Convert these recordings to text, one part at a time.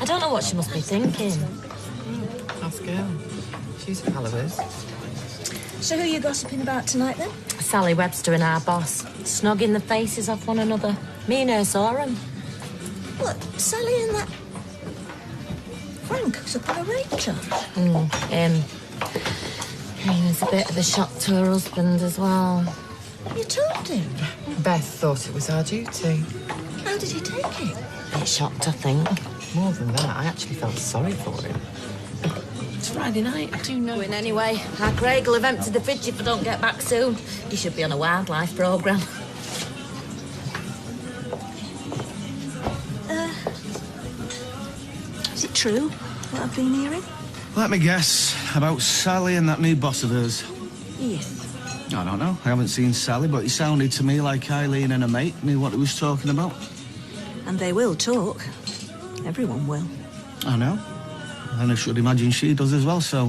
I don't know what she must be thinking. Ask Gail. She's a pal of his. So who are you gossiping about tonight, then? Sally Webster and our boss, snogging the faces off one another. Me and her saw 'em. What, Sally and that... Frank, who's up on a rape charge? Him. He was a bit of a shock to her husband as well. You told him? Beth thought it was our duty. How did he take it? A bit shocked, I think. More than that, I actually felt sorry for him. It's Friday night, I do know. Going anyway. Our Craig will have emptied the fridge if I don't get back soon. He should be on a wildlife programme. Is it true, what I've been hearing? Let me guess. About Sally and that new boss of hers. Yes. I don't know. I haven't seen Sally, but it sounded to me like Eileen and her mate knew what he was talking about. And they will talk. Everyone will. I know. And I should imagine she does as well, so...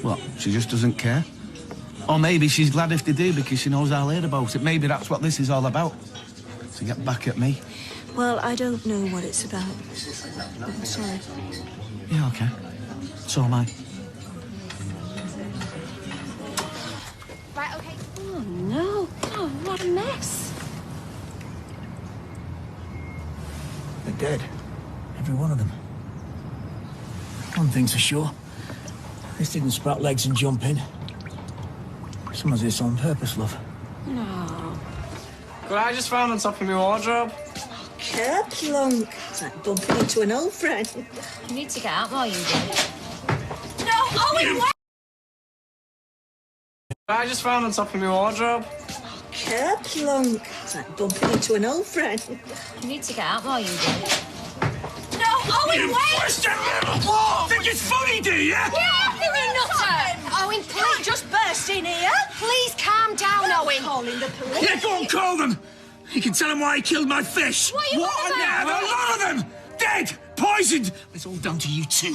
What, she just doesn't care? Or maybe she's glad if they do because she knows I'll hear about it. Maybe that's what this is all about. To get back at me. Well, I don't know what it's about. I'm sorry. Yeah, OK. So am I. Right, OK. Oh, no. Oh, what a mess. They're dead. Every one of them. One thing's for sure. This didn't sprout legs and jump in. Someone's this on purpose, love. No. What I just found on top of my wardrobe. Kerplunk. It's like bumping into an old friend. You need to get out more, you do. No, Owen, wait! What I just found on top of my wardrobe. Kerplunk. It's like bumping into an old friend. You need to get out more, you do. No, Owen, wait! Think it's funny, do you? Yeah, you nutter! Owen, please, Just burst in here. please calm down, Owen. Calling the police. Yeah, go on, call them. You can tell them why he killed my fish. What are you on about? Yeah, a lot of them. Dead, poisoned. It's all down to you two.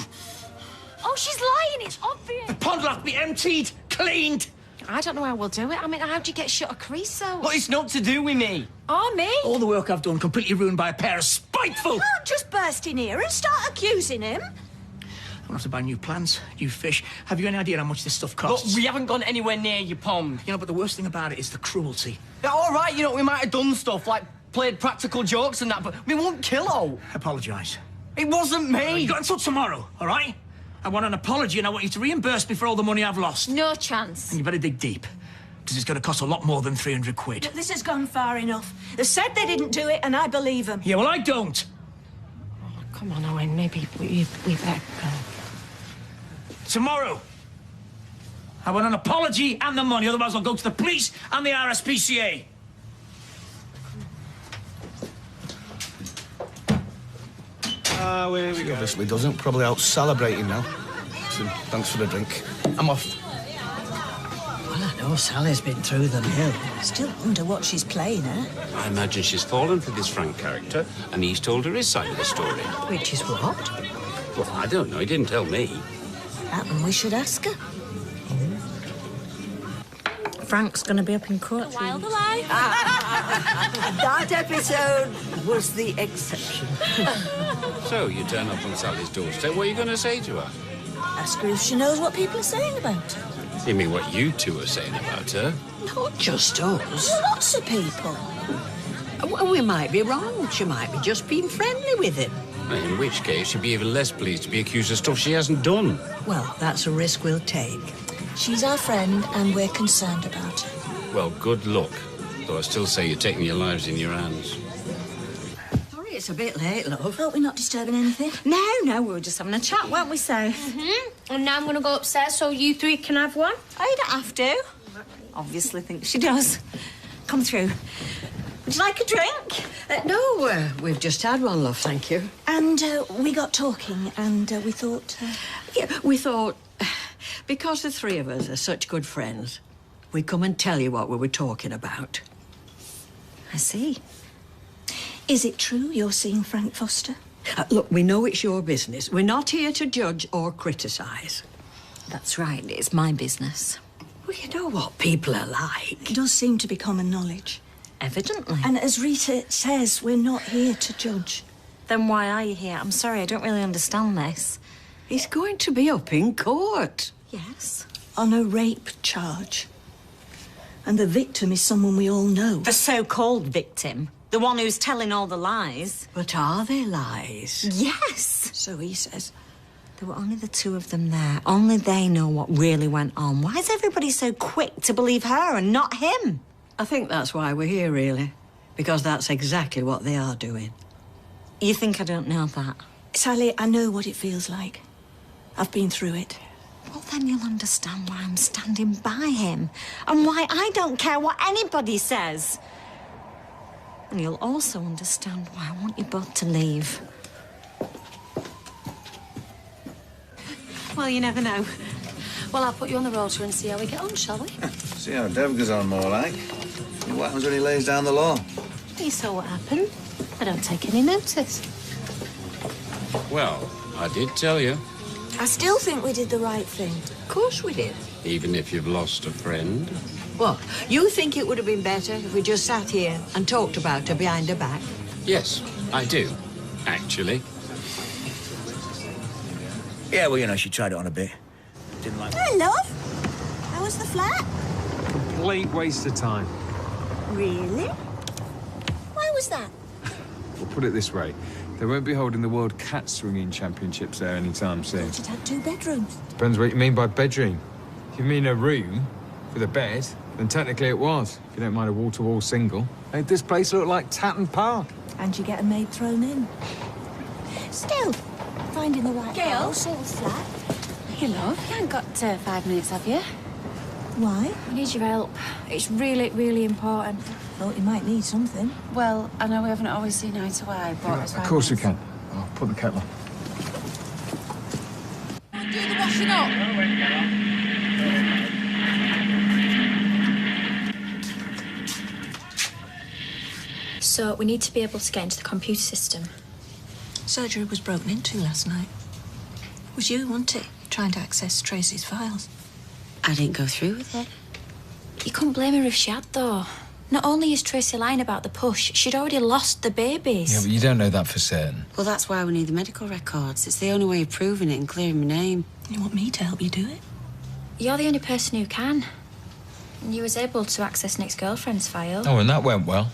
Oh, she's lying, it's obvious. The pond will have to be emptied, cleaned. I don't know how we'll do it. I mean, how'd you get shut a crease out? Well, it's not to do with me. Oh, me? All the work I've done completely ruined by a pair of spiteful... You can't just burst in here and start accusing him. I'm gonna have to buy new plants, new fish. Have you any idea how much this stuff Look, costs? we haven't gone anywhere near your pond. You know, but the worst thing about it is the cruelty. Yeah, all right, you know, we might have done stuff, like played practical jokes and that, but we won't kill her. Apologise. It wasn't me. You got until tomorrow, all right? I want an apology and I want you to reimburse me for all the money I've lost. No chance. And you better dig deep, because it's going to cost a lot more than 300 quid. This has gone far enough. They said they didn't do it, and I believe them. Yeah, well, I don't. Come on, Owen, maybe we better go. Tomorrow. I want an apology and the money, otherwise I'll go to the police and the RSPCA. Here we go. Obviously doesn't. Probably out celebrating now. So, thanks for the drink. I'm off. Well, I know Sally's been through the mill. Still wonder what she's playing at. I imagine she's fallen for this Frank character, and he's told her his side of the story. Which is what? Well, I don't know. He didn't tell me. That we should ask her. Frank's going to be up in court. Wild alive. That episode was the exception. So, you turn up on Sally's doorstep. What are you going to say to her? Ask her if she knows what people are saying about her. You mean what you two are saying about her? Not just us. Lots of people. Well, we might be wrong. She might be just being friendly with him. In which case, she'd be even less pleased to be accused of stuff she hasn't done. Well, that's a risk we'll take. She's our friend, and we're concerned about her. Well, good luck. Though I still say you're taking your lives in your hands. Sorry, it's a bit late, love. Hope we're not disturbing anything. No, we were just having a chat, weren't we, Soph? And now I'm going to go upstairs so you three can have one. Oh, you don't have to. Obviously thinks she does. Come through. Would you like a drink? No, we've just had one, love, thank you. And we got talking, and we thought... Yeah, we thought, because the three of us are such good friends, we'd come and tell you what we were talking about. I see. Is it true you're seeing Frank Foster? Look, we know it's your business. We're not here to judge or criticise. That's right, it's my business. Well, you know what people are like. It does seem to be common knowledge. Evidently. And as Rita says, we're not here to judge. Then why are you here? I'm sorry, I don't really understand this. He's going to be up in court. Yes? On a rape charge. And the victim is someone we all know. The so-called victim. The one who's telling all the lies. But are they lies? Yes. So he says. There were only the two of them there. Only they know what really went on. Why is everybody so quick to believe her and not him? I think that's why we're here, really. Because that's exactly what they are doing. You think I don't know that? Sally, I know what it feels like. I've been through it. Well, then you'll understand why I'm standing by him. And why I don't care what anybody says. And you'll also understand why I want you both to leave. Well, you never know. Well, I'll put you on the rotor and see how we get on, shall we? See how Dev goes on, more like. What happens when he lays down the law? You saw what happened. I don't take any notice. Well, I did tell you. I still think we did the right thing. Of course we did. Even if you've lost a friend. What? You think it would have been better if we just sat here and talked about her behind her back? Yes, I do, actually. Yeah, well, you know, she tried it on a bit. Didn't like it. Hi, love. How was the flat? Complete waste of time. Really? Why was that? We'll put it this way. They won't be holding the World Cat Swinging Championships there anytime soon. It had 2 bedrooms. Depends what you mean by bedroom. If you mean a room with a bed, then technically it was. If you don't mind a wall-to-wall single. Made this place look like Tatton Park. And you get a maid thrown in. Still, finding the right Gail? house or flat. Hey, love, you ain't got 5 minutes, have you? Why? I need your help. It's really, really important. Thought you might need something. Well, I know we haven't always seen eye to eye, but... Of course we can. I'll put the kettle on. Do the washing up. So, we need to be able to get into the computer system. Surgery was broken into last night. It was you, wasn't it? Trying to access Tracy's files. I didn't go through with it. You couldn't blame her if she had, though. Not only is Tracy lying about the push, she'd already lost the babies. Yeah, but you don't know that for certain. Well, that's why we need the medical records. It's the only way of proving it and clearing my name. You want me to help you do it? You're the only person who can. And you was able to access Nick's girlfriend's file. Oh, and that went well.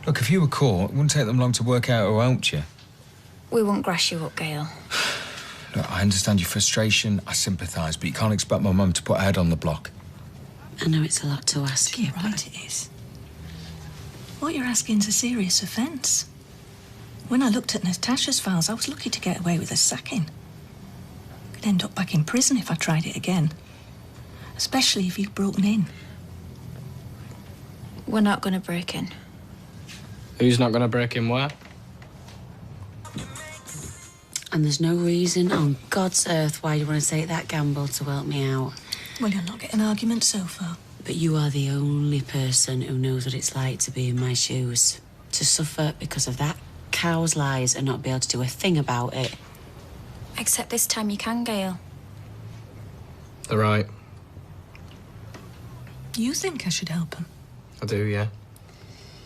Look, if you were caught, it wouldn't take them long to work out who owned you. We won't grass you up, Gail. Look, I understand your frustration, I sympathise, but you can't expect my mum to put her head on the block. I know it's a lot to ask you, right, it is. What you're asking is a serious offence. When I looked at Natasha's files, I was lucky to get away with a sacking. Could end up back in prison if I tried it again. Especially if you'd broken in. We're not going to break in. Who's not going to break in where? And there's no reason on God's earth why you want to take that gamble to help me out. Well, you're not getting arguments so far. But you are the only person who knows what it's like to be in my shoes. To suffer because of that cow's lies and not be able to do a thing about it. Except this time you can, Gail. They're right. You think I should help him? I do, yeah.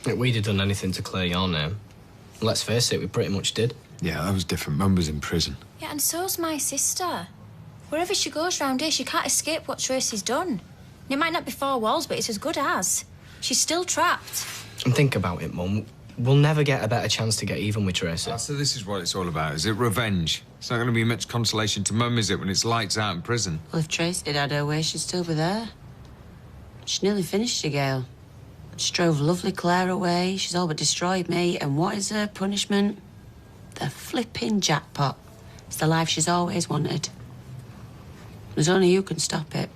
If we'd have done anything to clear your name, let's face it, we pretty much did. Yeah, that was different. Mum was in prison. Yeah, and so's my sister. Wherever she goes round here, she can't escape what Tracy's done. It might not be 4 walls, but it's as good as. She's still trapped. And think about it, Mum. We'll never get a better chance to get even with Tracy. So this is what it's all about, is it? Revenge. It's not going to be much consolation to Mum, is it, when it's lights out in prison? Well, if Tracy had her way, she'd still be there. She nearly finished you, Gail. She drove lovely Claire away. She's all but destroyed me. And what is her punishment? The flipping jackpot. It's the life she's always wanted. There's only you can stop it.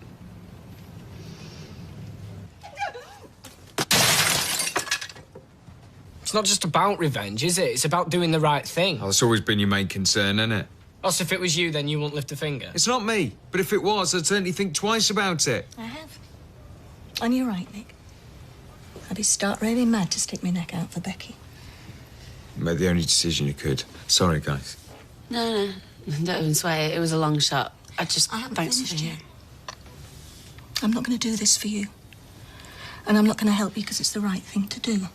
It's not just about revenge, is it? It's about doing the right thing. Oh, that's always been your main concern, isn't it? Also, if it was you, then you wouldn't lift a finger. It's not me. But if it was, I'd certainly think twice about it. I have. And you're right, Nick. I'd be stark really mad to stick my neck out for Becky. You made the only decision you could. Sorry, guys. No, don't even swear. It was a long shot. I haven't thanks finished for yet. I'm not going to do this for you. And I'm not going to help you because it's the right thing to do.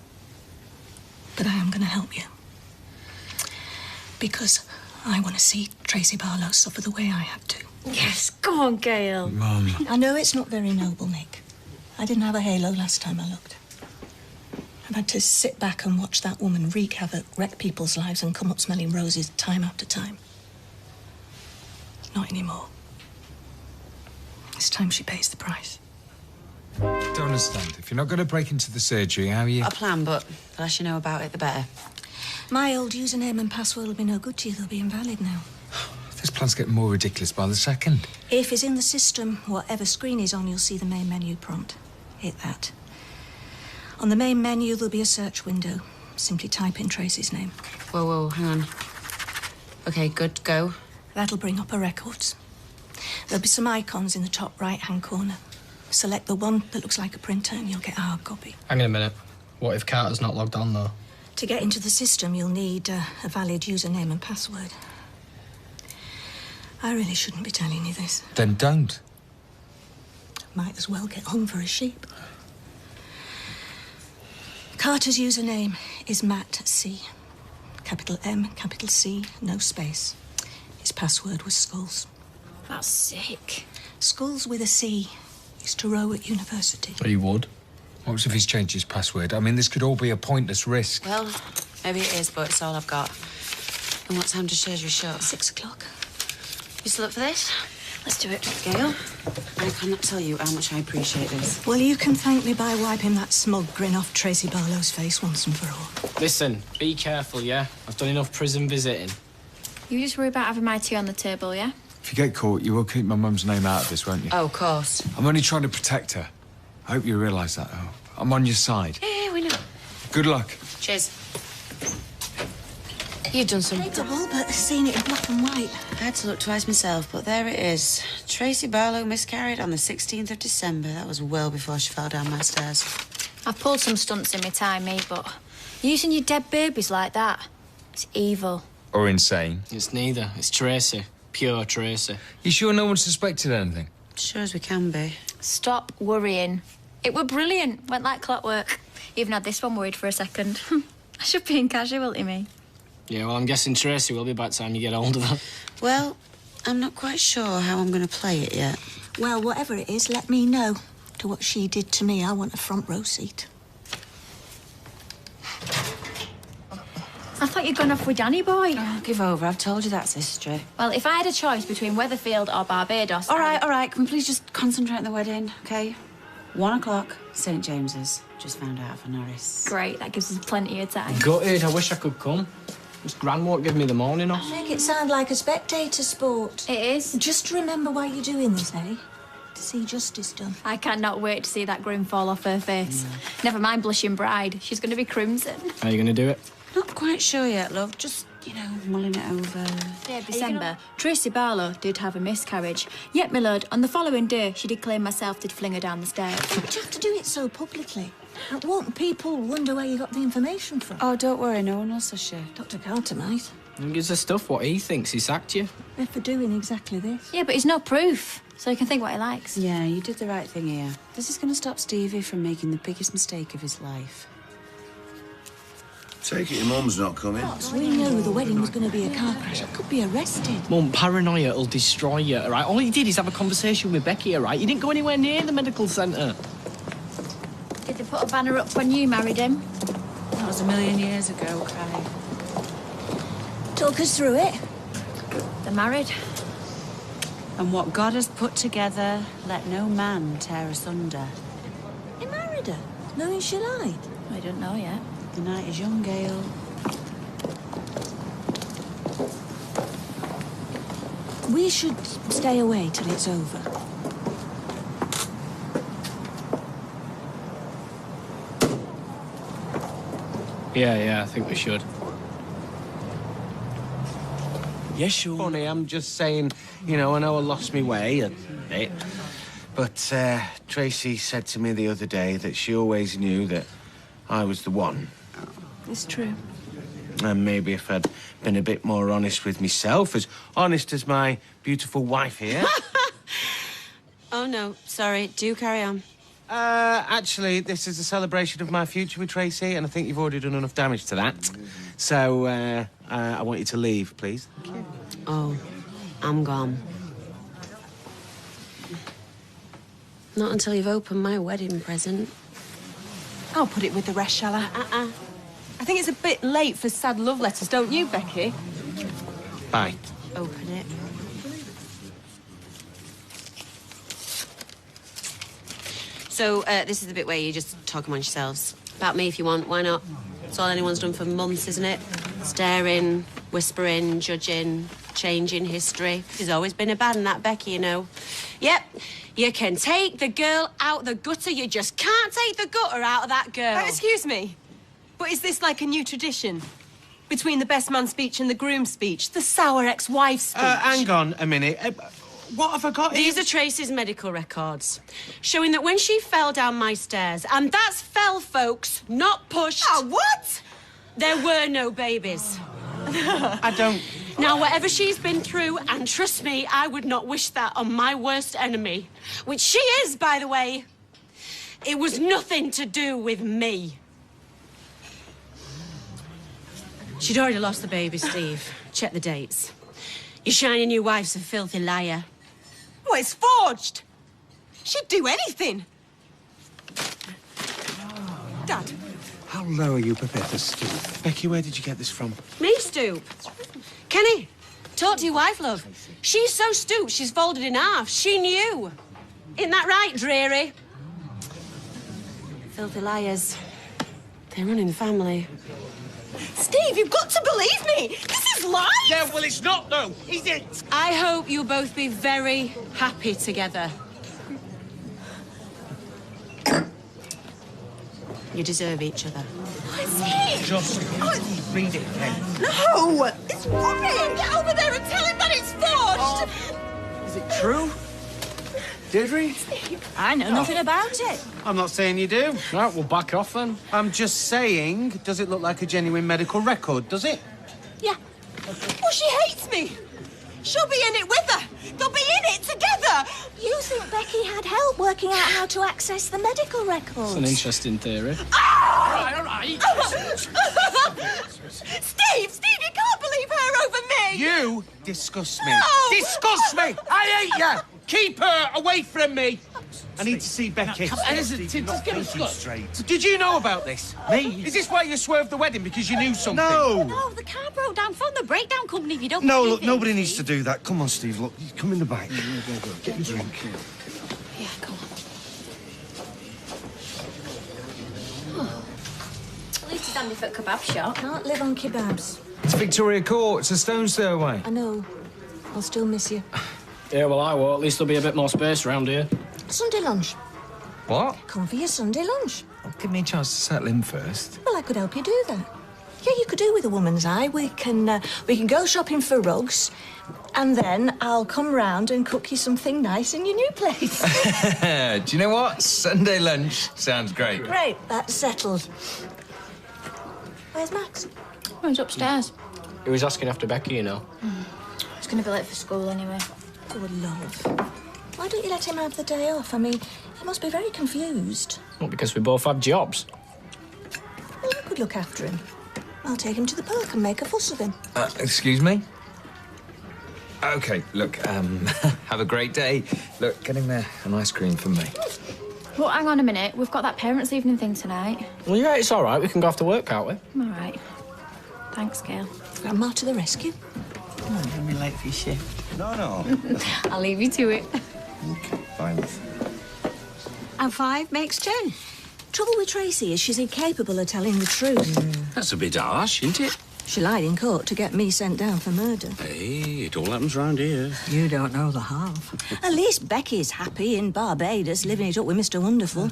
But I am going to help you. Because I want to see Tracy Barlow suffer the way I had to. Yes, go on, Gail. Mum. I know it's not very noble, Nick. I didn't have a halo last time I looked. I've had to sit back and watch that woman wreak havoc, wreck people's lives, and come up smelling roses time after time. Not anymore. It's time she pays the price. Don't understand. If you're not going to break into the surgery, how are you? A plan, but the less you know about it, the better. My old username and password will be no good to you. They'll be invalid now. This plan's getting more ridiculous by the second. If it's in the system, whatever screen is on, you'll see the main menu prompt. Hit that. On the main menu, there'll be a search window. Simply type in Tracy's name. Whoa, hang on. OK, good, go. That'll bring up her records. There'll be some icons in the top right-hand corner. Select the one that looks like a printer and you'll get a hard copy. Hang on a minute. What if Carter's not logged on, though? To get into the system, you'll need a valid username and password. I really shouldn't be telling you this. Then don't. Might as well get hung for a sheep. Carter's username is Matt C. Capital M, capital C, no space. His password was Skulls. That's sick. Skulls with a C. Used to row at university. He would. What if he's changed his password? I mean, this could all be a pointless risk. Well, maybe it is, but it's all I've got. And what time does surgery shut? 6 o'clock. You still up for this? Let's do it. Gail, I cannot tell you how much I appreciate this. Well, you can thank me by wiping that smug grin off Tracy Barlow's face once and for all. Listen, be careful, yeah? I've done enough prison visiting. You just worry about having my tea on the table, yeah? If you get caught, you will keep my mum's name out of this, won't you? Oh, of course. I'm only trying to protect her. I hope you realise that, though. I'm on your side. Yeah, we know. Good luck. Cheers. You've done some... Double, but seeing it in black and white. I had to look twice myself, but there it is. Tracy Barlow miscarried on the 16th of December. That was well before she fell down my stairs. I've pulled some stunts in my time, me, but using your dead babies like that, it's evil. Or insane. It's neither. It's Tracy. Pure Tracy. You sure no one suspected anything? Sure as we can be. Stop worrying. It were brilliant. Went like clockwork. Even had this one worried for a second. I should be in casualty, me. Yeah, well, I'm guessing Tracy will be by the time you get older. Well, I'm not quite sure how I'm going to play it yet. Well, whatever it is, let me know. To what she did to me, I want a front row seat. I thought you'd gone off with Danny boy. Oh, give over. I've told you that's history. Well, if I had a choice between Weatherfield or Barbados... All right. Can we please just concentrate on the wedding, OK? 1 o'clock, St. James's. Just found out for Norris. Great, that gives us plenty of time. Gutted. I wish I could come. This Gran won't give me the morning off. Make it sound like a spectator sport. It is. Just remember why you're doing this, eh? To see justice done. I cannot wait to see that grin fall off her face. Never mind blushing bride. She's going to be crimson. Are you going to do it? Not quite sure yet, love. Just, mulling it over. Yeah, December, Tracy Barlow did have a miscarriage. Yet, my lord, on the following day, she did claim myself did fling her down the stairs. But you have to do it so publicly. Won't people wonder where you got the information from? Oh, don't worry, no one will suss you. Dr. Carter might. He gives her stuff what he thinks. He sacked you. They're for doing exactly this. Yeah, but he's no proof, so he can think what he likes. Yeah, you did the right thing here. This is going to stop Stevie from making the biggest mistake of his life. Take it your mum's not coming. We knew the wedding was going to be a car crash. I could be arrested. Mum, paranoia will destroy you, all right? All he did is have a conversation with Becky, all right? He didn't go anywhere near the medical centre. Did they put a banner up when you married him? That was a million years ago, Cry. Talk us through it. They're married. And what God has put together, let no man tear asunder. He married her, knowing she lied. I don't know yet. The night is young, Gail. We should stay away till it's over. Yeah, I think we should. Yes, sure. Funny, I'm just saying, I know I lost my way a bit. But Tracy said to me the other day that she always knew that I was the one. It's true. And maybe if I'd been a bit more honest with myself, as honest as my beautiful wife here. Oh, no, sorry. Do carry on. Actually, this is a celebration of my future with Tracy, and I think you've already done enough damage to that. So, I want you to leave, please. Thank you. Oh, I'm gone. Not until you've opened my wedding present. I'll put it with the rest, shall I? I think it's a bit late for sad love letters, don't you, Becky? Bye. Open it. So, this is the bit where you just talk amongst yourselves. About me if you want, why not? It's all anyone's done for months, isn't it? Staring, whispering, judging, changing history. She's always been a bad one, that Becky, you know. Yep, you can take the girl out the gutter, you just can't take the gutter out of that girl. Excuse me, but is this like a new tradition? Between the best man speech and the groom speech? The sour ex-wife speech? Hang on a minute. What have I got here? These are Tracy's medical records, showing that when she fell down my stairs, and that's fell, folks, not pushed. Oh, what? There were no babies. I don't... Now, whatever she's been through, and trust me, I would not wish that on my worst enemy, which she is, by the way, it was nothing to do with me. She'd already lost the baby, Steve. Check the dates. Your shiny new wife's a filthy liar. Well, it's forged. She'd do anything. Dad. How low are you prepared to stoop? Becky, where did you get this from? Me stoop? Kenny, talk to your wife, love. She's so stooped, she's folded in half. She knew. Isn't that right, Dreary? Filthy liars. They're running the family. Steve, you've got to believe me. This is lies. Yeah, well, it's not, though, is it? I hope you'll both be very happy together. You deserve each other. Steve! Just read it, Ken. No! It's rubbish! Get over there and tell him that it's forged! Is it true? Deirdre? I know nothing about it. I'm not saying you do. Right, we'll back off then. I'm just saying, does it look like a genuine medical record, does it? Yeah. Well, she hates me. She'll be in it with her. They'll be in it together. You think Becky had help working out how to access the medical records? It's an interesting theory. All right. Steve, you can't believe her over me. You disgust me. No. Disgust me. I hate you. Keep her away from me. I need to see Becky. Just get us straight. Did you know about this? Me? Is this why you swerved the wedding? Because you knew something? No, the car broke down. Phone the breakdown company if you don't No, believe look, it. nobody needs to do that. Come on, Steve, look, you come in the back. Get a drink. Yeah, go on. At least he's handy for a kebab shop. Can't live on kebabs. It's Victoria Court. It's a stone's throw away. I know. I'll still miss you. Yeah, well, I will. At least there'll be a bit more space around here. Sunday lunch. What? Come for your Sunday lunch. Oh, give me a chance to settle in first. Well, I could help you do that. Yeah, you could do with a woman's eye. We can go shopping for rugs, and then I'll come round and cook you something nice in your new place. Do you know what? Sunday lunch sounds great. Great, that's settled. Where's Max? Oh, he's upstairs. He was asking after Becky, you know. He's going to be late for school anyway. Oh, love. Why don't you let him have the day off? I mean, he must be very confused. Not because we both have jobs. Well, I could look after him. I'll take him to the park and make a fuss of him. Excuse me? OK, look, have a great day. Look, getting there an ice cream for me. Well, hang on a minute. We've got that parents' evening thing tonight. Well, yeah, it's all right. We can go after work, can't we? All right. Thanks, Gail. Grandma to the rescue. Come on, you're gonna be late for your shift. No. I'll leave you to it. Okay, fine. And 5 makes 10. Trouble with Tracy is she's incapable of telling the truth. That's a bit harsh, isn't it? She lied in court to get me sent down for murder. Hey, it all happens round here. You don't know the half. At least Becky's happy in Barbados, living it up with Mr. Wonderful.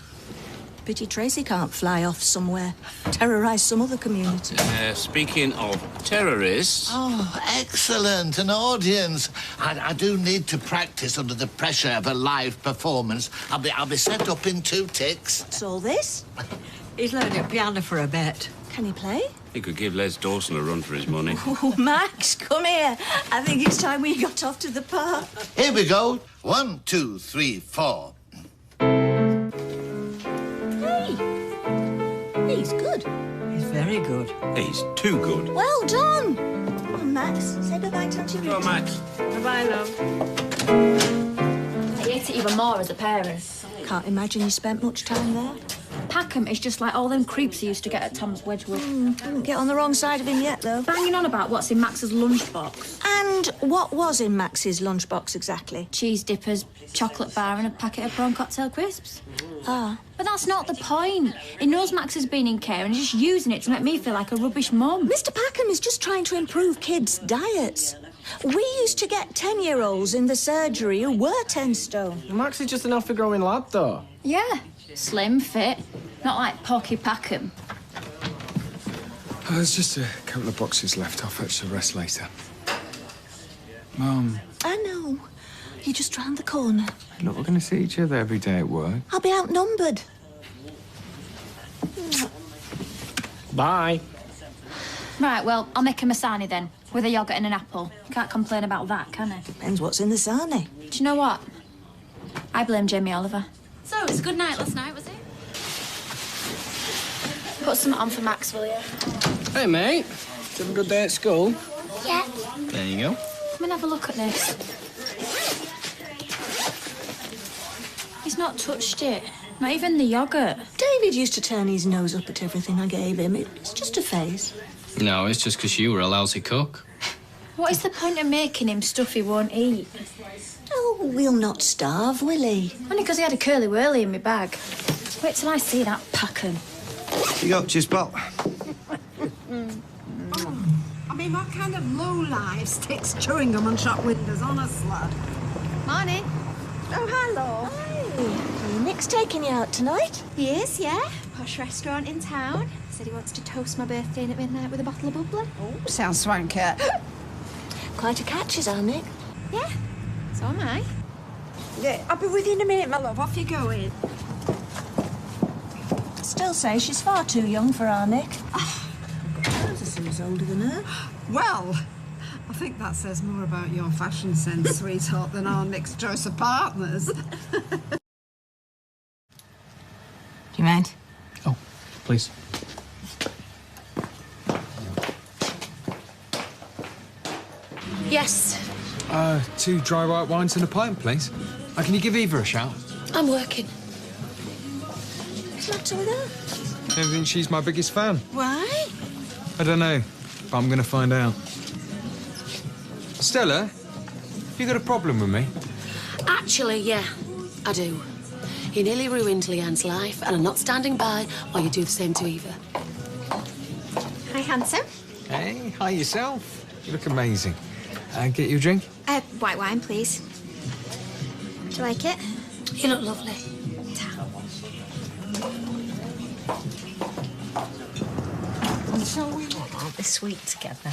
Pity Tracy can't fly off somewhere, terrorise some other community. Speaking of terrorists... Oh, excellent, an audience. I do need to practice under the pressure of a live performance. I'll be set up in 2 ticks. What's all this? He's learning piano for a bet. Can he play? He could give Les Dawson a run for his money. Oh, Max, come here. I think it's time we got off to the park. Here we go. 1, 2, 3, 4. very good. He's too good. Well done. Come on, Max. Say bye-bye to Auntie Rita. Go on, Max. Bye-bye, love. I hate it even more as a parent. Can't imagine you spent much time there. Packham is just like all them creeps he used to get at Tom's Wedgwood. Wouldn't get on the wrong side of him yet, though. Banging on about what's in Max's lunchbox. And what was in Max's lunchbox exactly? Cheese dippers, chocolate bar and a packet of prawn cocktail crisps. Ah. But that's not the point. He knows Max has been in care and he's just using it to make me feel like a rubbish mum. Mr. Packham is just trying to improve kids' diets. We used to get 10-year-olds in the surgery who were 10 stone. Max is just an off-the-growing lad, though. Yeah. Slim, fit. Not like Porky Packham. Oh, there's just a couple of boxes left. I'll fetch the rest later. Mum. I know. You're just round the corner. Look, we're going to see each other every day at work. I'll be outnumbered. Bye. Right, well, I'll make him a sarnie then, with a yoghurt and an apple. Can't complain about that, can I? Depends what's in the sarnie. Do you know what? I blame Jamie Oliver. So, it was a good night last night, was it? Put some on for Max, will you? Hey, mate. Did you have a good day at school? Yeah. There you go. Come and have a look at this. He's not touched it. Not even the yoghurt. David used to turn his nose up at everything I gave him. It's just a phase. No, it's just because you were a lousy cook. What is the point of making him stuff he won't eat? Oh, we'll not starve, will he? Only because he had a curly-whirly in my bag. Wait till I see that Packham. You got cheers, pal. I mean, what kind of lowlife sticks chewing gum on shop windows, honestly? Morning. Oh, hello. Hi. Nick's taking you out tonight? He is, yeah. Posh restaurant in town. Said he wants to toast my birthday in at midnight with a bottle of bubbly. Oh, sounds swanky. Quite a catch is our Nick. Yeah, so am I. Yeah, I'll be with you in a minute, my love. Off you going. Still say she's far too young for our Nick. I was as soon as older than her. Well, I think that says more about your fashion sense, sweetheart, than our Nick's choice of partners. Do you mind? Oh, please. Yes, 2 dry white wines and a pint, please. Can you give Eva a shout? I'm working. What's the matter with her? I think she's my biggest fan. Why? I don't know, but I'm going to find out. Stella, have you got a problem with me? Actually, yeah, I do. You nearly ruined Leanne's life, and I'm not standing by while you do the same to Eva. Hi, handsome. Hey, hi yourself. You look amazing. Get you a drink? White wine, please. Do you like it? You look lovely. So we aren't we sweet together?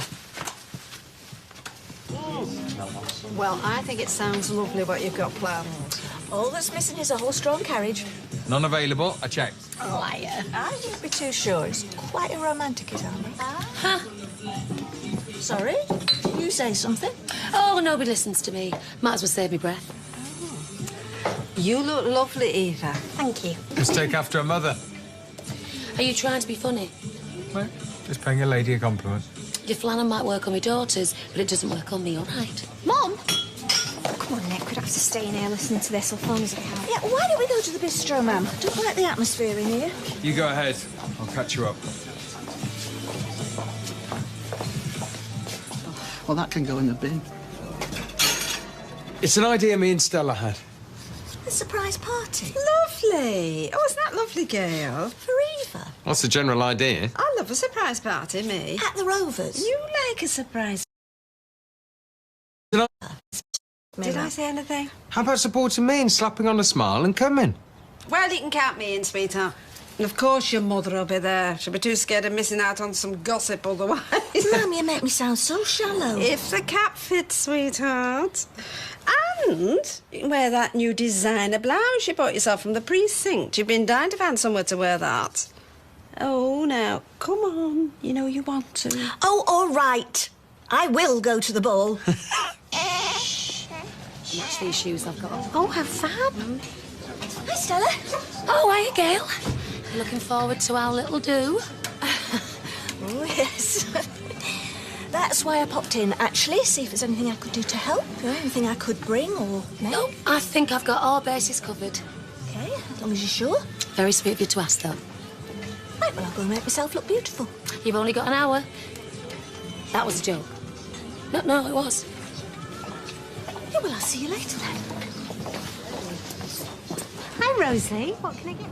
Well, I think it sounds lovely what you've got planned. All that's missing is a horse-drawn carriage. None available. I checked. Liar. I wouldn't be too sure. It's quite a romantic, is Annie? Huh? Sorry? You say something? Oh, nobody listens to me. Might as well save me breath. You look lovely, Eva. Thank you. Let's take after her mother. Are you trying to be funny? Well, just paying a lady a compliment. Your flannel might work on my daughters, but it doesn't work on me, all right? Mum? Come on, Nick. We'd have to stay in here listening to this. I'll phone us out. Yeah, why don't we go to the bistro, ma'am? Don't like the atmosphere in here. You go ahead. I'll catch you up. Well, that can go in the bin. It's an idea me and Stella had. A surprise party. Lovely. Oh, isn't that lovely, Gail? For Eva. What's the general idea? I love a surprise party, me. At the Rovers. You like a surprise. Did I say anything? How about supporting me and slapping on a smile and coming? Well, you can count me in, sweetheart. And of course your mother will be there. She'll be too scared of missing out on some gossip otherwise. Mum, you make me sound so shallow. If the cap fits, sweetheart. And you can wear that new designer blouse you bought yourself from the precinct. You've been dying to find somewhere to wear that. Oh, now, come on. You know you want to. Oh, all right. I will go to the ball. Match these shoes I've got on. Oh, how fab. Hi, Stella. Oh, hiya, Gail. Looking forward to our little do. Oh, yes. That's why I popped in, actually, see if there's anything I could do to help, or anything I could bring or make. No, I think I've got all bases covered. OK, as long as you're sure. Very sweet of you to ask, though. Right, well, I'll go and make myself look beautiful. You've only got an hour. That was a joke. No, it was. Yeah, well, I'll see you later, then. Hi, Rosie. What can I get?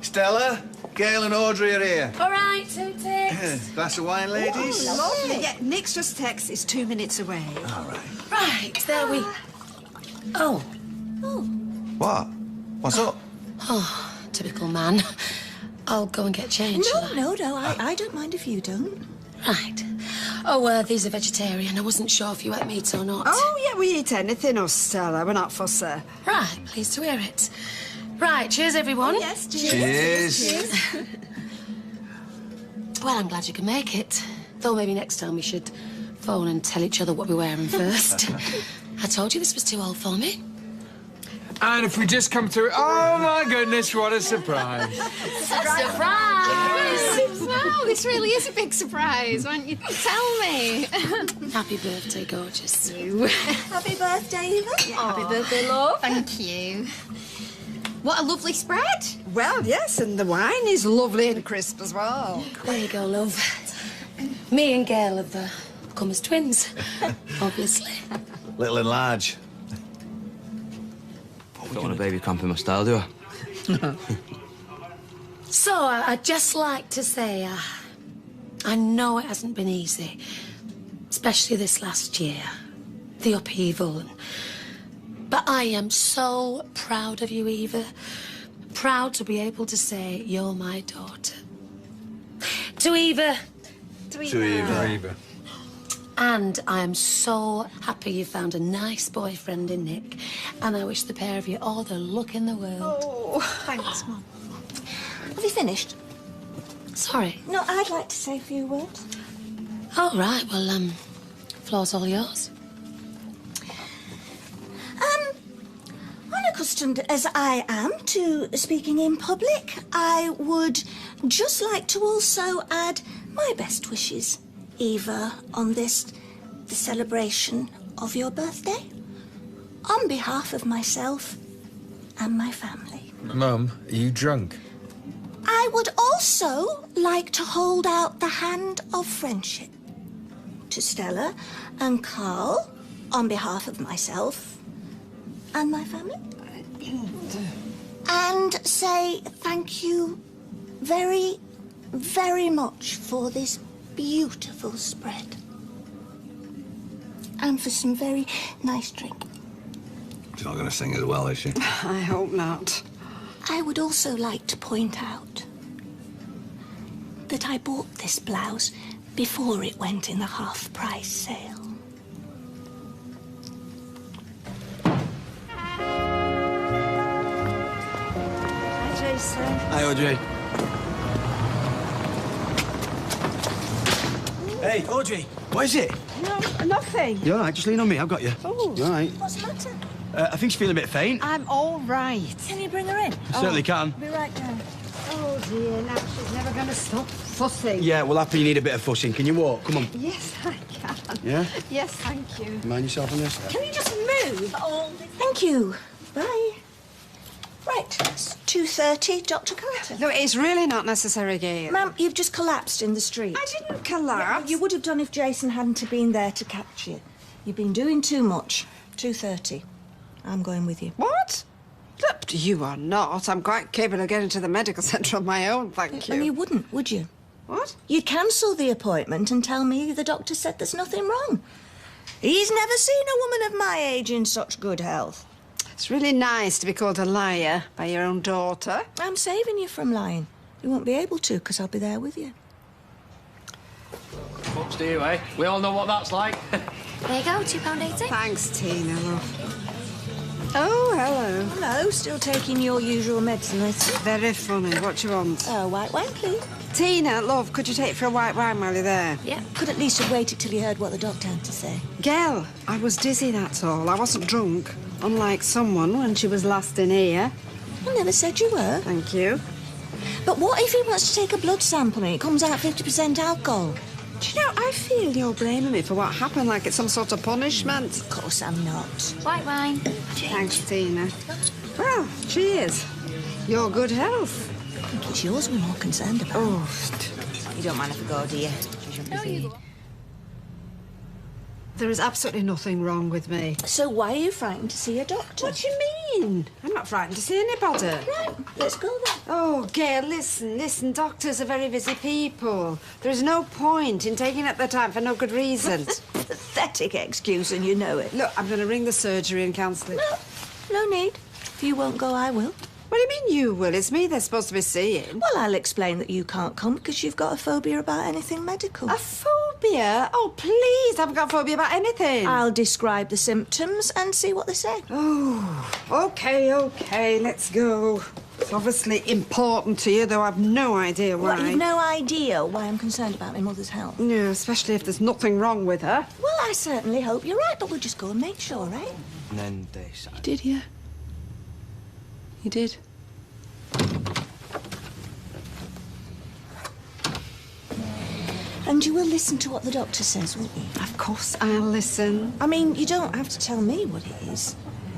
Stella, Gail and Audrey are here. All right, 2 ticks. Glass of wine, ladies? Oh, lovely. Yeah, Nick's just text is 2 minutes away. All right. Right, there we... Oh. What? What's up? Oh, typical man. I'll go and get changed. No, I don't mind if you don't. Right. Oh, these are vegetarian. I wasn't sure if you ate meat or not. Oh, yeah, we eat anything, us, Stella. We're not fussy. Right, pleased to hear it. Right, cheers, everyone. Oh, yes, Cheers. Well, I'm glad you can make it. Though maybe next time we should phone and tell each other what we're wearing first. I told you this was too old for me. And if we just come through... Oh, my goodness, what a surprise. Surprise! Wow, this really is a big surprise. Why don't you tell me? Happy birthday, gorgeous. Happy birthday, Eva. Happy birthday, love. Thank you. What a lovely spread. Well, yes, and the wine is lovely and crisp as well. There you go, love. Me and Gail have come as twins, obviously. Little and large. Don't want a baby cramping my style, do I? So, I'd just like to say, I know it hasn't been easy, especially this last year, the upheaval. But I am so proud of you, Eva. Proud to be able to say you're my daughter. To Eva. To Eva. And I am so happy you found a nice boyfriend in Nick. And I wish the pair of you all the luck in the world. Oh, thanks, Mum. Have you finished? Sorry. No, I'd like to say a few words. All right, well, floor's all yours. Unaccustomed as I am to speaking in public, I would just like to also add my best wishes, Eva, on the celebration of your birthday, on behalf of myself and my family. Mum, are you drunk? I would also like to hold out the hand of friendship to Stella and Carl on behalf of myself and my family. And say thank you very, very much for this beautiful spread. And for some very nice drink. She's not going to sing as well, is she? I hope not. I would also like to point out that I bought this blouse before it went in the half-price sale. Hi, Jason. Hi, Audrey. Hey, Audrey, what is it? No, nothing. You all right? Just lean on me, I've got you. Oh. You all right? What's the matter? I think she's feeling a bit faint. I'm all right. Can you bring her in? Certainly can. Be right down. Oh, dear, now she's never going to stop fussing. Yeah, well, happy you need a bit of fussing. Can you walk? Come on. Yes, I can. Yeah? Yes, thank you. Mind yourself on this. Can you just move? Thank you. Bye. Right, it's 2:30, Dr. Carter. No, it's really not necessary, Gail. Ma'am, you've just collapsed in the street. I didn't collapse. Yeah, you would have done if Jason hadn't have been there to catch you. You've been doing too much. 2:30. I'm going with you. What? Look, you are not. I'm quite capable of getting to the medical centre on my own, thank you. And you wouldn't, would you? What? You'd cancel the appointment and tell me the doctor said there's nothing wrong. He's never seen a woman of my age in such good health. It's really nice to be called a liar by your own daughter. I'm saving you from lying. You won't be able to, because I'll be there with you. Up to you, eh? We all know what that's like. There you go, £2.80. Thanks, Tina, love. Oh, hello. Hello, still taking your usual medicine, Liz? Very funny. What you want? White wine, please. Tina, love, could you take for a white wine while you're there? Yeah, could at least have waited till you heard what the doctor had to say. Gail, I was dizzy, that's all. I wasn't drunk, unlike someone when she was last in here. I never said you were. Thank you. But what if he wants to take a blood sample and it comes out 50% alcohol? Do you know, I feel you're blaming me for what happened like it's some sort of punishment. Of course I'm not. White wine. Thanks, Tina. Well, cheers. Your good health. I think it's yours we're more concerned about. Oh, you don't mind if I go, do you? No, you... There is absolutely nothing wrong with me. So why are you frightened to see a doctor? What do you mean? I'm not frightened to see anybody. Right, let's go then. Oh, Gail, listen. Doctors are very busy people. There is no point in taking up their time for no good reason. Pathetic excuse, and you know it. Look, I'm going to ring the surgery and cancel it. No need. If you won't go, I will. What do you mean you will? It's me they're supposed to be seeing. Well, I'll explain that you can't come because you've got a phobia about anything medical. A phobia? Oh, please, I haven't got a phobia about anything. I'll describe the symptoms and see what they say. Oh, OK, let's go. It's obviously important to you, though I've no idea why. What, you've no idea why I'm concerned about my mother's health? No, especially if there's nothing wrong with her. Well, I certainly hope you're right, but we'll just go and make sure, right? And then they You did, yeah. You did. And you will listen to what the doctor says, won't you? Of course I'll listen. I mean, you don't have to tell me what it is.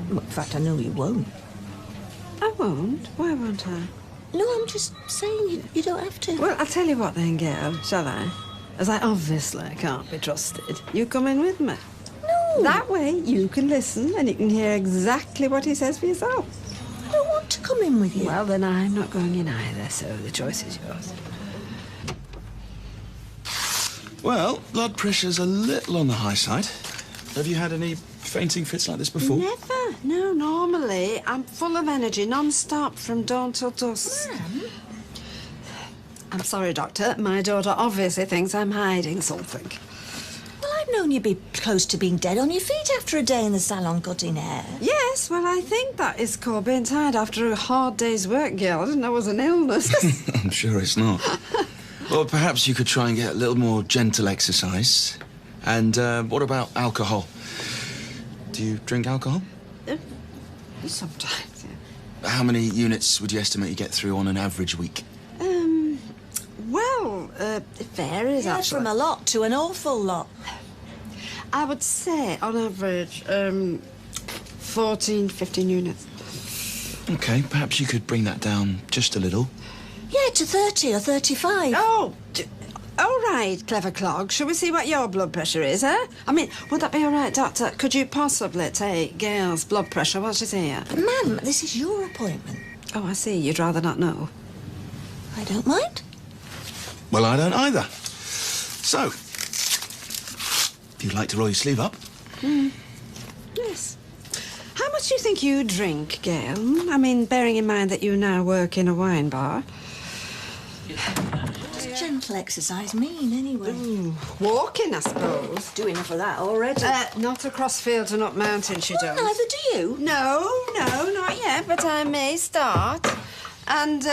Well, in fact, I know you won't. I won't? Why won't I? No, I'm just saying you don't have to. Well, I'll tell you what then, Gail, shall I? As I obviously can't be trusted, you come in with me. No. That way you can listen and you can hear exactly what he says for yourself. I don't want to come in with you. Well, then I'm not going in either, so the choice is yours. Well, blood pressure's a little on the high side. Have you had any fainting fits like this before? Never. No, normally I'm full of energy, non-stop, from dawn till dusk. I'm sorry, Doctor. My daughter obviously thinks I'm hiding something. Well, I've known you be close to being dead on your feet after a day in the salon cutting hair. Yes, well, I think that is called being tired after a hard day's work, Gail. I didn't know it was an illness. I'm sure it's not. Well, perhaps you could try and get a little more gentle exercise. And what about alcohol? Do you drink alcohol? Sometimes, yeah. How many units would you estimate you get through on an average week? Well, it varies, Yeah, actually. from a lot to an awful lot. I would say, on average, 14, 15 units. OK, perhaps you could bring that down just a little. Yeah, to 30 or 35. Oh, all right, clever clog. Shall we see what your blood pressure is, eh? I mean, would that be all right, Doctor? Could you possibly take Gail's blood pressure while she's here? Ma'am, this is your appointment. Oh, I see. You'd rather not know. I don't mind. Well, I don't either. So, if you'd like to roll your sleeve up. Yes. How much do you think you drink, Gail? I mean, bearing in mind that you now work in a wine bar. What does gentle exercise mean, anyway? Walking, I suppose. Do enough of that already. Not across fields and up mountains, she Well, does. neither do you. No, not yet, but I may start. And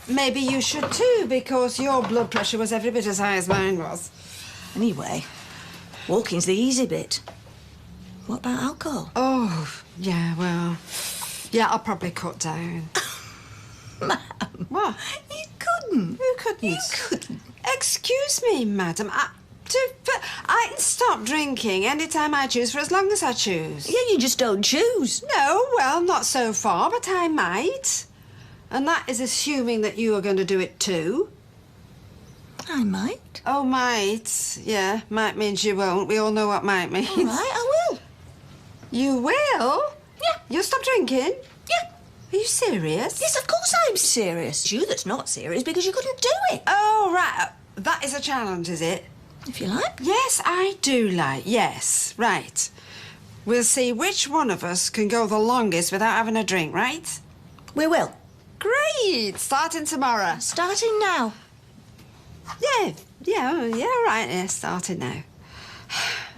maybe you should too, because your blood pressure was every bit as high as mine was. Anyway, walking's the easy bit. What about alcohol? Oh, yeah, well... Yeah, I'll probably cut down. Ma'am. What? You couldn't. Who couldn't? You couldn't. Excuse me, madam. I can stop drinking any time I choose for as long as I choose. Yeah, you just don't choose. No, well, not so far, but I might. And that is assuming that you are going to do it too. I might. Oh, might. Yeah, might means you won't. We all know what might means. All right, I will. You will? Yeah. You'll stop drinking? Yeah. Are you serious? Yes, of course I'm serious. It's you that's not serious because you couldn't do it. Oh, right. That is a challenge, is it? If you like. Yes, I do like. Yes, right. We'll see which one of us can go the longest without having a drink, right? We will. Great. Starting tomorrow. Starting now. Yeah, all right. Yeah, starting now.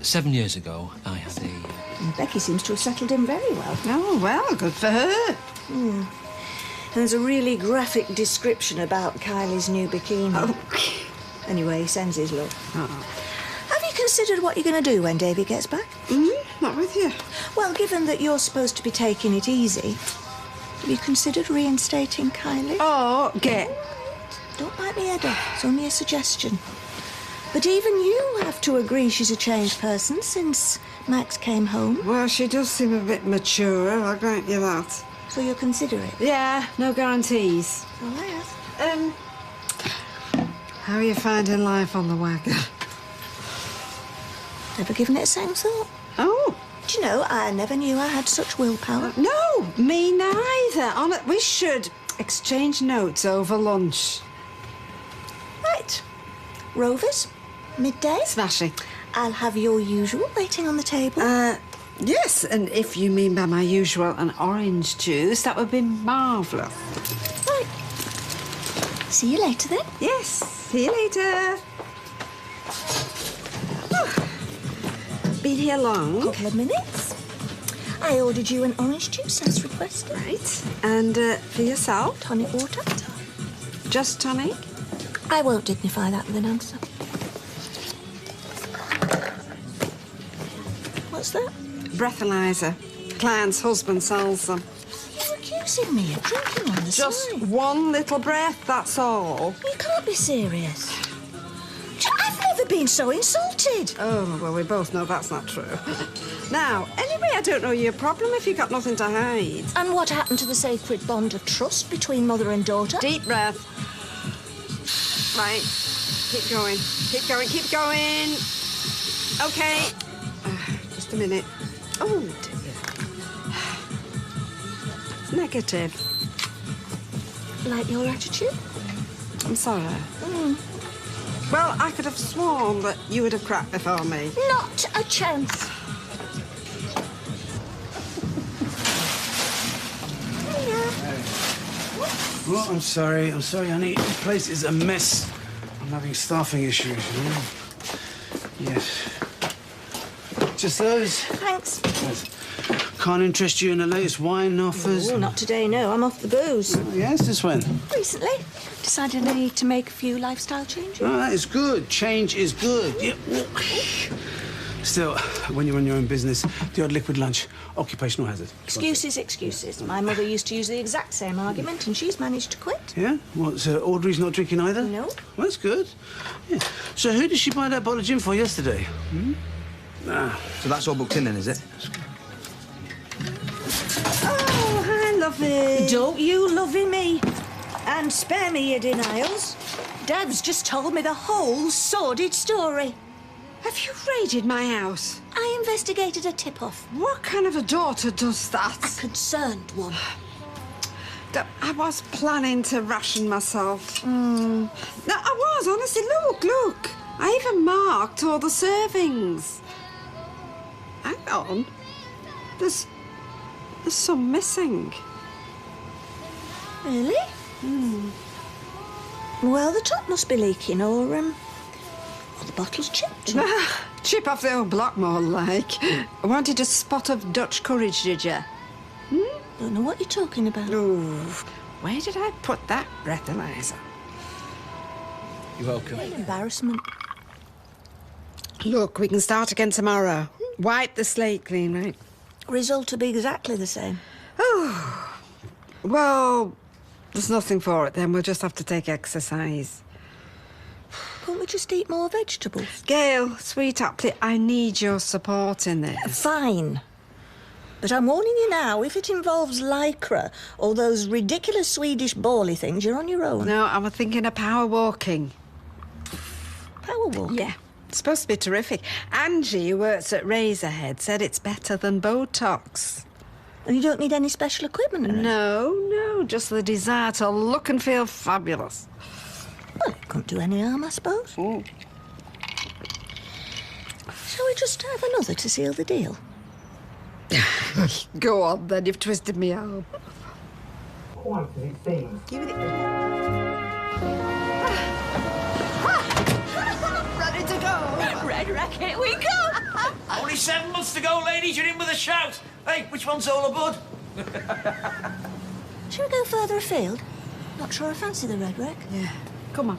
7 years ago, I had a... And Becky seems to have settled in very well. Oh, well, good for her. And there's a really graphic description about Kylie's new bikini. Oh. Anyway, he sends his love. Oh. Have you considered what you're going to do when Davy gets back? Not with you. Well, given that you're supposed to be taking it easy, have you considered reinstating Kylie? Oh, Don't bite me head off. It's only a suggestion. But even you have to agree she's a changed person since Max came home. Well, she does seem a bit mature, I'll grant you that. So you'll consider it? Yeah, no guarantees. So I ask. How are you finding life on the wagon? Never given it a second thought. Oh. Do you know, I never knew I had such willpower. No, me neither. We should exchange notes over lunch. Right. Rovers, midday. Smashing. I'll have your usual waiting on the table. Yes, and if you mean by my usual an orange juice, that would be marvellous. Right. See you later, then. Yes, see you later. Been here long? Couple of minutes. I ordered you an orange juice as requested. Right. And for yourself? Tonic water. Just tonic? I won't dignify that with an answer. What's that? Breathalyzer. Client's husband sells them. You're accusing me of drinking on the Just side. one little breath, that's all. You can't be serious. I've never been so insulted. Oh, well, we both know that's not true. Now, anyway, I don't know your problem if you've got nothing to hide. And what happened to the sacred bond of trust between mother and daughter? Deep breath. Right. Keep going. Keep going. Keep going. OK. Just a minute. Oh, dear. It's negative. Like your attitude? I'm sorry. Well, I could have sworn that you would have cracked before me. Not a chance. Oh, I'm sorry, honey. The place is a mess. I'm having staffing issues, you know. Yes. Just those? Thanks. Yes. Can't interest you in the latest wine offers? Oh, not today, no. I'm off the booze. Oh, yes, this when? Recently. Decided I need to make a few lifestyle changes. Oh, that is good. Change is good. Yeah. Still, when you run your own business, the odd liquid lunch, occupational hazard. Excuses, excuses. My mother used to use the exact same argument, and she's managed to quit. Yeah? What, so Audrey's not drinking either? No. Well, that's good. Yeah. So who did she buy that bottle of gin for yesterday? So that's all booked in then, is it? Oh, hi, lovey. Don't you lovey me. And spare me your denials. Dad's just told me the whole sordid story. Have you raided my house? I investigated a tip-off. What kind of a daughter does that? A concerned one. I was planning to ration myself. No, I was, honestly. Look. I even marked all the servings. Hang on. There's some missing. Really? Well, the top must be leaking, or the bottle's chipped. Chip off the old block, more like. I wanted a spot of Dutch courage, did you? Don't know what you're talking about. Ooh, where did I put that breathalyzer? You're welcome. What an embarrassment. Look, we can start again tomorrow. Wipe the slate clean, right? Result will be exactly the same. Oh, well, there's nothing for it then. We'll just have to take exercise. Can't we just eat more vegetables? Gail, sweetheart, please, I need your support in this. Fine. But I'm warning you now, if it involves lycra or those ridiculous Swedish bally things, you're on your own. No, I was thinking of power walking. Power walking? Yeah. It's supposed to be terrific. Angie, who works at Razorhead, said it's better than Botox. And you don't need any special equipment or anything? No, just the desire to look and feel fabulous. Well, it couldn't do any harm, I suppose. Shall we just have another to seal the deal? Go on, then. You've twisted me arm. Quite as it seems. Give it Ready to go. Red Rack, here we go. Only 7 months to go, ladies. You're in with a shout. Hey, which one's all aboard? Shall we go further afield? Not sure I fancy the Red Wreck. Yeah. Come on.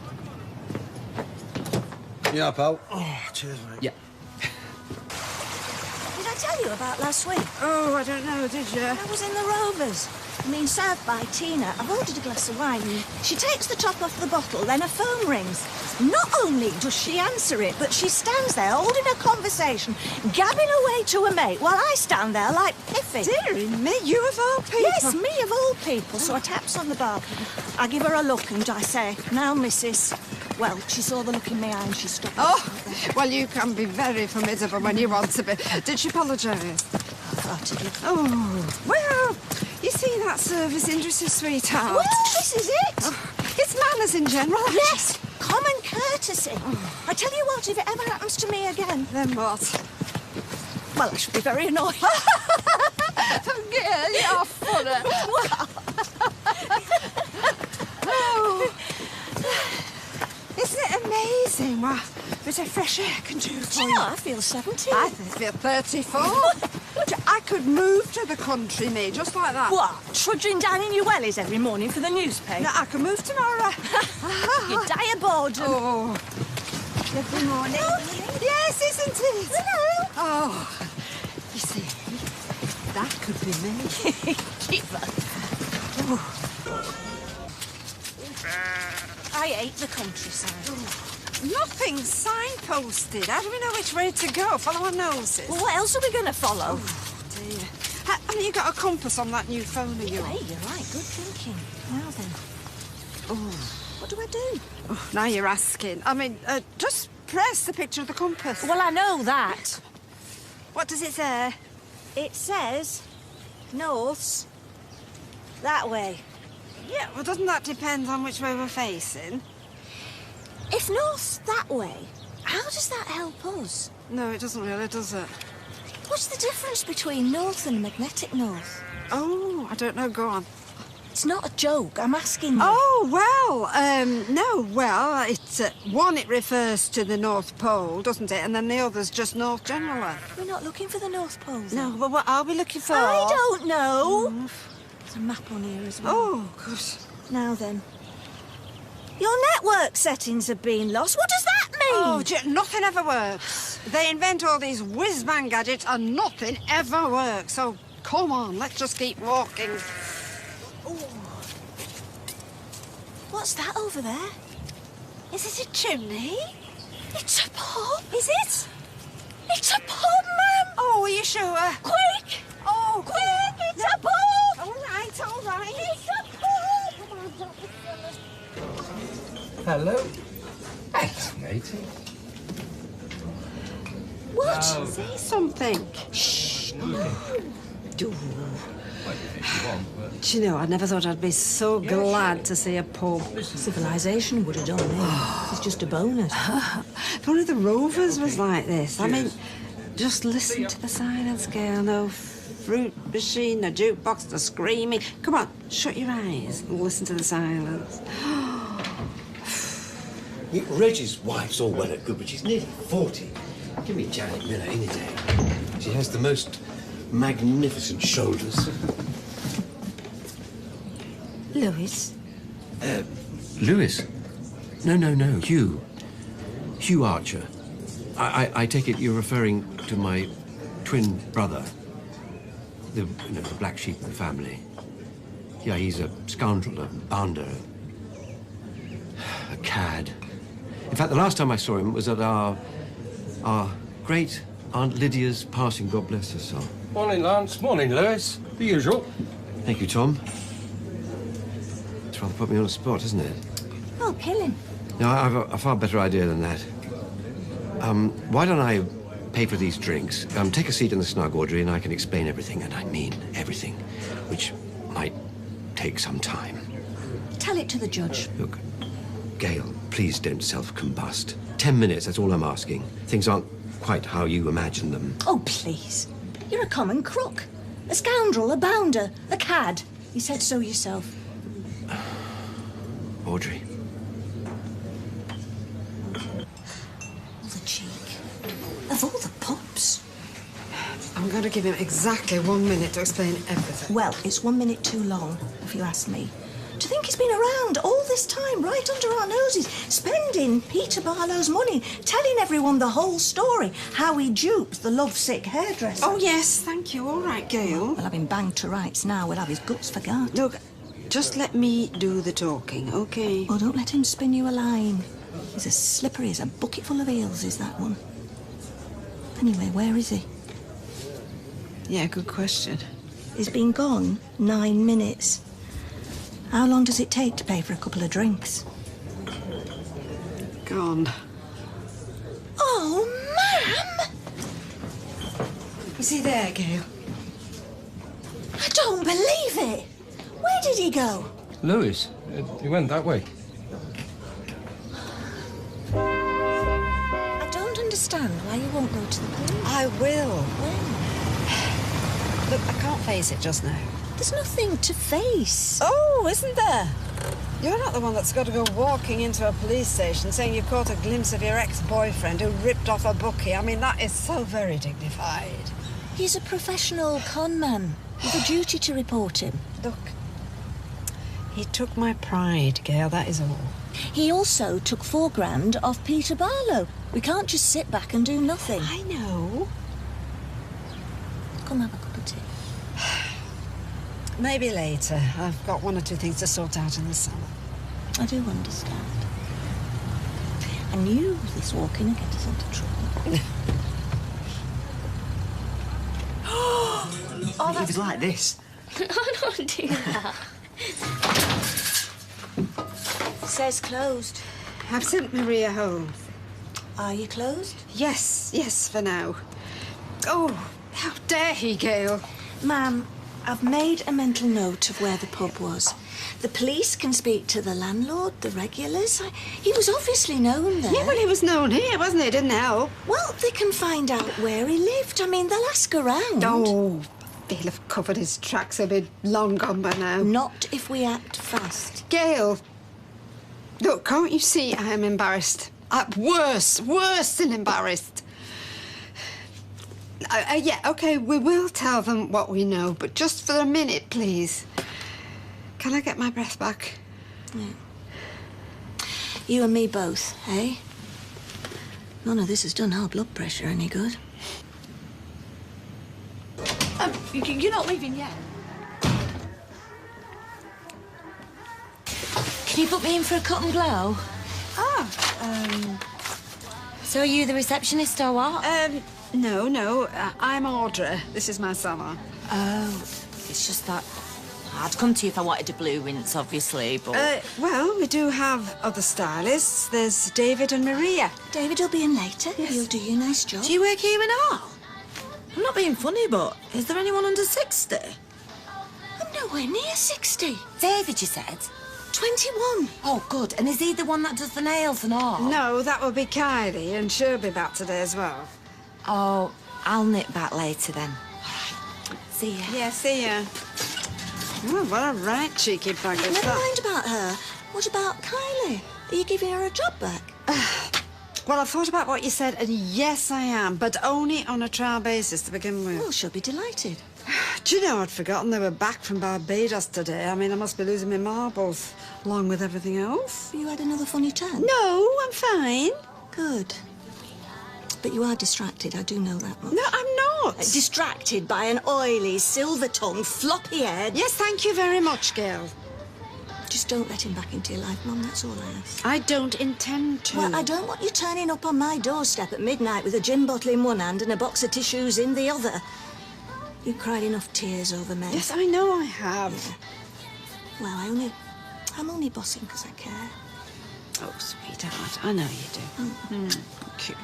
Yeah, pal. Oh, cheers, mate. Yeah. Did I tell you you about last week? Oh, I don't know, did you? I was in the Rovers. I mean, served by Tina. I've ordered a glass of wine. She takes the top off the bottle, then her phone rings. Not only does she answer it, but she stands there holding a conversation, gabbing away to a mate, while I stand there like Piffy. Dearie me, you of all people. Yes, me of all people. So I taps on the bar. I give her a look and I say, "Now, missus." Well, she saw the look in my eye and she stopped. Oh, well, you can be very formidable when you want to be. Did she apologise? Half-heartedly. Oh, well, you see, that service industry, sweetheart. Well, this is it. Oh, it's manners in general. Yes, common courtesy. I tell you what, if it ever happens to me again... Then what? Well, I should be very annoyed. Gail, you're funny. Oh. Isn't it amazing what a bit of fresh air can do for you? I feel 70. I feel 34. I could move to the country, me, just like that. What? Trudging down in your wellies every morning for the newspaper? No, I can move tomorrow. You die of boredom. Oh. Every morning. Yes, isn't it? Hello. Oh. You see, that could be me. Keep that. Oh. I hate the countryside. Nothing's signposted. How do we know which way to go? Follow our noses. Well, what else are we going to follow? Oh, dear. Haven't you got a compass on that new phone of yours? Hey, you're right. Good thinking. Now then. Oh. What do I do? Oh, now you're asking. I mean, just press the picture of the compass. Well, I know that. What does it say? It says north that way. Yeah, well, doesn't that depend on which way we're facing? If north's that way, how does that help us? No, it doesn't really, does it? What's the difference between north and magnetic north? Oh, I don't know. Go on. It's not a joke. I'm asking you. Oh, well, no, well, it's, one, it refers to the North Pole, doesn't it? And then the other's just north generally. We're not looking for the North Pole, No, but what are we looking for? I don't know. There's a map on here as well. Oh, good. Now then. Your network settings have been lost. What does that mean? Oh, nothing ever works. They invent all these whiz-bang gadgets and nothing ever works. So, come on, let's just keep walking. Ooh. What's that over there? Is it a chimney? It's a pub. Is it? It's a pub, ma'am. Oh, are you sure? Quick! Oh, quick! It's a pub! All right, all right. It's a pub! Come on, don't be silly. Hello. Hello, matey. What? Say something. Shh. Do you know, I never thought I'd be so glad to see a pub. Civilization would have done me. It's just a bonus. If only the Rovers was like this. I mean, just listen to the silence, Gail. No fruit machine, no jukebox, no screaming. Come on, shut your eyes and listen to the silence. Reggie's wife's all well and good, but she's nearly 40. Give me Janet Miller any day. She has the most magnificent shoulders. Louis? Louis? No, Hugh. Hugh Archer. I take it you're referring to my twin brother. The black sheep of the family. Yeah, he's a scoundrel, a bounder, a cad. In fact, the last time I saw him was at our great Aunt Lydia's passing, God bless her soul. Morning, Lance. Morning, Lewis. The usual. Thank you, Tom. It's rather put me on the spot, isn't it? Oh, killing. No, I have a far better idea than that. Why don't I pay for these drinks, take a seat in the snug orderly, and I can explain everything, and I mean everything, which might take some time. Tell it to the judge. Look, Gail, please don't self-combust. 10 minutes, that's all I'm asking. Things aren't quite how you imagine them. Oh, please. You're a common crook. A scoundrel, a bounder, a cad. You said so yourself. Audrey. All the cheek. Of all the pubs. I'm going to give him exactly 1 minute to explain everything. Well, it's 1 minute too long, if you ask me. To think he's been around all this time, right under our noses, spending Peter Barlow's money, telling everyone the whole story, how he duped the lovesick hairdresser. Oh, yes, thank you. All right, Gail. We'll have him banged to rights now. We'll have his guts forgot. Look, just let me do the talking, OK? Oh, don't let him spin you a line. He's as slippery as a bucket full of eels, is that one. Anyway, where is he? Yeah, good question. He's been gone 9 minutes. How long does it take to pay for a couple of drinks? Gone. Oh, ma'am! Is he there, Gail? I don't believe it! Where did he go? Lewis, he went that way. I don't understand why you won't go to the police. I will. When? Look, I can't face it just now. There's nothing to face. Oh, isn't there? You're not the one that's got to go walking into a police station saying you caught a glimpse of your ex-boyfriend who ripped off a bookie. I mean, that is so very dignified. He's a professional con man. You've a duty to report him. Look, he took my pride, Gail, that is all. He also took £4 off Peter Barlow. We can't just sit back and do nothing. I know. Come have a cup of tea. Maybe later. I've got 1 or 2 things to sort out in the summer. I do understand. I knew this walking would get us into trouble. Oh, it was like this. I don't do that. Says closed. I've sent Maria home. Are you closed? Yes, for now. Oh, how dare he, Gail? Ma'am, I've made a mental note of where the pub was. The police can speak to the landlord, the regulars. He was obviously known there. Yeah, well, he was known here, wasn't he? It didn't help. Well, they can find out where he lived. I mean, they'll ask around. Oh, he'll have covered his tracks. He'll be long gone by now. Not if we act fast. Gail, look, can't you see I am embarrassed? Worse than embarrassed. Yeah, OK, we will tell them what we know, but just for a minute, please. Can I get my breath back? Yeah. You and me both, eh? None of this has done our blood pressure any good. You're not leaving yet? Can you put me in for a cut and glow? So are you the receptionist or what? No, I'm Audra. This is my summer. Oh, it's just that I'd come to you if I wanted a blue rinse, obviously, but... Well, we do have other stylists. There's David and Maria. David will be in later. Yes. He'll do you a nice job. Do you work here and all? I'm not being funny, but is there anyone under 60? I'm nowhere near 60. David, you said? 21. Oh, good. And is he the one that does the nails and all? No, that will be Kylie, and she'll be back today as well. Oh, I'll nip back later then. All right. See ya. Yeah, see ya. Oh, what a right cheeky bag is Never that. mind about her. What about Kylie? Are you giving her a job back? Well, I've thought about what you said, and yes, I am, but only on a trial basis to begin with. Well, she'll be delighted. Do you know, I'd forgotten they were back from Barbados today. I mean, I must be losing my marbles, along with everything else. You had another funny turn? No, I'm fine. Good. But you are distracted, I do know that much. No, I'm not. Distracted by an oily, silver-tongued, floppy-head. Yes, thank you very much, Gail. Just don't let him back into your life, Mum, that's all I ask. I don't intend to. Well, I don't want you turning up on my doorstep at midnight with a gin bottle in one hand and a box of tissues in the other. You cried enough tears over me. Yes, I know I have. Yeah. Well, I'm only bossing because I care. Oh, sweetheart, I know you do. Cute.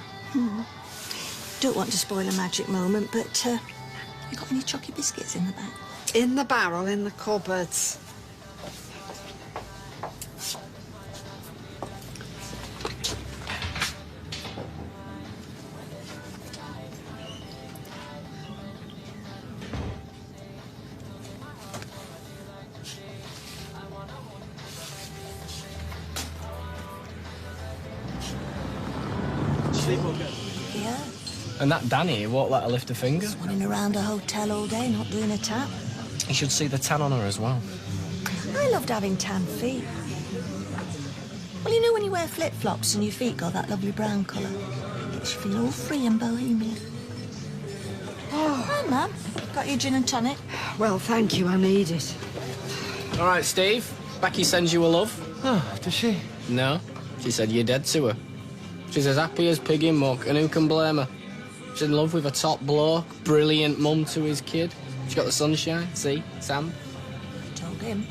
Don't want to spoil a magic moment, but you got any chocky biscuits in the bag? In the barrel, in the cupboards. Yeah. And that Danny, he won't let her lift a finger. Running around a hotel all day, not doing a tap. You should see the tan on her as well. I loved having tan feet. Well, you know when you wear flip-flops and your feet got that lovely brown colour? It makes you feel all free and bohemian. Oh. Hi, Mum. Got your gin and tonic? Well, thank you. I need it. All right, Steve. Becky sends you a love. Oh, does she? No. She said you're dead to her. She's as happy as pig in muck, and who can blame her? She's in love with a top bloke, brilliant mum to his kid. She's got the sunshine. See, Sam? Told him.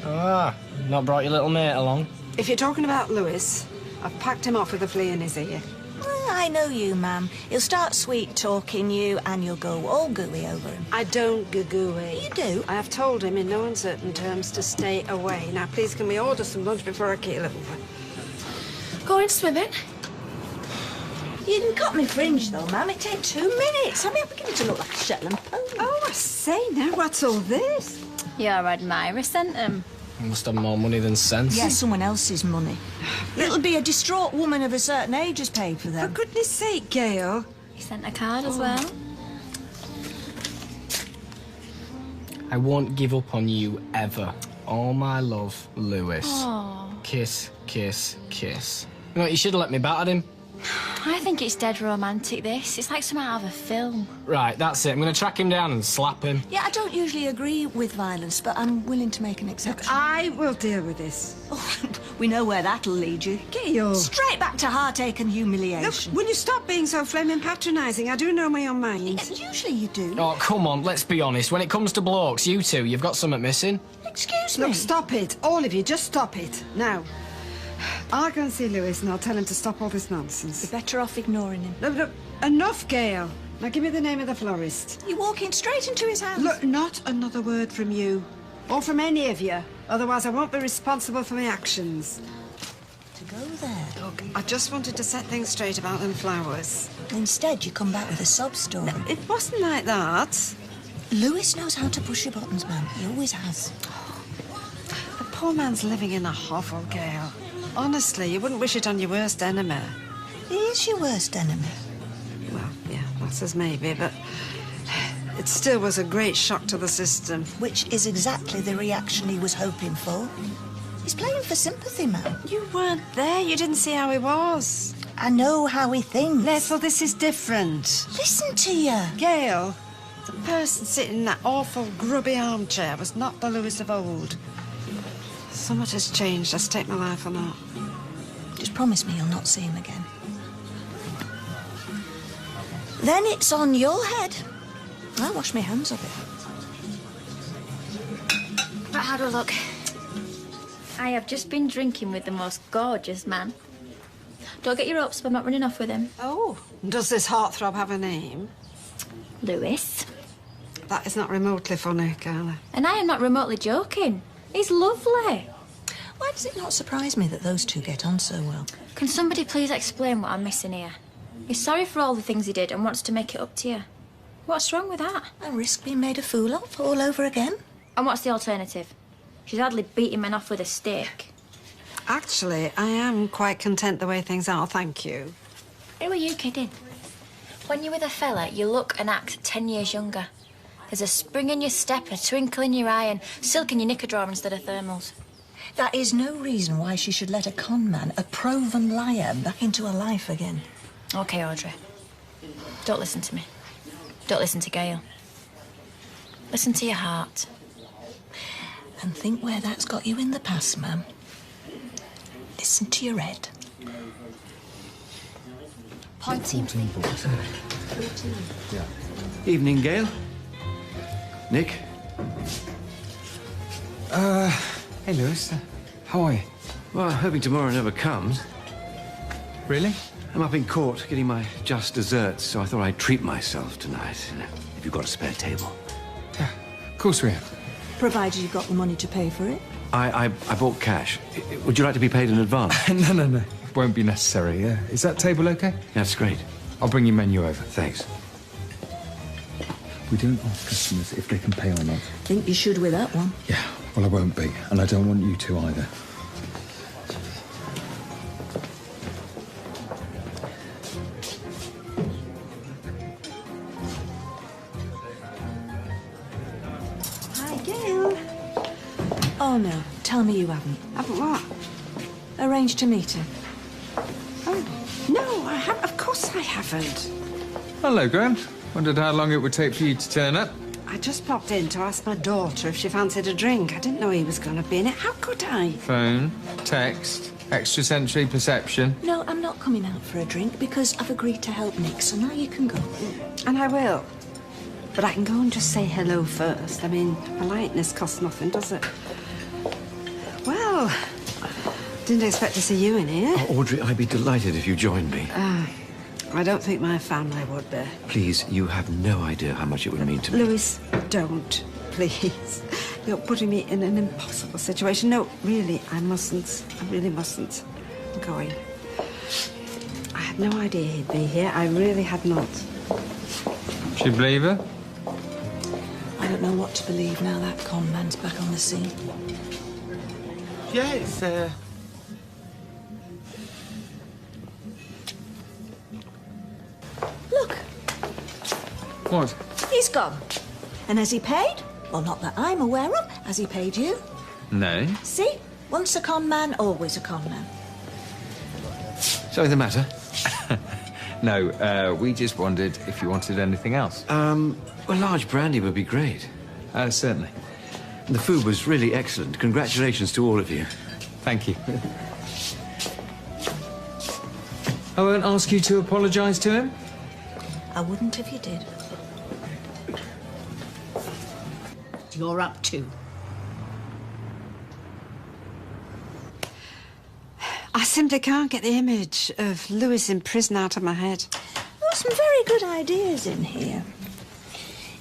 Ah, not brought your little mate along? If you're talking about Lewis, I've packed him off with a flea in his ear. Well, I know you, Ma'am. He'll start sweet-talking you and you'll go all gooey over him. I don't go gooey. You do? I have told him in no uncertain terms to stay away. Now, please, can we order some lunch before I keel over? Going swimming? You didn't cut me fringe, though, Ma'am. It takes 2 minutes. I mean, I'm beginning to look like a Shetland pony. Oh, I say now, what's all this? Your admirer sent him. You must have more money than sense. Yeah, someone else's money. It'll be a distraught woman of a certain age has paid for them. For goodness sake, Gail. He sent a card as well. I won't give up on you ever. All my love, Lewis. Oh. Kiss, kiss, kiss. You know, you should have let me bat at him. I think it's dead romantic, this. It's like something out of a film. Right, that's it. I'm going to track him down and slap him. Yeah, I don't usually agree with violence, but I'm willing to make an exception. I will deal with this. Oh, we know where that'll lead you. Gail. Straight back to heartache and humiliation. Look, will you stop being so flaming patronising? I do know my own mind. Yeah, usually you do. Oh, come on, let's be honest. When it comes to blokes, you two, you've got something missing. Excuse me? Look, stop it. All of you, just stop it. Now, I'll go and see Lewis and I'll tell him to stop all this nonsense. You're better off ignoring him. Look, enough, Gail. Now give me the name of the florist. You're walking straight into his hands. Look, not another word from you. Or from any of you. Otherwise I won't be responsible for my actions. To go there. Look, I just wanted to set things straight about them flowers. Instead, you come back with a sob story. No, it wasn't like that. Lewis knows how to push your buttons, ma'am. He always has. The poor man's living in a hovel, Gail. Honestly, you wouldn't wish it on your worst enemy. He is your worst enemy. Well, yeah, that's as maybe, but it still was a great shock to the system. Which is exactly the reaction he was hoping for. He's playing for sympathy, ma'am. You weren't there. You didn't see how he was. I know how he thinks. Yes, well, this is different. Listen to you. Gail, the person sitting in that awful grubby armchair was not the Lewis of old. So much has changed. I stake my life on that. Just promise me you'll not see him again. Then it's on your head. I'll wash my hands of it. But have a look. I have just been drinking with the most gorgeous man. Don't get your hopes up, I'm not running off with him. Oh, does this heartthrob have a name? Lewis. That is not remotely funny, Carla. And I am not remotely joking. He's lovely. Why does it not surprise me that those two get on so well? Can somebody please explain what I'm missing here? He's sorry for all the things he did and wants to make it up to you. What's wrong with that? And risk being made a fool of all over again? And what's the alternative? She's hardly beating men off with a stick. Actually, I am quite content the way things are, thank you. Who are you kidding? When you're with a fella, you look and act 10 years younger. There's a spring in your step, a twinkle in your eye, and silk in your knicker drawer instead of thermals. That is no reason why she should let a con man, a proven liar, back into her life again. OK, Audrey. Don't listen to me. Don't listen to Gail. Listen to your heart. And think where that's got you in the past, ma'am. Listen to your head. 14. Yeah. Evening, Gail. Nick. Hey, Lewis. How are you? Well, I'm hoping tomorrow never comes. Really? I'm up in court getting my just desserts, so I thought I'd treat myself tonight, if you've got a spare table. Yeah, of course we have. Provided you've got the money to pay for it. I bought cash. Would you like to be paid in advance? No. It won't be necessary, yeah. Is that table okay? That's great. I'll bring your menu over. Thanks. We don't ask customers if they can pay or not. Think you should with that one. Yeah, well, I won't be, and I don't want you to either. Hi, Gail. Oh, no. Tell me you haven't. Haven't what? Arranged to meet him. Oh, no, I have. Of course I haven't. Hello, Graham. Wondered how long it would take for you to turn up. I just popped in to ask my daughter if she fancied a drink. I didn't know he was going to be in it. How could I? Phone, text, extrasensory perception. No, I'm not coming out for a drink because I've agreed to help Nick, so now you can go. And I will. But I can go and just say hello first. I mean, politeness costs nothing, does it? Well, didn't expect to see you in here. Oh, Audrey, I'd be delighted if you joined me. I don't think my family would be. Please, you have no idea how much it would mean to me. Louis, don't, please. You're putting me in an impossible situation. No, really, I mustn't. I really mustn't. I'm going. I had no idea he'd be here. I really had not. Do you believe her? I don't know what to believe now that con man's back on the scene. Yeah, it's, Look, What? he's gone. And has he paid? Well, not that I'm aware of. Has he paid you? No. See? Once a con man, always a con man. Something the matter? No, we just wondered if you wanted anything else. Well, large brandy would be great. Certainly. And the food was really excellent. Congratulations to all of you. Thank you. I won't ask you to apologise to him. I wouldn't if you did. You're up to. I simply can't get the image of Louis in prison out of my head. There are some very good ideas in here.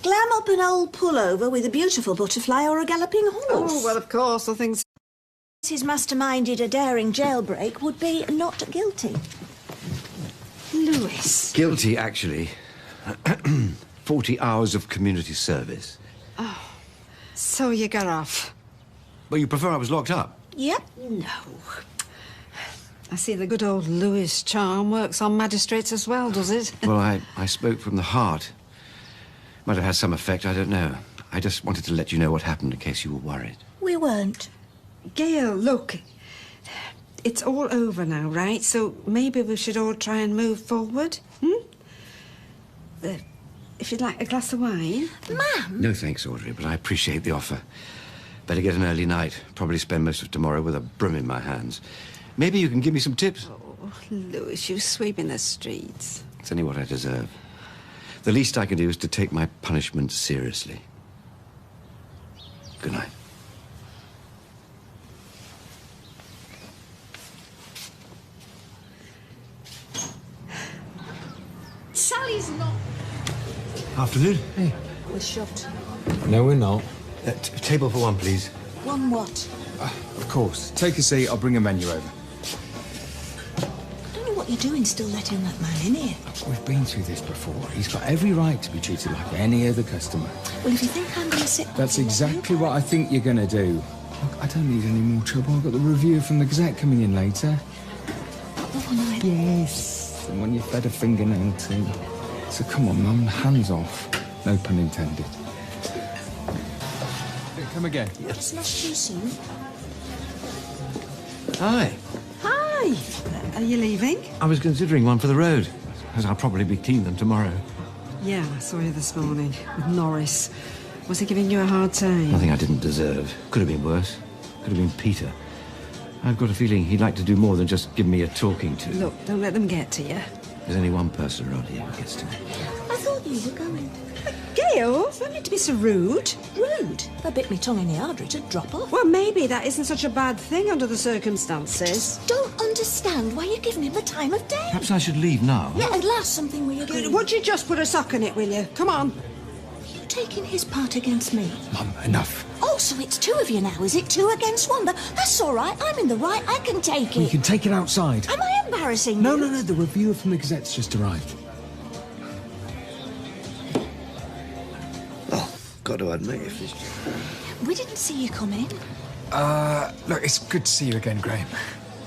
Glam up an old pullover with a beautiful butterfly or a galloping horse. Oh, well, of course, the things... His masterminded a daring jailbreak would be not guilty. Louis. Guilty, actually. 40 hours of community service. Oh, so you got off? Well, you prefer I was locked up? Yep. No. I see the good old Louis charm works on magistrates as well, does it? Well, I spoke from the heart. Might have had some effect, I don't know. I just wanted to let you know what happened in case you were worried. We weren't. Gail, look. It's all over now, right? So maybe we should all try and move forward, if you'd like a glass of wine. Ma'am? No thanks, Audrey, but I appreciate the offer. Better get an early night. Probably spend most of tomorrow with a broom in my hands. Maybe you can give me some tips. Oh, Louis, you sweeping the streets. It's only what I deserve. The least I can do is to take my punishment seriously. Good night. Sally's not... Afternoon. Hey. We're shut. No, we're not. Table for one, please. One what? Of course. Take a seat. I'll bring a menu over. I don't know what you're doing still letting that man in here. We've been through this before. He's got every right to be treated like any other customer. Well, if you think I'm going to sit... That's exactly what I think you're going to do. Look, I don't need any more trouble. I've got the review from the Gazette coming in later. Oh, no, Yes. And when you fed a fingernail too. So come on, Mum, hands off. No pun intended. Come again. It's not too soon. Hi. Hi. Are you leaving? I was considering one for the road, as I'll probably be cleaning them tomorrow. Yeah, I saw you this morning with Norris. Was he giving you a hard time? Nothing I didn't deserve. Could have been worse. Could have been Peter. I've got a feeling he'd like to do more than just give me a talking to. Look, don't let them get to you. There's only one person around here who gets to me. I thought you were going. Gail, don't need to be so rude. Rude? If I bit me tongue in the harder, it'd drop off. Well, maybe that isn't such a bad thing under the circumstances. Don't understand why you're giving him the time of day. Perhaps I should leave now. Yeah, at last something we agree. Would you just put a sock in it, will you? Come on. You're taking his part against me. Mum, enough. Oh, so it's two of you now, is it? 2 against 1? That's all right. I'm in the right. I can take it. We can take it outside. Am I embarrassing No, you? no, no. The reviewer from the Gazette's just arrived. Got to admit, if this... We didn't see you come in. Look, it's good to see you again, Graham.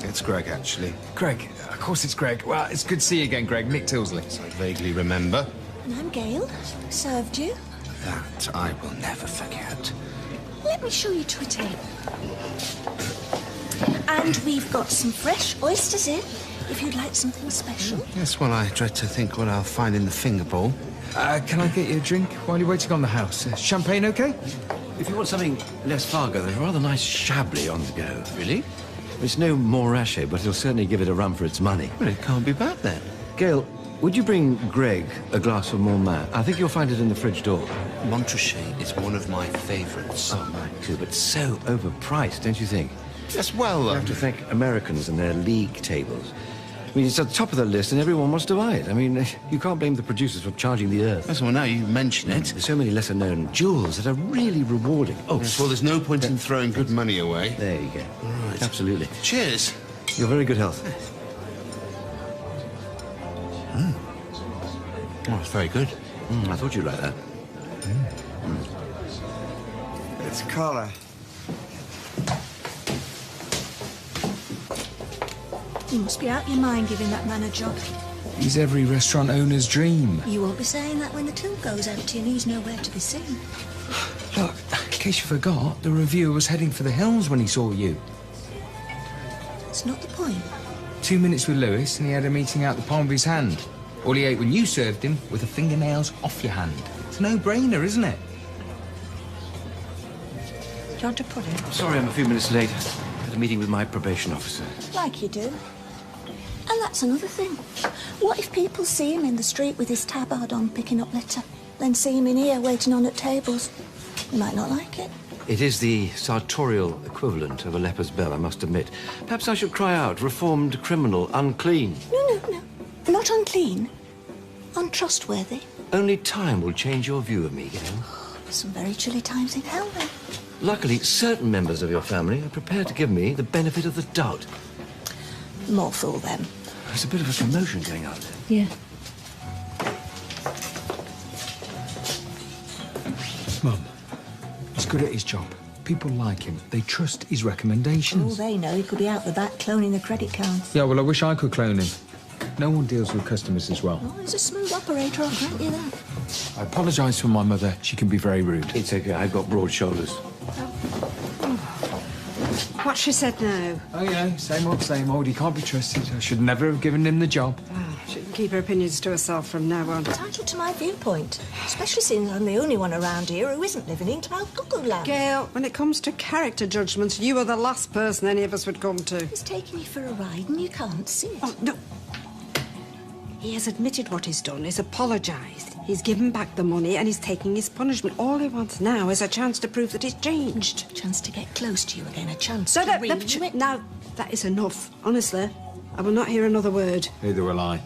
It's Greg, actually. Greg, of course it's Greg. Well, it's good to see you again, Greg. Nick Tilsley. I vaguely remember. And I'm Gail. Served you. That I will never forget. Let me show you to a table. And we've got some fresh oysters in, if you'd like something special. Yes, well, I dread to think what I'll find in the finger bowl. Can I get you a drink while you're waiting on the house? Champagne, okay? If you want something less Fargo, there's a rather nice Chablis on the go. Really? It's no Montrachet, but it'll certainly give it a run for its money. Well, it can't be bad, then. Gail, would you bring Greg a glass of Montmartre? I think you'll find it in the fridge door. Montrachet is one of my favourites. Oh, mine too, but so overpriced, don't you think? Yes, well... You have to thank Americans and their league tables. I mean, it's at the top of the list and everyone wants to buy it. I mean, you can't blame the producers for charging the earth. Yes, well, now you mention it. There's so many lesser-known jewels that are really rewarding. Oh, yes, well, there's no point in throwing good money away. There you go. All right. Absolutely. Cheers. Your very good health. Oh, it's very good. I thought you'd like that. It's Carla. You must be out your mind giving that man a job. He's every restaurant owner's dream. You won't be saying that when the till goes empty and he's nowhere to be seen. Look, in case you forgot, the reviewer was heading for the hills when he saw you. It's not the point. 2 minutes with Lewis and he had a meeting out the palm of his hand. All he ate when you served him were the fingernails off your hand. It's a no-brainer, isn't it? Do you want to put it? Sorry, I'm a few minutes late. Had a meeting with my probation officer. Like you do. And that's another thing. What if people see him in the street with his tabard on picking up litter, then see him in here waiting on at tables? They might not like it. It is the sartorial equivalent of a leper's bell, I must admit. Perhaps I should cry out, reformed criminal, unclean. No. Not unclean. Untrustworthy. Only time will change your view of me, Gail. There's some very chilly times in hell, then. Luckily, certain members of your family are prepared to give me the benefit of the doubt. More fool them. There's a bit of a commotion going on there. Yeah. Mum, he's good at his job. People like him. They trust his All recommendations. they know, he could be out the back cloning the credit cards. Yeah, well, I wish I could clone him. No one deals with customers as well. Oh, he's a smooth operator, I'll grant you that. I apologise for my mother. She can be very rude. It's okay, I've got broad shoulders. What she said now? Oh, yeah, same old. He can't be trusted. I should never have given him the job. She can keep her opinions to herself from now on. Entitled to my viewpoint, especially since I'm the only one around here who isn't living in cloud cuckoo land. Gail, when it comes to character judgments, you are the last person any of us would come to. He's taking you for a ride and you can't see it. Oh, no. He has admitted what he's done. He's apologised. He's given back the money and he's taking his punishment. All he wants now is a chance to prove that he's changed. A chance to get close to you again, a chance No, to read you. now, that is enough. Honestly, I will not hear another word. Neither will I.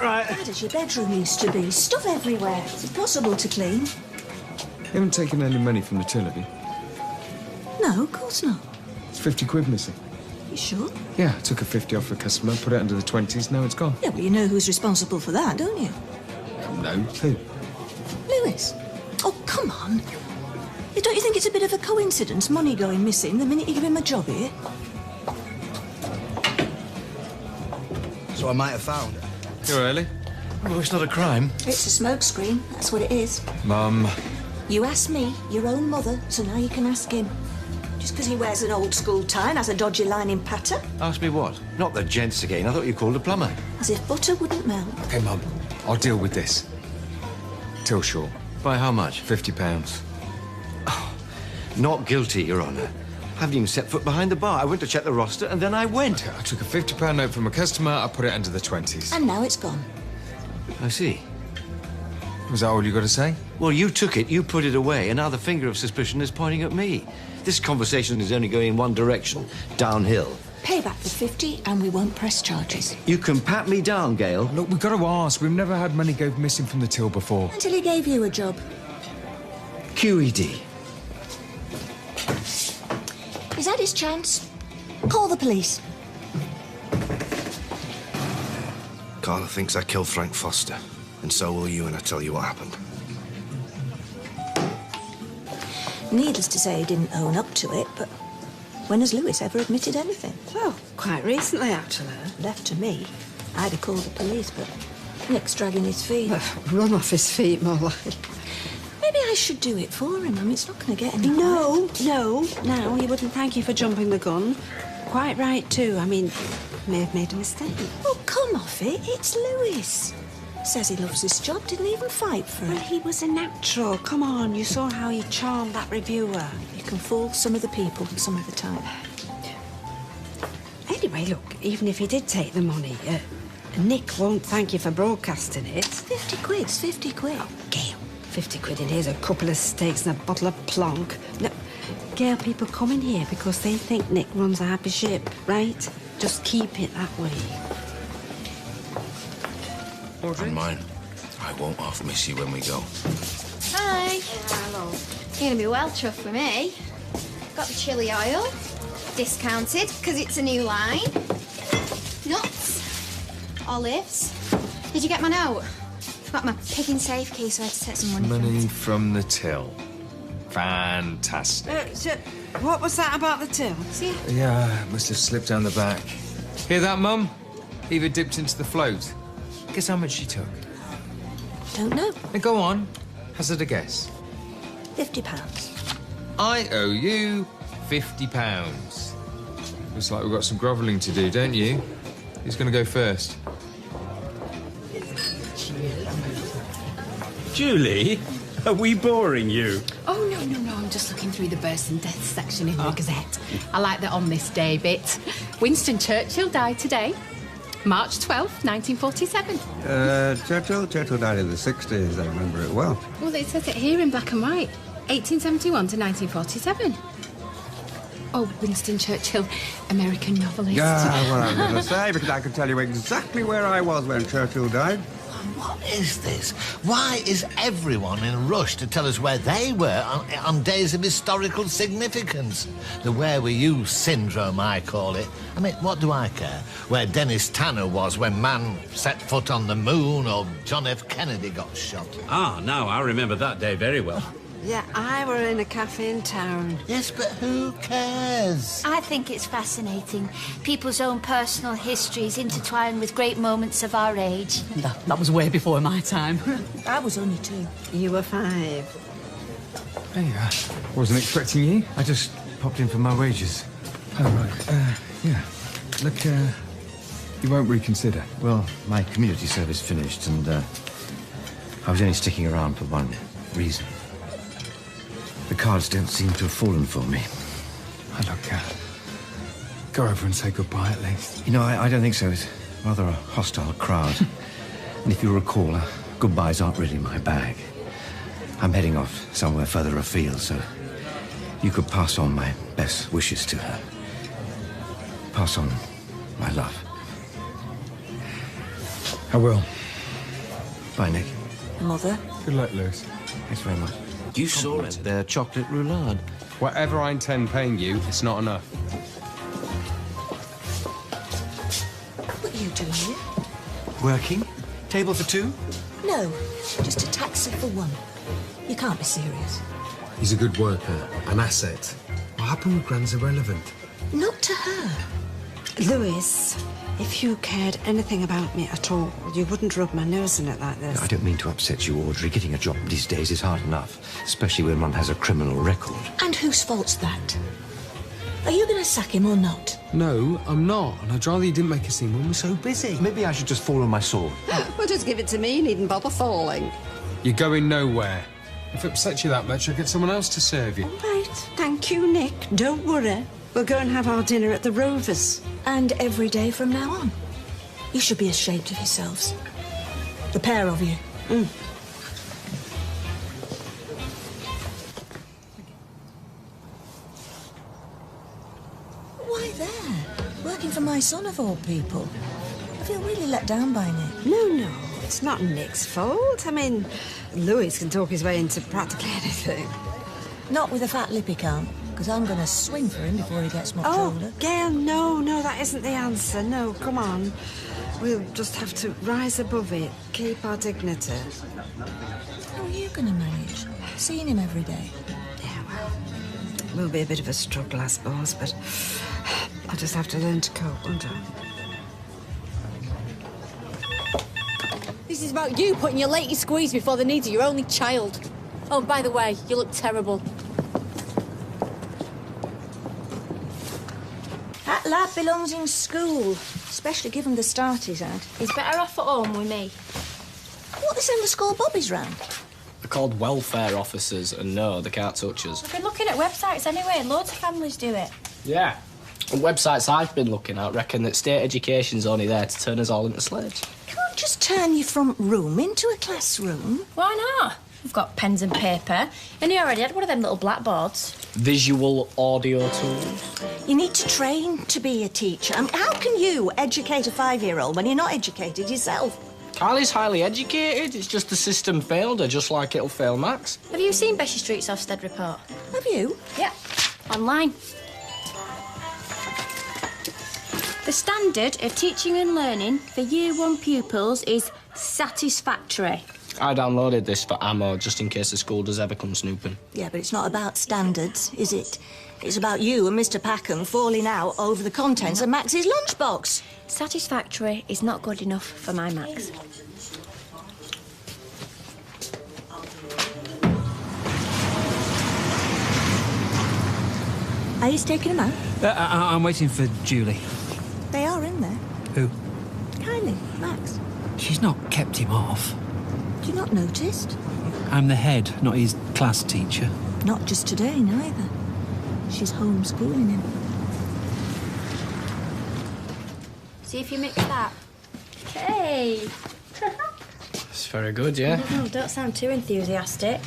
Right. Bad as your bedroom used to be. Stuff everywhere. It's impossible to clean. You haven't taken any money from the till, have you? No, of course not. It's 50 quid missing. You sure? Yeah, I took a 50 off a customer, put it under the 20s, now it's gone. Yeah, well, you know who's responsible for that, don't you? No. Who? Lewis. Oh, come on. Don't you think it's a bit of a coincidence, money going missing the minute you give him a job here? So I might have found her. You're early. Oh, it's not a crime. It's a smoke screen, that's what it is. Mum. You asked me, your own mother, so now you can ask him. Just because he wears an old-school tie and has a dodgy lining pattern. Ask me what? Not the gents again. I thought you called a plumber. As if butter wouldn't melt. Okay, Mum. I'll deal with this. Till short. By how much? £50. Oh, not guilty, Your Honour. Haven't even set foot behind the bar. I went to check the roster and then I went. I took a £50 note from a customer, I put it under the 20s. And now it's gone. I see. Was that all you got to say? Well, you took it, you put it away, and now the finger of suspicion is pointing at me. This conversation is only going in one direction, downhill. Pay back the 50 and we won't press charges. You can pat me down, Gail. Look, we've got to ask. We've never had money go missing from the till before. Until he gave you a job. QED. He's had his chance. Call the police. Carla thinks I killed Frank Foster, and so will you when I tell you what happened. Needless to say, he didn't own up to it, but when has Lewis ever admitted anything? Well, quite recently, actually. Left to me, I'd have called the police, but Nick's dragging his feet. Run off his feet, more like. Maybe I should do it for him. I mean, it's not going to get any... No, he wouldn't thank you for jumping the gun. Quite right, too. I mean, may have made a mistake. Oh, come off it. It's Lewis. Says he loves his job, didn't even fight for Well, it. he was a natural. Come on, you saw how he charmed that reviewer. You can fool some of the people some of the time. Anyway, look, even if he did take the money, Nick won't thank you for broadcasting it. 50 quid's 50 quid. Oh, Gail, 50 quid in here's a couple of steaks and a bottle of plonk. No, Gail, people come in here because they think Nick runs a happy ship, right? Just keep it that way. And mine. I won't half miss you when we go. Hi. Hello. You're gonna be well chuffed with me. Got the chili oil. Discounted, because it's a new line. Nuts. Olives. Did you get my note? Got my pick and safe key, so I had to take some money from Money it. from the till. Fantastic. So, what was that about the till? See? Yeah, must have slipped down the back. Hear that, Mum? Eva dipped into the float. Guess how much she took? Don't know. Now go on. Hazard a guess. £50. I owe you £50. Looks like we've got some grovelling to do, don't you? Who's going to go first? Julie, are we boring you? Oh, no, I'm just looking through the births and deaths section in the Gazette. I like the on this day bit. Winston Churchill died today, March 12th, 1947. Churchill died in the 60s, I remember it well. Well, it says it here in black and white, 1871 to 1947. Oh, Winston Churchill, American novelist. Yeah, what I was going to say, because I can tell you exactly where I was when Churchill died. What is this? Why is everyone in a rush to tell us where they were on days of historical significance? The where were you syndrome, I call it. I mean, what do I care? Where Dennis Tanner was when man set foot on the moon or John F. Kennedy got shot. Ah, no, I remember that day very well. Yeah, I were in a cafe in town. Yes, but who cares? I think it's fascinating. People's own personal histories intertwined with great moments of our age. That was way before my time. I was only 2. You were 5. Hey, wasn't expecting you. I just popped in for my wages. Oh, right. Yeah. Look, you won't reconsider. Well, my community service finished, and I was only sticking around for one reason. The cards don't seem to have fallen for me. Oh, look, go over and say goodbye at least. You know, I don't think so. It's rather a hostile crowd. And if you recall, goodbyes aren't really my bag. I'm heading off somewhere further afield, so you could pass on my best wishes to her. Pass on my love. I will. Bye, Nick. Mother. Good luck, Lewis. Thanks very much. You saw it, their chocolate roulade. Whatever I intend paying you, it's not enough. What are you doing here? Working? Table for 2? No, just a taxi for 1. You can't be serious. He's a good worker, an asset. What happened with Gran's irrelevant. Not to her. Lewis, if you cared anything about me at all, you wouldn't rub my nose in it like this. I don't mean to upset you, Audrey. Getting a job these days is hard enough, especially when one has a criminal record. And whose fault's that? Are you going to sack him or not? No, I'm not. And I'd rather you didn't make a scene when we're so busy. Maybe I should just fall on my sword. Well, just give it to me. You needn't bother falling. You're going nowhere. If it upsets you that much, I'll get someone else to serve you. All right. Thank you, Nick. Don't worry. We'll go and have our dinner at the Rovers. And every day from now on. You should be ashamed of yourselves. The pair of you. Why there? Working for my son of all people. I feel really let down by Nick. No, it's not Nick's fault. I mean, Lewis can talk his way into practically anything. Not with a fat lip he can't, because I'm going to swing for him before he gets much older. Gail, no, that isn't the answer. No, come on. We'll just have to rise above it, keep our dignity. How are you going to manage? Seeing him every day? Yeah, well, will be a bit of a struggle, I suppose, but I'll just have to learn to cope, won't I? This is about you putting your latest squeeze before the needs of your only child. Oh, and by the way, you look terrible. That lad belongs in school, especially given the start he's had. He's better off at home with me. What, they send the school bobbies round? They're called welfare officers, and no, they can't touch us. I've been looking at websites anyway. Loads of families do it. Yeah. And websites I've been looking at reckon that state education's only there to turn us all into slaves. Can't just turn your front room into a classroom. Why not? We've got pens and paper, and he already had one of them little blackboards. Visual audio tools. You need to train to be a teacher. I mean, how can you educate a 5-year-old when you're not educated yourself? Kylie's highly educated. It's just the system failed her, just like it'll fail Max. Have you seen Bessie Street's Ofsted report? Have you? Yeah, online. The standard of teaching and learning for Year 1 pupils is satisfactory. I downloaded this for ammo, just in case the school does ever come snooping. Yeah, but it's not about standards, is it? It's about you and Mr. Packham falling out over the contents of Max's lunchbox. Satisfactory is not good enough for my Max. Are you taking them out? I'm waiting for Julie. They are in there. Who? Kylie, Max. She's not kept him off. Have you not noticed? I'm the head, not his class teacher. Not just today, neither. She's homeschooling him. See if you mix that. Hey! It's very good, yeah? No, don't sound too enthusiastic.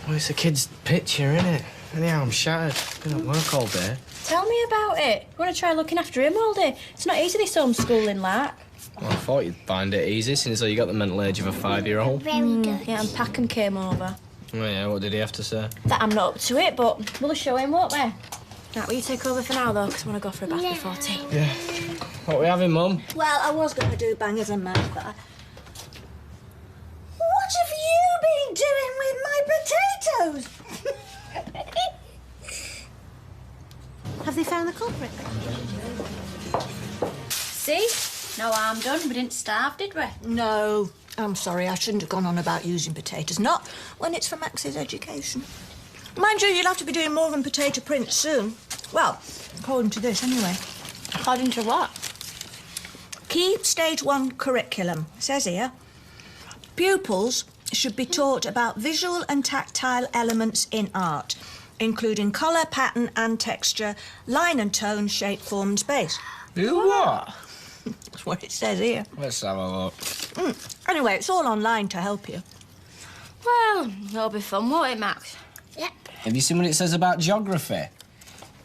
Well, it's a kid's picture, innit? Anyhow, I'm shattered. Been at work all day. Tell me about it. You want to try looking after him all day? It's not easy, this homeschooling, like. Well, I thought you'd find it easy, since you got the mental age of a 5-year-old. Very good. Yeah, and Packham came over. Oh, yeah, what did he have to say? That I'm not up to it, but we'll show him, won't we? Right, will you take over for now, though, because I want to go for a bath before tea. Yeah. What are we having, Mum? Well, I was going to do bangers and mash, but What have you been doing with my potatoes? Have they found the culprit? See? No harm done. We didn't starve, did we? No. I'm sorry, I shouldn't have gone on about using potatoes. Not when it's for Max's education. Mind you, you'll have to be doing more than potato prints soon. Well, according to this, anyway. According to what? Key Stage 1 curriculum. It says here, pupils should be taught about visual and tactile elements in art, including colour, pattern and texture, line and tone, shape, form and space. You what? That's what it says here. Let's have a look. Anyway, it's all online to help you. Well, it'll be fun, won't it, Max? Yeah. Have you seen what it says about geography?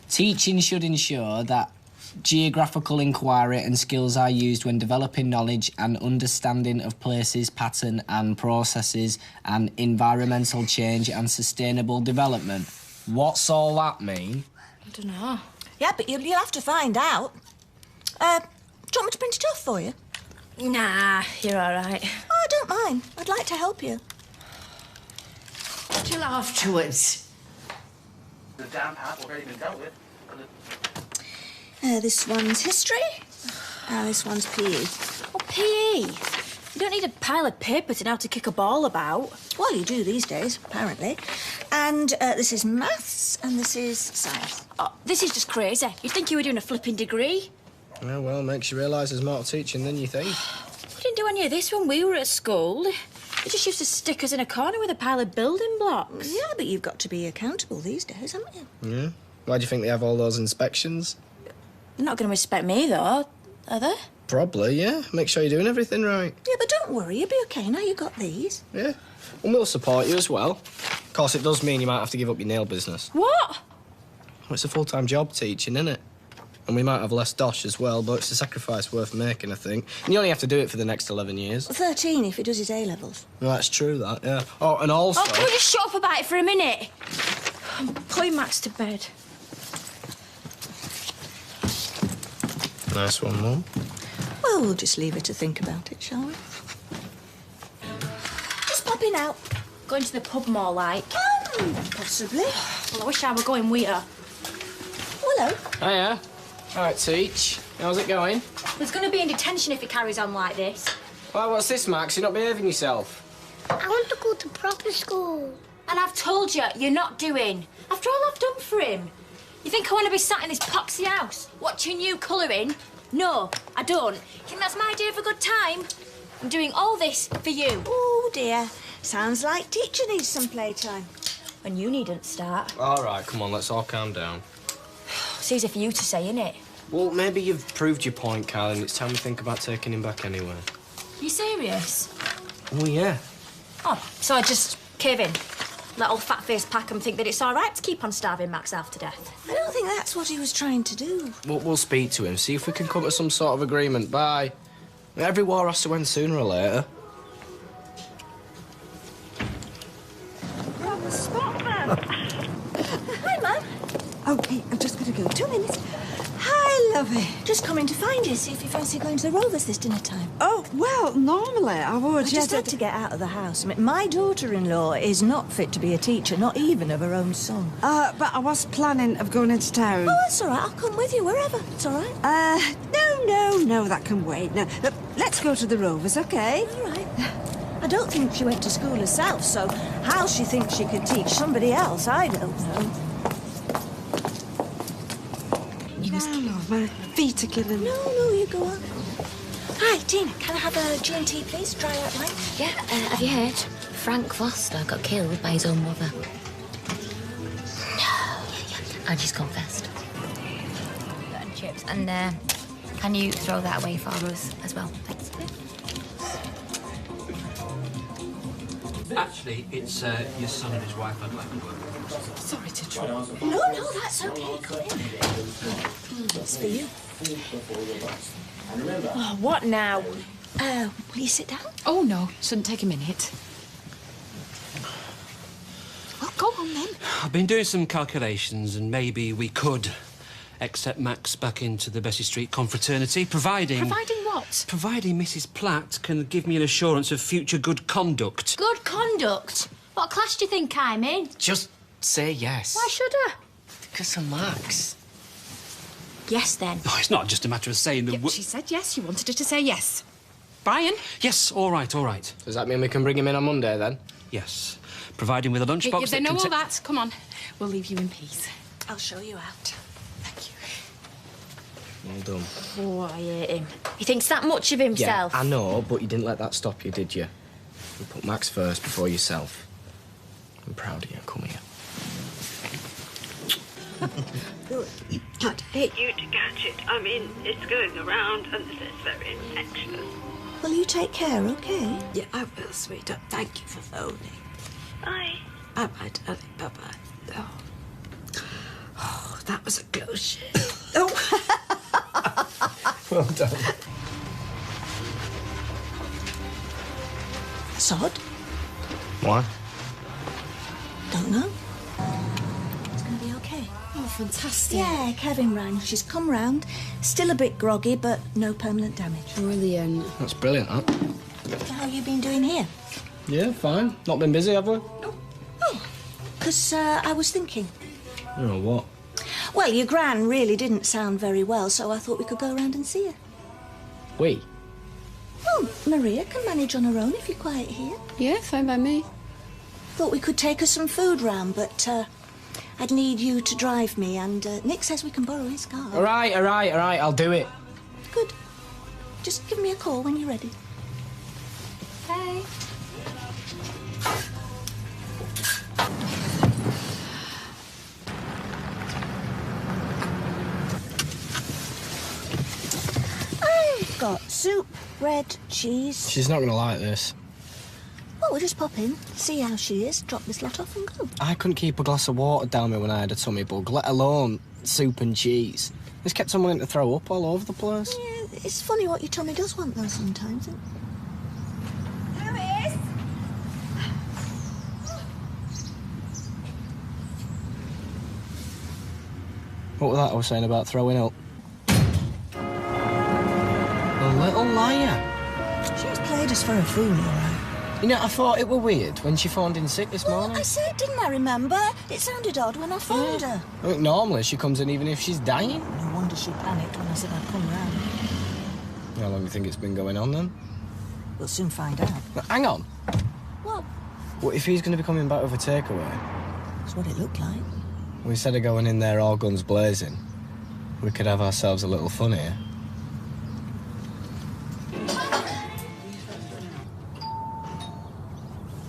Teaching should ensure that geographical inquiry and skills are used when developing knowledge and understanding of places, pattern and processes, and environmental change and sustainable development. What's all that mean? I don't know. Yeah, but you'll have to find out. Do you want me to print it off for you? Nah, you're all right. Oh, I don't mind. I'd like to help you. Till afterwards. The damp hat already been dealt with. This one's history. This one's PE. Oh, PE? You don't need a pile of paper to know how to kick a ball about. Well, you do these days, apparently. And this is maths, and this is science. Oh, this is just crazy. You'd think you were doing a flipping degree. Yeah, well, makes you realise there's more to teaching than you think. We didn't do any of this when we were at school. They just used to stick us in a corner with a pile of building blocks. Yeah, but you've got to be accountable these days, haven't you? Yeah? Why do you think they have all those inspections? They're not going to respect me, though, are they? Probably, yeah. Make sure you're doing everything right. Yeah, but don't worry, you'll be OK now you got these. Yeah. And we'll support you as well. Of course, it does mean you might have to give up your nail business. What? Well, it's a full-time job teaching, isn't it? And we might have less dosh as well, but it's a sacrifice worth making, I think. And you only have to do it for the next 11 years. 13 if he does his A-levels. Well, that's true, that, yeah. Oh, and also... Oh, can we just shut up about it for a minute? I'm putting Max to bed. Nice one, Mum. Well, we'll just leave her to think about it, shall we? Just popping out. Going to the pub more like. Possibly. Well, I wish I were going with her. Hello. Hiya. All right, Teach. How's it going? He's going to be in detention if he carries on like this. Well, what's this, Max? You're not behaving yourself. I want to go to proper school. And I've told you, you're not doing. After all I've done for him. You think I want to be sat in this poxy house, watching you colouring? No, I don't. You think that's my idea of a good time? I'm doing all this for you. Oh, dear. Sounds like teacher needs some playtime. And you needn't start. All right, come on, let's all calm down. It's easy for you to say, innit? Well, maybe you've proved your point, Carl, and it's time to think about taking him back anyway. You serious? Oh, yeah. Oh, so I just cave in? Let old fat-faced Packham think that it's all right to keep on starving Max half to death? I don't think that's what he was trying to do. We'll speak to him, see if we can come to some sort of agreement. Bye. Every war has to end sooner or later. Hi, Mum. OK, I'm just going to go. 2 minutes. Hi, lovey. Just coming to find you, see if you fancy going to the Rovers this dinner time. Oh, well, normally I would. I just had to get out of the house. I mean, my daughter-in-law is not fit to be a teacher, not even of her own son. But I was planning of going into town. Oh, that's all right. I'll come with you wherever. It's all right. No, that can wait. No, look, let's go to the Rovers, OK? All right. I don't think she went to school herself, so how she thinks she could teach somebody else, I don't know. My feet are killing me. No, you go on. Hi, Tina, can I have a G&T, please? Dry out wine. Yeah, have you heard? Frank Foster got killed by his own mother. No. And she's confessed. And chips. And can you throw that away for us as well? Thanks. Actually, it's your son and his wife I'd like to work with. Sorry to trouble. No, that's okay. Come in. It's for you. Oh, what now? Will you sit down? Oh, no. Shouldn't take a minute. Well, go on, then. I've been doing some calculations, and maybe we could accept Max back into the Bessie Street confraternity, providing... Providing what? Providing Mrs. Platt can give me an assurance of future good conduct. Good conduct? What class do you think I'm in? Just say yes. Why should I? Because of Max. Yes, then. Oh, it's not just a matter of saying the... She said yes. You wanted her to say yes. Brian? Yes, all right. Does that mean we can bring him in on Monday, then? Yes. Providing with a lunchbox They know all that. Come on. We'll leave you in peace. I'll show you out. Well done. Oh, I hate him. He thinks that much of himself. Yeah, I know, but you didn't let that stop you, did you? You put Max first before yourself. I'm proud of you. Come here. I'd hate you to catch it. I mean, it's going around and it's very infectious. Will you take care, OK? Yeah, I will, sweetheart. Thank you for phoning. Bye. Bye-bye, darling. Bye-bye. Oh, that was a close shave. Oh. Well done. Sod? Why? Don't know. It's going to be OK. Oh, fantastic. Yeah, Kevin rang. She's come round. Still a bit groggy, but no permanent damage. Brilliant. That's brilliant, that. So how you been doing here? Yeah, fine. Not been busy, have we? Oh, because I was thinking. You know what? Well, your gran really didn't sound very well, so I thought we could go round and see her. We? Oh, Maria can manage on her own if you're quiet here. Yeah, fine by me. Thought we could take her some food round, but I'd need you to drive me, and Nick says we can borrow his car. All right, I'll do it. Good. Just give me a call when you're ready. Hey. I've got soup, bread, cheese. She's not going to like this. Well, we'll just pop in, see how she is, drop this lot off and go. I couldn't keep a glass of water down me when I had a tummy bug, let alone soup and cheese. It's kept on wanting to throw up all over the place. Yeah, it's funny what your tummy does want, though, sometimes. Louis! What was that I was saying about throwing up? A little liar. She was played us for a fool, all right. You know, I thought it were weird when she phoned in sick this morning. I said, didn't I, remember? It sounded odd when I phoned her. I think normally she comes in even if she's dying. No wonder she panicked when I said I'd come round. How long do you think it's been going on, then? We'll soon find out. But hang on. What? What if he's going to be coming back with a takeaway? That's what it looked like. We instead of going in there all guns blazing, we could have ourselves a little fun here.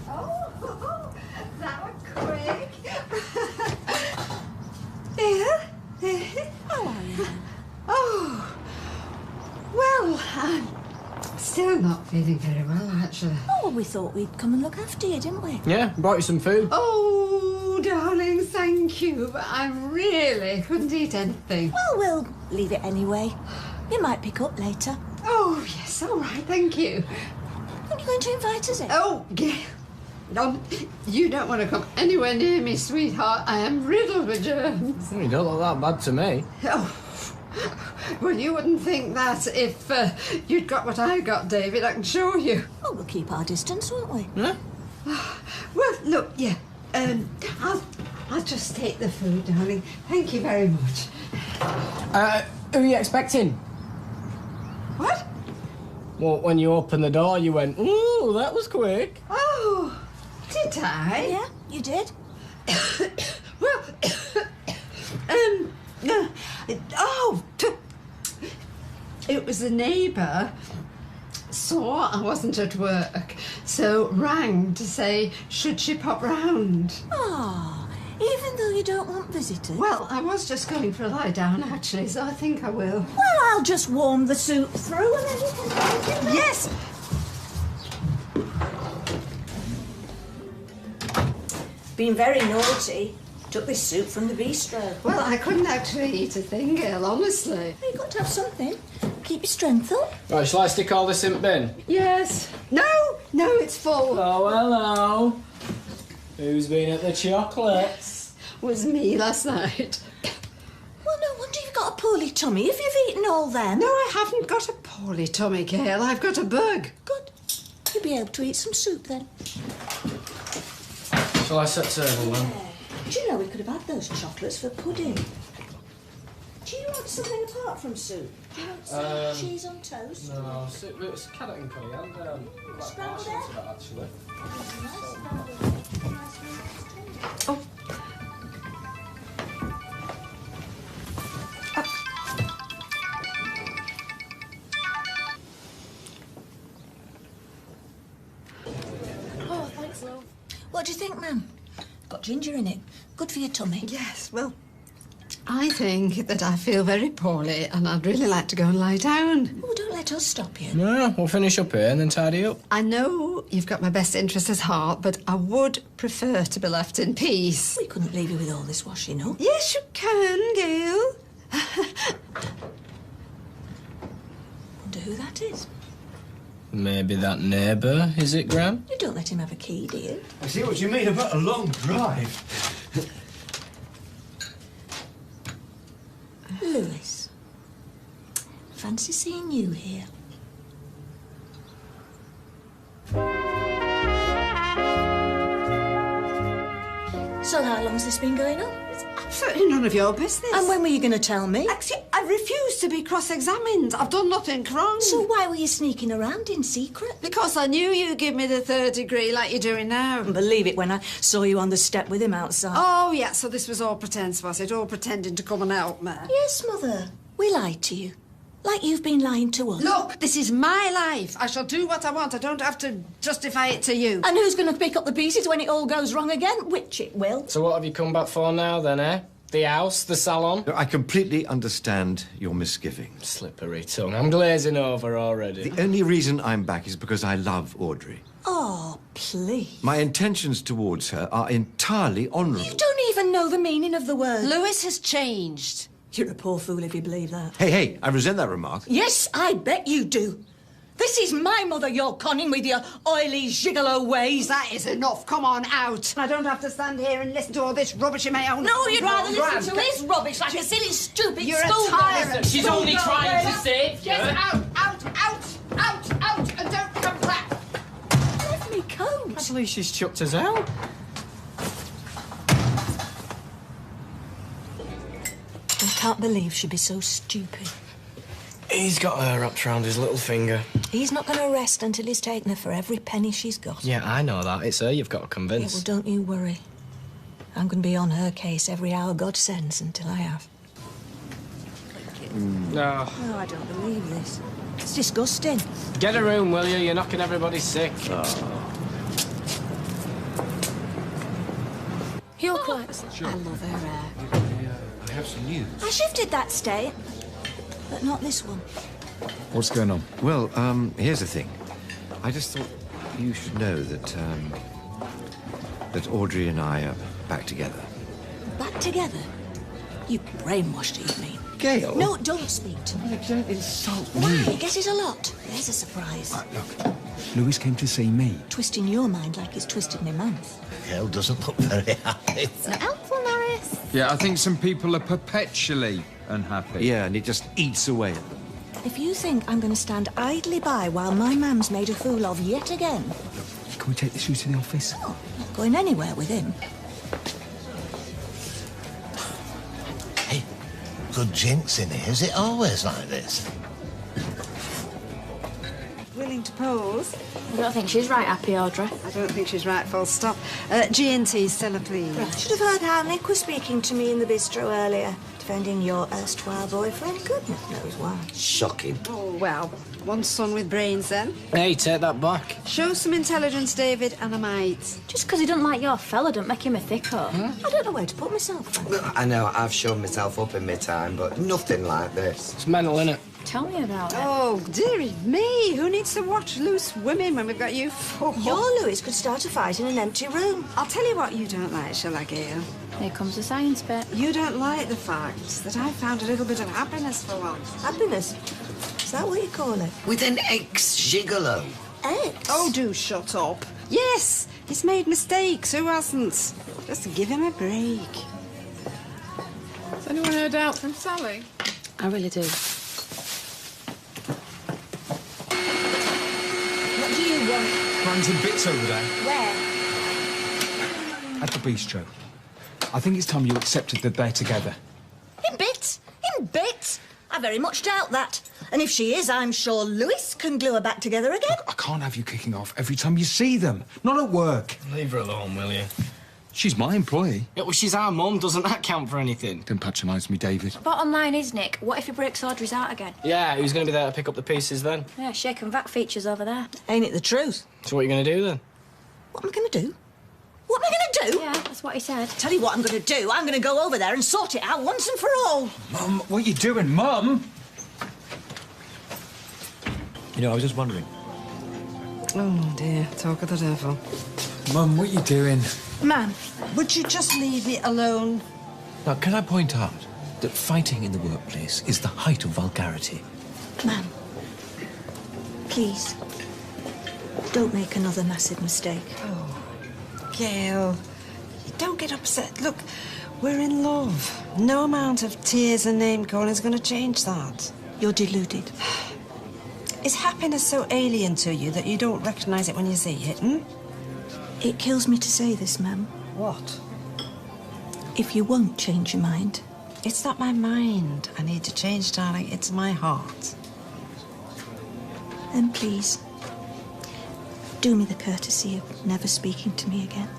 Oh, that was quick. Yeah? How are you? Oh, well, I'm still not feeling very well, actually. Oh, well, we thought we'd come and look after you, didn't we? Yeah, brought you some food. Oh, darling, thank you, but I really couldn't eat anything. Well, we'll leave it anyway. You might pick up later. Oh, yes, all right, thank you. When are you going to invite us in? Oh, Gail. You don't want to come anywhere near me, sweetheart. I am riddled with germs. You don't look that bad to me. Oh, well, you wouldn't think that if you'd got what I got, David. I can show you. Oh, we'll keep our distance, won't we? Yeah? Well, look, yeah. I'll just take the food, darling. Thank you very much. Who are you expecting? What? Well, when you opened the door, you went, ooh, that was quick. Oh, did I? Yeah, you did. Well, it was a neighbour. Saw I wasn't at work, so rang to say, should she pop round? Ah, even though you don't want visitors? Well, I was just going for a lie down, actually, so I think I will. Well, I'll just warm the soup through and then you can take it. Yes! Been very naughty. Took this soup from the bistro. Well, I couldn't actually eat a thing, Gail, honestly. You've got to have something. Keep your strength up. Right, shall I stick all this in the bin? Yes. No, it's full. Oh, hello. Who's been at the chocolates? Was me last night. Well, no wonder you've got a poorly tummy if you've eaten all them. No, I haven't got a poorly tummy, Gail. I've got a bug. Good. You'll be able to eat some soup then. Shall I set table then? Do you know we could have had those chocolates for pudding? Do you want something apart from soup? Do you want some cheese on toast? No, it's carrot and cayenne. Quite Scrambled partial egg? to that, actually. Oh. Oh, thanks, love. What do you think, ma'am? Got ginger in it. Good for your tummy. Yes, well, I think that I feel very poorly and I'd really like to go and lie down. Oh, don't let us stop you. No, we'll finish up here and then tidy up. I know you've got my best interests at heart, but I would prefer to be left in peace. We couldn't leave you with all this washing up. Yes, you can, Gail. Wonder who that is. Maybe that neighbour, is it, Gran? You don't let him have a key, do you? I see what you mean about a long drive. Lewis. Fancy seeing you here. So how long's this been going on? It's absolutely none of your business. And when were you going to tell me? Actually, I refuse to be cross-examined. I've done nothing wrong. So why were you sneaking around in secret? Because I knew you'd give me the third degree like you're doing now. Believe it when I saw you on the step with him outside. Oh, yeah, so this was all pretence, was it? All pretending to come and help me? Yes, Mother. We lied to you. Like you've been lying to us. Look, this is my life. I shall do what I want. I don't have to justify it to you. And who's going to pick up the pieces when it all goes wrong again? Which it will. So what have you come back for now, then, eh? The house, the salon? I completely understand your misgivings. Slippery tongue. I'm glazing over already. The only reason I'm back is because I love Audrey. Oh, please. My intentions towards her are entirely honourable. You don't even know the meaning of the word. Lewis has changed. You're a poor fool if you believe that. Hey, I resent that remark. Yes, I bet you do. This is my mother you're conning with your oily gigolo ways. That is enough. Come on, out. I don't have to stand here and listen to all this rubbish in my own... No, you'd rather Gran. listen to his rubbish like a silly, stupid You're a schoolgirl. tyrant. She's only trying to save you. Get out, and don't come back. Let me coat. At least she's chucked us out. I can't believe she'd be so stupid. He's got her wrapped round his little finger. He's not going to rest until he's taken her for every penny she's got. Yeah, I know that. It's her you've got to Yeah, convince. well, don't you worry. I'm going to be on her case every hour God sends until I have. No. Oh, I don't believe this. It's disgusting. Get a room, will you? You're knocking everybody sick. Your clothes. Sure. I love her hair. I have some news. I shifted that state, but not this one. What's going on? Well, here's the thing. I just thought you should know that, that Audrey and I are back together. Back together? You brainwashed her, you mean? Gail? No, don't speak to me. Don't insult Why? Guesses a lot. There's a surprise. Look, Louis came to see me. Twisting your mind like he's twisted my mouth. Gail doesn't look very happy. It's not helpful, Norris. Yeah, I think some people are perpetually unhappy. Yeah, and it just eats away at them. If you think I'm going to stand idly by while my man's made a fool of yet again... Can we take the shoe to the office? Oh, not going anywhere with him. Hey, good jinx in here. Is it always like this? Willing to pose? I don't think she's right happy, Audrey. I don't think she's right, full stop. G&T, Stella, please. I should have heard how Nick was speaking to me in the bistro earlier, defending your erstwhile boyfriend. Goodness knows why. Shocking. Oh, well, one son with brains, then. Hey, take that back. Show some intelligence, David, and I might. Just because he doesn't like your fella don't make him a thicko. I don't know where to put myself. I know, I've shown myself up in my time, but nothing like this. It's mental, innit? Tell me about it. Oh, dearie me. Who needs to watch loose women when we've got you four? Your Louis could start a fight in an empty room. I'll tell you what you don't like, shall I, Gail? Here comes the science bit. You don't like the fact that I found a little bit of happiness for once. Happiness? Is that what you call it? With an ex-gigolo. Ex? Oh, do shut up. Yes, he's made mistakes. Who hasn't? Just give him a break. Has anyone heard out from Sally? I really do. What do you want? Runs in bits over there. Where? At the bistro. I think it's time you accepted that they're together. In bits? In bits? I very much doubt that. And if she is, I'm sure Louis can glue her back together again. I can't have you kicking off every time you see them. Not at work. Leave her alone, will you? She's my employee. Yeah, well, she's our mum. Doesn't that count for anything? Don't patronise me, David. Bottom line is, Nick, what if he breaks Audrey's out again? Yeah, who's going to be there to pick up the pieces then? Yeah, shake and vac features over there. Ain't it the truth? So what are you going to do then? What am I going to do? What am I going to do? Yeah, that's what he said. Tell you what I'm going to do. I'm going to go over there and sort it out once and for all. Mum, what are you doing, Mum? You know, I was just wondering. Oh, dear. Talk of the devil. Mum, what are you doing? Man, would you just leave me alone? Now, can I point out that fighting in the workplace is the height of vulgarity? Ma'am, please, don't make another massive mistake. Oh, Gail, don't get upset. Look, we're in love. No amount of tears and name-calling is going to change that. You're deluded. Is happiness so alien to you that you don't recognise it when you see it, hmm? It kills me to say this, ma'am. What? If you won't change your mind. It's not my mind I need to change, darling. It's my heart. Then please, do me the courtesy of never speaking to me again.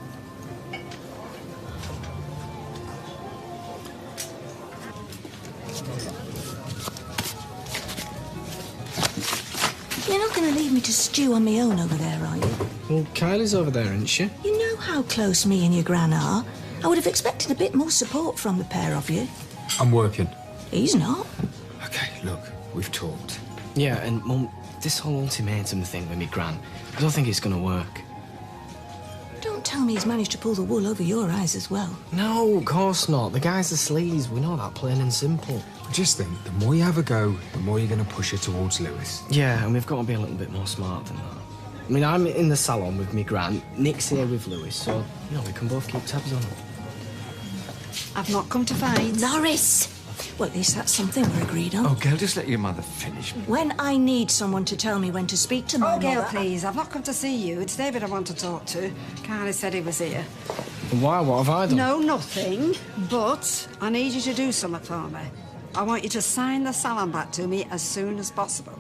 You're not going to leave me to stew on my own over there, are you? Well, Kylie's over there, isn't she? You know how close me and your gran are. I would have expected a bit more support from the pair of you. I'm working. He's not. OK, look, we've talked. Yeah, and Mum, this whole ultimatum thing with me gran, I don't think it's going to work. Don't tell me he's managed to pull the wool over your eyes as well. No, of course not. The guy's a sleaze. We know that, plain and simple. I just think the more you have a go, the more you're going to push her towards Louis. Yeah, and we've got to be a little bit more smart than that. I mean, I'm in the salon with me gran, Nick's here with Louis, so, you know, we can both keep tabs on it. I've not come to fight. Norris! Well, at least that's something we're agreed on. Oh, Gail, just let your mother finish. When I need someone to tell me when to speak to my Gail, mother... please. I've not come to see you. It's David I want to talk to. Carly said he was here. Why? What have I done? No, nothing. But I need you to do something for me. I want you to sign the salon back to me as soon as possible.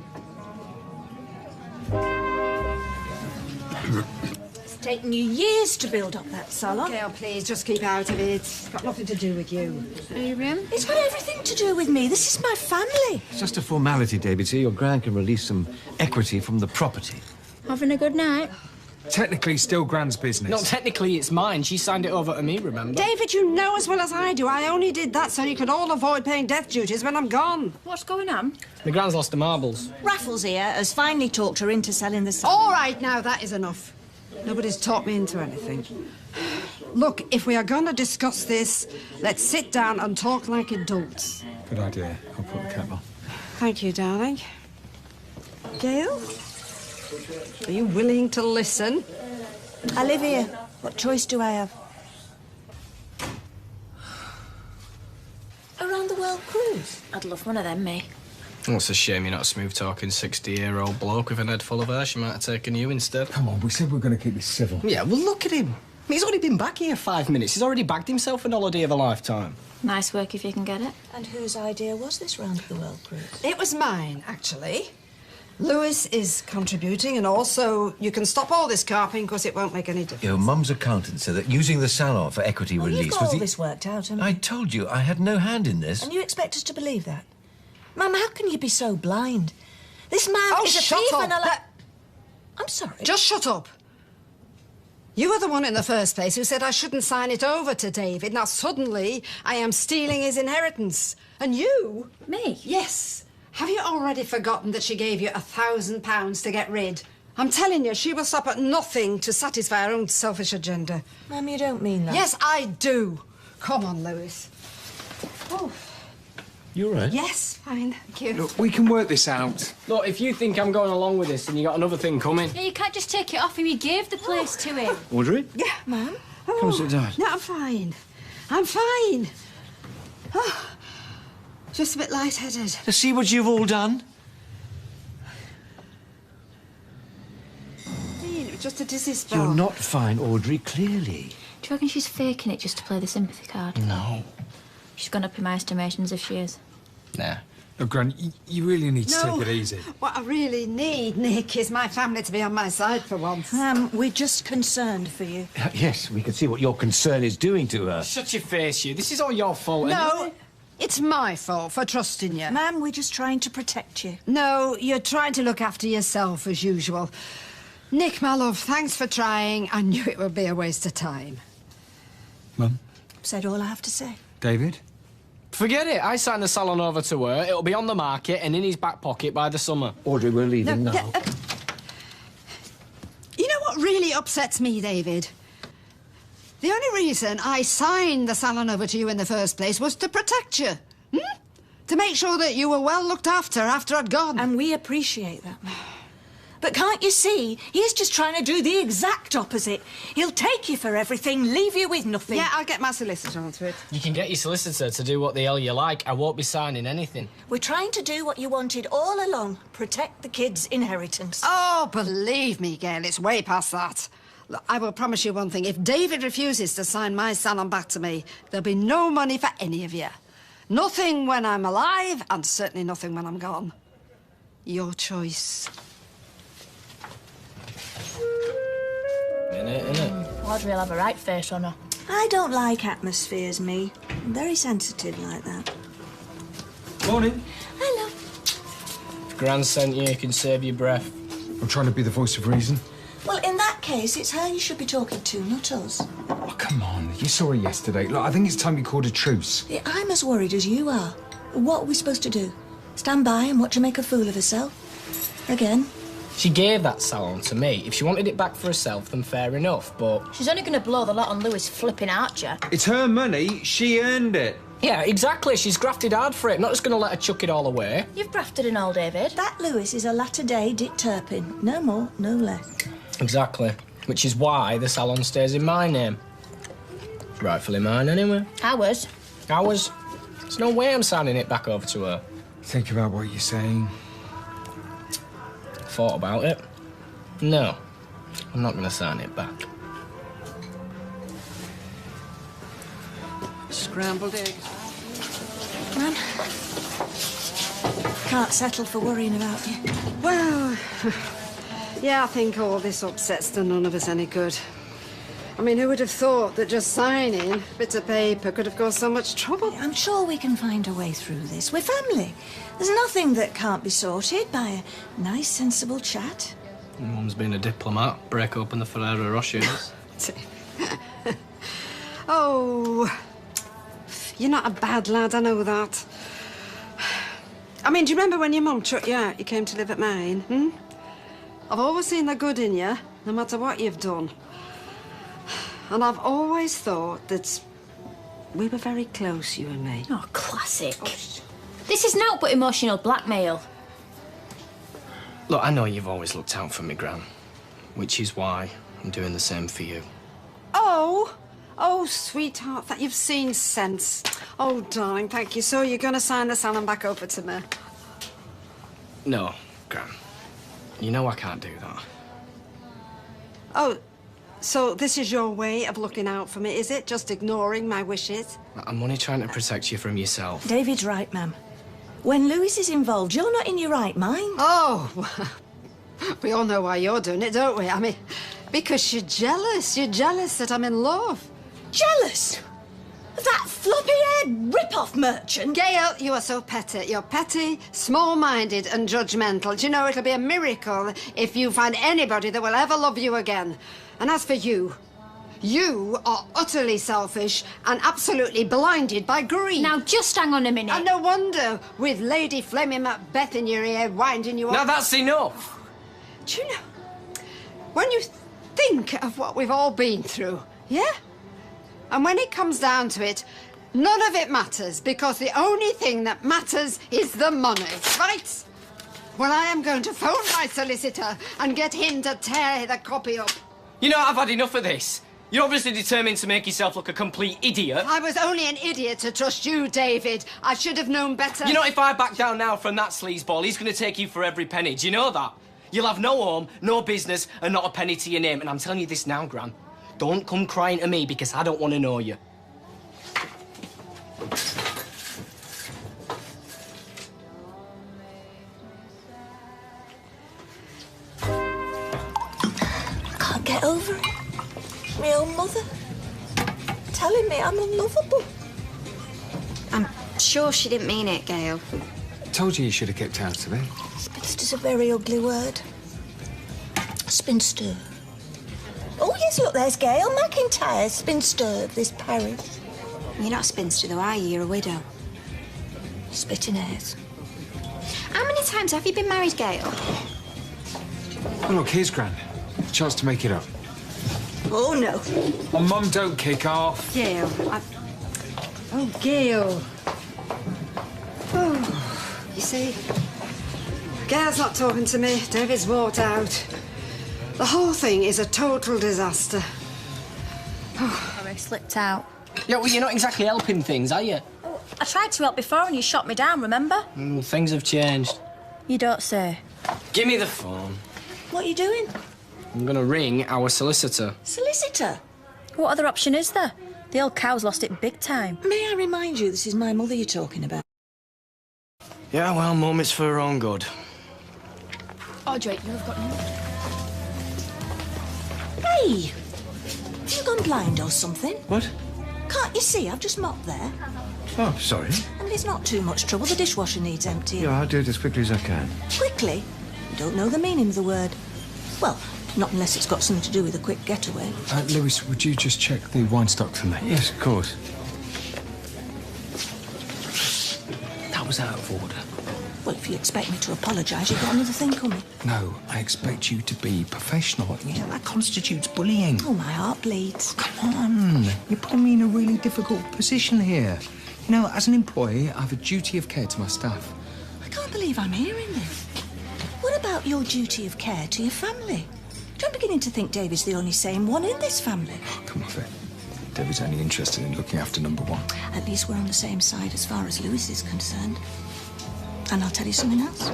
It's taken you years to build up that salon. Gail, please, just keep out of it. It's got nothing to do with you. Adrian? It's got everything to do with me. This is my family. It's just a formality, David, so your Gran can release some equity from the property. Having a good night? Technically, still Gran's business. No, technically it's mine. She signed it over to me, remember? David, you know as well as I do, I only did that so you could all avoid paying death duties when I'm gone. What's going on? My Gran's lost the marbles. Raffles here has finally talked her into selling the salon. All right, now, that is enough. Nobody's talked me into anything. Look, if we are going to discuss this, let's sit down and talk like adults. Good idea. I'll put the kettle on. Thank you, darling. Gail? Are you willing to listen? I live here. What choice do I have? Around the world cruise? I'd love one of them, me. Well, it's a shame you're not a smooth-talking 60-year-old bloke with an head full of hair. She might have taken you instead. Come on, we said we were going to keep this civil. Yeah, well, look at him. I mean, he's only been back here 5 minutes. He's already bagged himself an holiday of a lifetime. Nice work if you can get it. And whose idea was this round the world cruise? It was mine, actually. Lewis is contributing, and also you can stop all this carping because it won't make any difference. Your mum's accountant said that using the salon for equity release You've got all this worked out, haven't you? I told you I had no hand in this. And you expect us to believe that? Mum, how can you be so blind? This man is a shut thief up. and a I'm sorry. Just shut up. You were the one in the first place who said I shouldn't sign it over to David. Now, suddenly, I am stealing his inheritance. And you... Me? Yes. Have you already forgotten that she gave you £1,000 to get rid? I'm telling you, she will stop at nothing to satisfy her own selfish agenda. Mum, you don't mean that. Yes, I do. Come on, Lewis. Oh. You all right? Yes, fine, thank you. Look, we can work this out. Look, if you think I'm going along with this, then you got another thing coming. Yeah, you can't just take it off him. You gave the place to him. Audrey? Yeah, Mum. Come and sit down. No, I'm fine. I'm fine. Oh, just a bit lightheaded. To see what you've all done? It was just a dizzy spell. You're not fine, Audrey, clearly. Do you reckon she's faking it just to play the sympathy card? No. She's gone up in my estimations if she is. Nah. Look, Gran, you really need to No. take it easy. What I really need, Nick, is my family to be on my side for once. We're just concerned for you. Yes, we can see what your concern is doing to her. Shut your face, you. This is all your fault. No, it's my fault for trusting you. Ma'am, we're just trying to protect you. No, you're trying to look after yourself as usual. Nick, my love, thanks for trying. I knew it would be a waste of time. Mum? Said all I have to say. David? Forget it. I signed the salon over to her. It'll be on the market and in his back pocket by the summer. Audrey, we're leaving now. You know what really upsets me, David? The only reason I signed the salon over to you in the first place was to protect you. To make sure that you were well looked after I'd gone. And we appreciate that. But can't you see? He's just trying to do the exact opposite. He'll take you for everything, leave you with nothing. Yeah, I'll get my solicitor onto it. You can get your solicitor to do what the hell you like. I won't be signing anything. We're trying to do what you wanted all along. Protect the kids' inheritance. Oh, believe me, Gail, it's way past that. Look, I will promise you one thing. If David refuses to sign my salon back to me, there'll be no money for any of you. Nothing when I'm alive, and certainly nothing when I'm gone. Your choice. Innit? Audrey will have a right face on her. I don't like atmospheres, me. I'm very sensitive like that. Morning. Hello. If Gran sent you, you can save your breath. I'm trying to be the voice of reason. Well, in that case, it's her you should be talking to, not us. Oh, come on. You saw her yesterday. Look, I think it's time you called a truce. Yeah, I'm as worried as you are. What are we supposed to do? Stand by and watch her make a fool of herself? Again? She gave that salon to me. If she wanted it back for herself, then fair enough, but... She's only going to blow the lot on Lewis flipping Archer. It's her money. She earned it. Yeah, exactly. She's grafted hard for it. Not just going to let her chuck it all away. You've grafted and all, David. That Lewis is a latter-day Dick Turpin. No more, no less. Exactly. Which is why the salon stays in my name. It's rightfully mine, anyway. Ours. Ours. There's no way I'm signing it back over to her. Think about what you're saying. Thought about it. No, I'm not going to sign it back. Scrambled eggs. Man, can't settle for worrying about you. Well, Yeah, I think all this upset's done none of us any good. I mean, who would have thought that just signing a bit of paper could have caused so much trouble? I'm sure we can find a way through this. We're family. There's nothing that can't be sorted by a nice, sensible chat. Mum's been a diplomat. Break open the Ferrero Rochers. Oh, you're not a bad lad, I know that. I mean, do you remember when your mum took you out, you came to live at mine, I've always seen the good in you, no matter what you've done. And I've always thought that we were very close, you and me. Oh, classic. This is not but emotional blackmail. Look, I know you've always looked out for me, Gran, which is why I'm doing the same for you. Oh, sweetheart, that you've seen sense. Oh, darling, thank you. So you're going to sign the salon back over to me? No, Gran. You know I can't do that. Oh, so this is your way of looking out for me, is it? Just ignoring my wishes? I'm only trying to protect you from yourself. David's right, ma'am. When Lewis is involved, you're not in your right mind. Oh, we all know why you're doing it, don't we? I mean, because you're jealous. You're jealous that I'm in love. Jealous? Of that floppy-haired rip-off merchant? Gail, you are so petty. You're petty, small-minded and judgmental. Do you know, it'll be a miracle if you find anybody that will ever love you again. And as for you, you are utterly selfish and absolutely blinded by greed. Now, just hang on a minute. And no wonder, with Lady Fleming Macbeth in your ear, winding you up. Now that's enough! Do you know, when you think of what we've all been through, yeah? And when it comes down to it, none of it matters, because the only thing that matters is the money, right? Well, I am going to phone my solicitor and get him to tear the copy up. You know, I've had enough of this. You're obviously determined to make yourself look a complete idiot. I was only an idiot to trust you, David. I should have known better. You know, if I back down now from that sleazeball, he's going to take you for every penny. Do you know that? You'll have no home, no business, and not a penny to your name. And I'm telling you this now, Gran. Don't come crying to me because I don't want to know you. Can't get over it. My own mother telling me I'm unlovable. I'm sure she didn't mean it, Gail. Told you should have kept out of it. Spinster's a very ugly word. Spinster. Oh, yes, look, there's Gail McIntyre, spinster of this parish. You're not a spinster, though, are you? You're a widow. Splitting hairs. How many times have you been married, Gail? Oh, look, here's Gran. Chance to make it up. Oh, no. Oh, Mum, don't kick off. Gail, Oh, Gail. Oh, you see, Gail's not talking to me. David's walked out. The whole thing is a total disaster. I slipped out. Yeah, well, you're not exactly helping things, are you? Oh, I tried to help before and you shot me down, remember? Things have changed. You don't say. Give me the phone. What are you doing? I'm going to ring our solicitor. Solicitor? What other option is there? The old cow's lost it big time. May I remind you, this is my mother you're talking about? Yeah, well, Mum, it's for her own good. Audrey, you've got no... Hey! Have you gone blind or something? What? Can't you see? I've just mopped there. Oh, sorry. And it's not too much trouble. The dishwasher needs emptying. Yeah, I'll do it as quickly as I can. Quickly? You don't know the meaning of the word. Well, not unless it's got something to do with a quick getaway. Lewis, would you just check the wine stock for me? Yes, of course. That was out of order. Well, if you expect me to apologise, you've got another thing coming. No, I expect you to be professional. Yeah, that constitutes bullying. Oh, my heart bleeds. Come on. You're putting me in a really difficult position here. You know, as an employee, I have a duty of care to my staff. I can't believe I'm hearing this. What about your duty of care to your family? I'm beginning to think David's the only sane one in this family. Oh, come off it. David's only interested in looking after number one. At least we're on the same side as far as Lewis is concerned. And I'll tell you something else.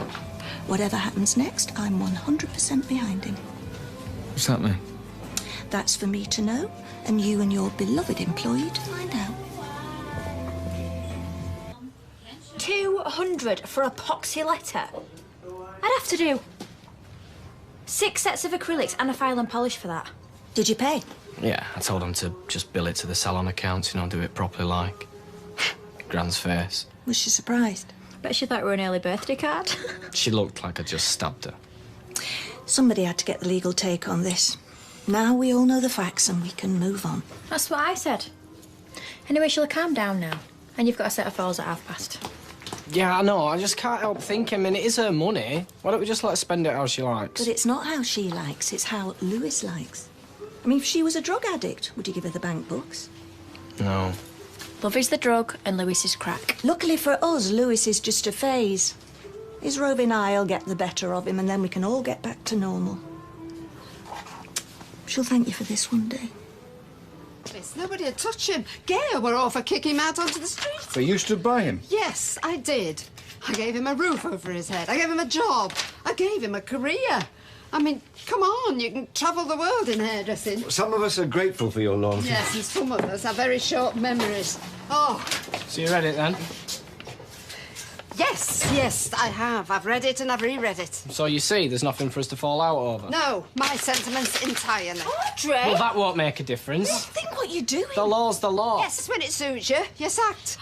Whatever happens next, I'm 100% behind him. What's that mean? That's for me to know, and you and your beloved employee to find out. 200 for a poxy letter. I'd have to do 6 sets of acrylics and a file and polish for that. Did you pay? Yeah, I told him to just bill it to the salon accounts, you know, do it properly like. Gran's face. Was she surprised? Bet she thought it were an early birthday card. She looked like I just stabbed her. Somebody had to get the legal take on this. Now we all know the facts and we can move on. That's what I said. Anyway, she'll calm down now. And you've got a set of files at 1:30. Yeah, I know. I just can't help thinking. I mean, it is her money. Why don't we just let her spend it how she likes? But it's not how she likes, it's how Lewis likes. I mean, if she was a drug addict, would you give her the bank books? No. Love is the drug and Lewis is crack. Luckily for us, Lewis is just a phase. His roving eye will get the better of him and then we can all get back to normal. She'll thank you for this one day. Nobody would touch him. Gail were all for kicking him out onto the street. So you stood by him? Yes, I did. I gave him a roof over his head. I gave him a job. I gave him a career. I mean, come on, you can travel the world in hairdressing. Some of us are grateful for your loyalty. Yes, and some of us have very short memories. Oh. So you read it then? Yes, I have. I've read it and I've reread it. So you see, there's nothing for us to fall out over. No, my sentiments entirely. Audrey! Well, that won't make a difference. Think what you're doing. The law's the law. Yes, when it suits you, you're sacked.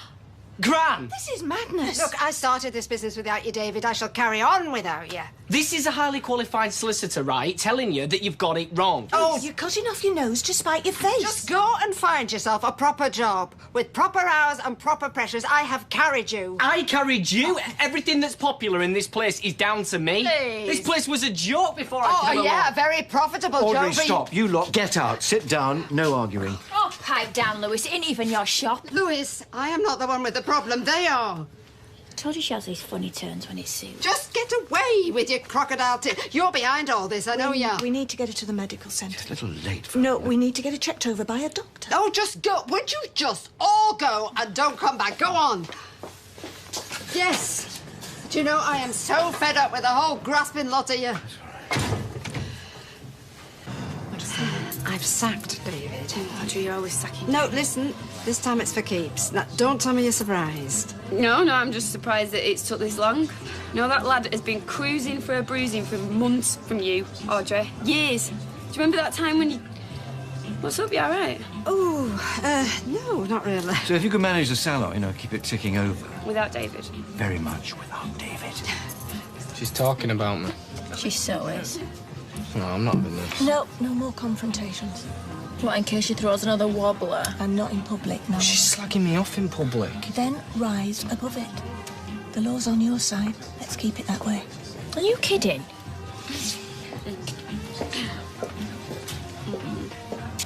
Gran! This is madness. Look, I started this business without you, David. I shall carry on without you. This is a highly qualified solicitor, right? Telling you that you've got it wrong. Oh, you're cutting off your nose to spite your face. Just go and find yourself a proper job. With proper hours and proper pressures, I have carried you. I carried you? Everything that's popular in this place is down to me. Please. This place was a joke before I came Oh, yeah, along. a very profitable job. Audrey, but stop. You lot, get out. Sit down. No arguing. Oh, pipe down, Lewis. It ain't even your shop. Lewis, I am not the one with the problem. They are. I told you she has these funny turns when it suits. Just get away with your crocodile tip. You're behind all this, I know you are. We need to get her to the medical centre. It's a little late for No, we need to get her checked over by a doctor. Oh, just go. Would you just all go and don't come back? Go on. Yes. Do you know, I am so fed up with the whole grasping lot of you. I've sacked David. Audrey, you're always sacking. No, listen. This time it's for keeps. Now, don't tell me you're surprised. No, I'm just surprised that it's took this long. No, that lad has been cruising for a bruising for months from you, Audrey. Years. Do you remember that time when you... What's up, you all right? Oh, no, not really. So if you could manage the salon, you know, keep it ticking over. Without David? Very much without David. She's talking about me. She so is. No, I'm not having this. No more confrontations. What, in case she throws another wobbler? And not in public, no. She's slagging me off in public. Then rise above it. The law's on your side. Let's keep it that way. Are you kidding?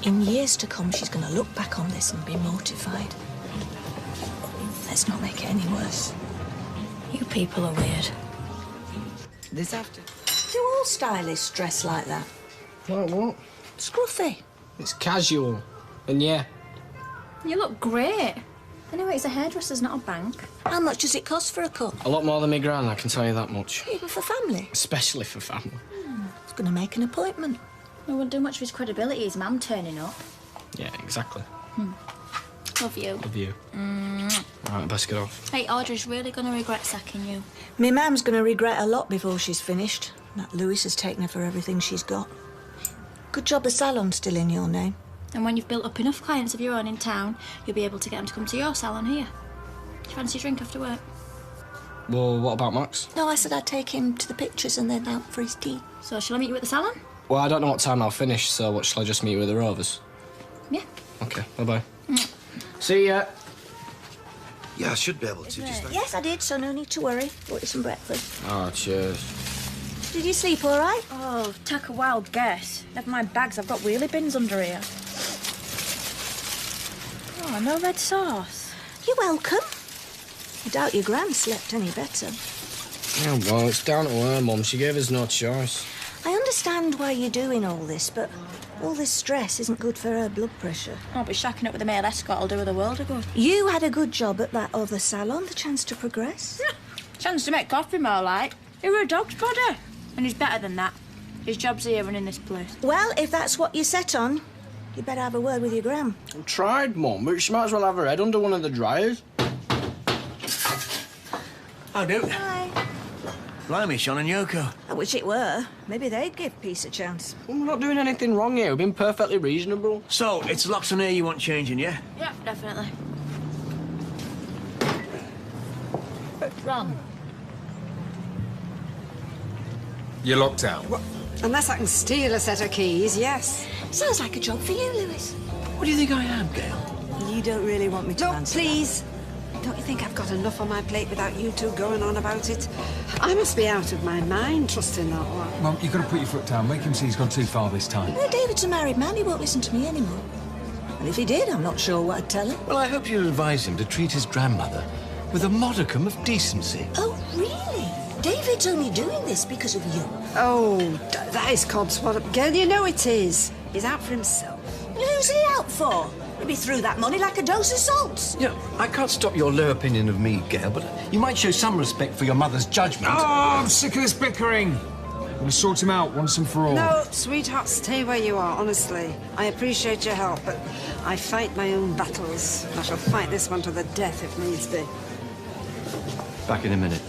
In years to come, she's going to look back on this and be mortified. Let's not make it any worse. You people are weird. This after. Do all stylists dress like that? What? Scruffy. It's casual. And yeah. You look great. Anyway, it's a hairdresser's, not a bank. How much does it cost for a cut? A lot more than me gran, I can tell you that much. Even for family? Especially for family. It's going to make an appointment. No one do much for his credibility, his mum turning up. Yeah, exactly. Love you. Love you. All right, best get off. Hey, Audrey's really going to regret sacking you. Me mum's going to regret a lot before she's finished. That Lewis has taken her for everything she's got. Good job the salon's still in your name. And when you've built up enough clients of your own in town, you'll be able to get them to come to your salon here. Do you fancy a drink after work? Well, what about Max? No, I said I'd take him to the pictures and then out for his tea. So shall I meet you at the salon? Well, I don't know what time I'll finish, so what, shall I just meet you with the Rovers? Yeah. Okay, bye-bye. See ya. Yeah, I should be able to, just like... Yes, I did, so no need to worry. Bought you some breakfast. Oh, cheers. Did you sleep all right? Oh, take a wild guess. Never mind bags, I've got wheelie bins under here. Oh, no red sauce. You're welcome. I doubt your gran slept any better. Yeah, well, it's down to her, Mum. She gave us no choice. I understand why you're doing all this, but all this stress isn't good for her blood pressure. Oh, but shacking up with a male escort will do her the world of good. You had a good job at that other salon, the chance to progress. Chance to make coffee more like. You were a dog's body. And he's better than that. His job's here and in this place. Well, if that's what you're set on, you better have a word with your gran. I tried, Mum, but she might as well have her head under one of the dryers. How do? Hi. Blimey, Sean and Yoko. I wish it were. Maybe they'd give peace a chance. We're not doing anything wrong here. We've been perfectly reasonable. So, it's locks on here you want changing, yeah? Yeah, definitely. Ron. You're locked out. Well, unless I can steal a set of keys, yes. Sounds like a job for you, Lewis. What do you think I am, Gail? You don't really want me to answer that. Please. Don't you think I've got enough on my plate without you two going on about it? I must be out of my mind trusting that one. Mum, you've got to put your foot down. Make him see he's gone too far this time. Well, David's a married man. He won't listen to me anymore. And if he did, I'm not sure what I'd tell him. Well, I hope you'll advise him to treat his grandmother with a modicum of decency. Oh, really? David's only doing this because of you. Oh, that is codswallop. Gail, you know it is. He's out for himself. Who's he out for? He'd be through that money like a dose of salts. You know, I can't stop your low opinion of me, Gail, but you might show some respect for your mother's judgment. Oh, I'm sick of this bickering. I'm going to sort him out once and for all. No, sweetheart, stay where you are, honestly. I appreciate your help, but I fight my own battles. I shall fight this one to the death if needs be. Back in a minute.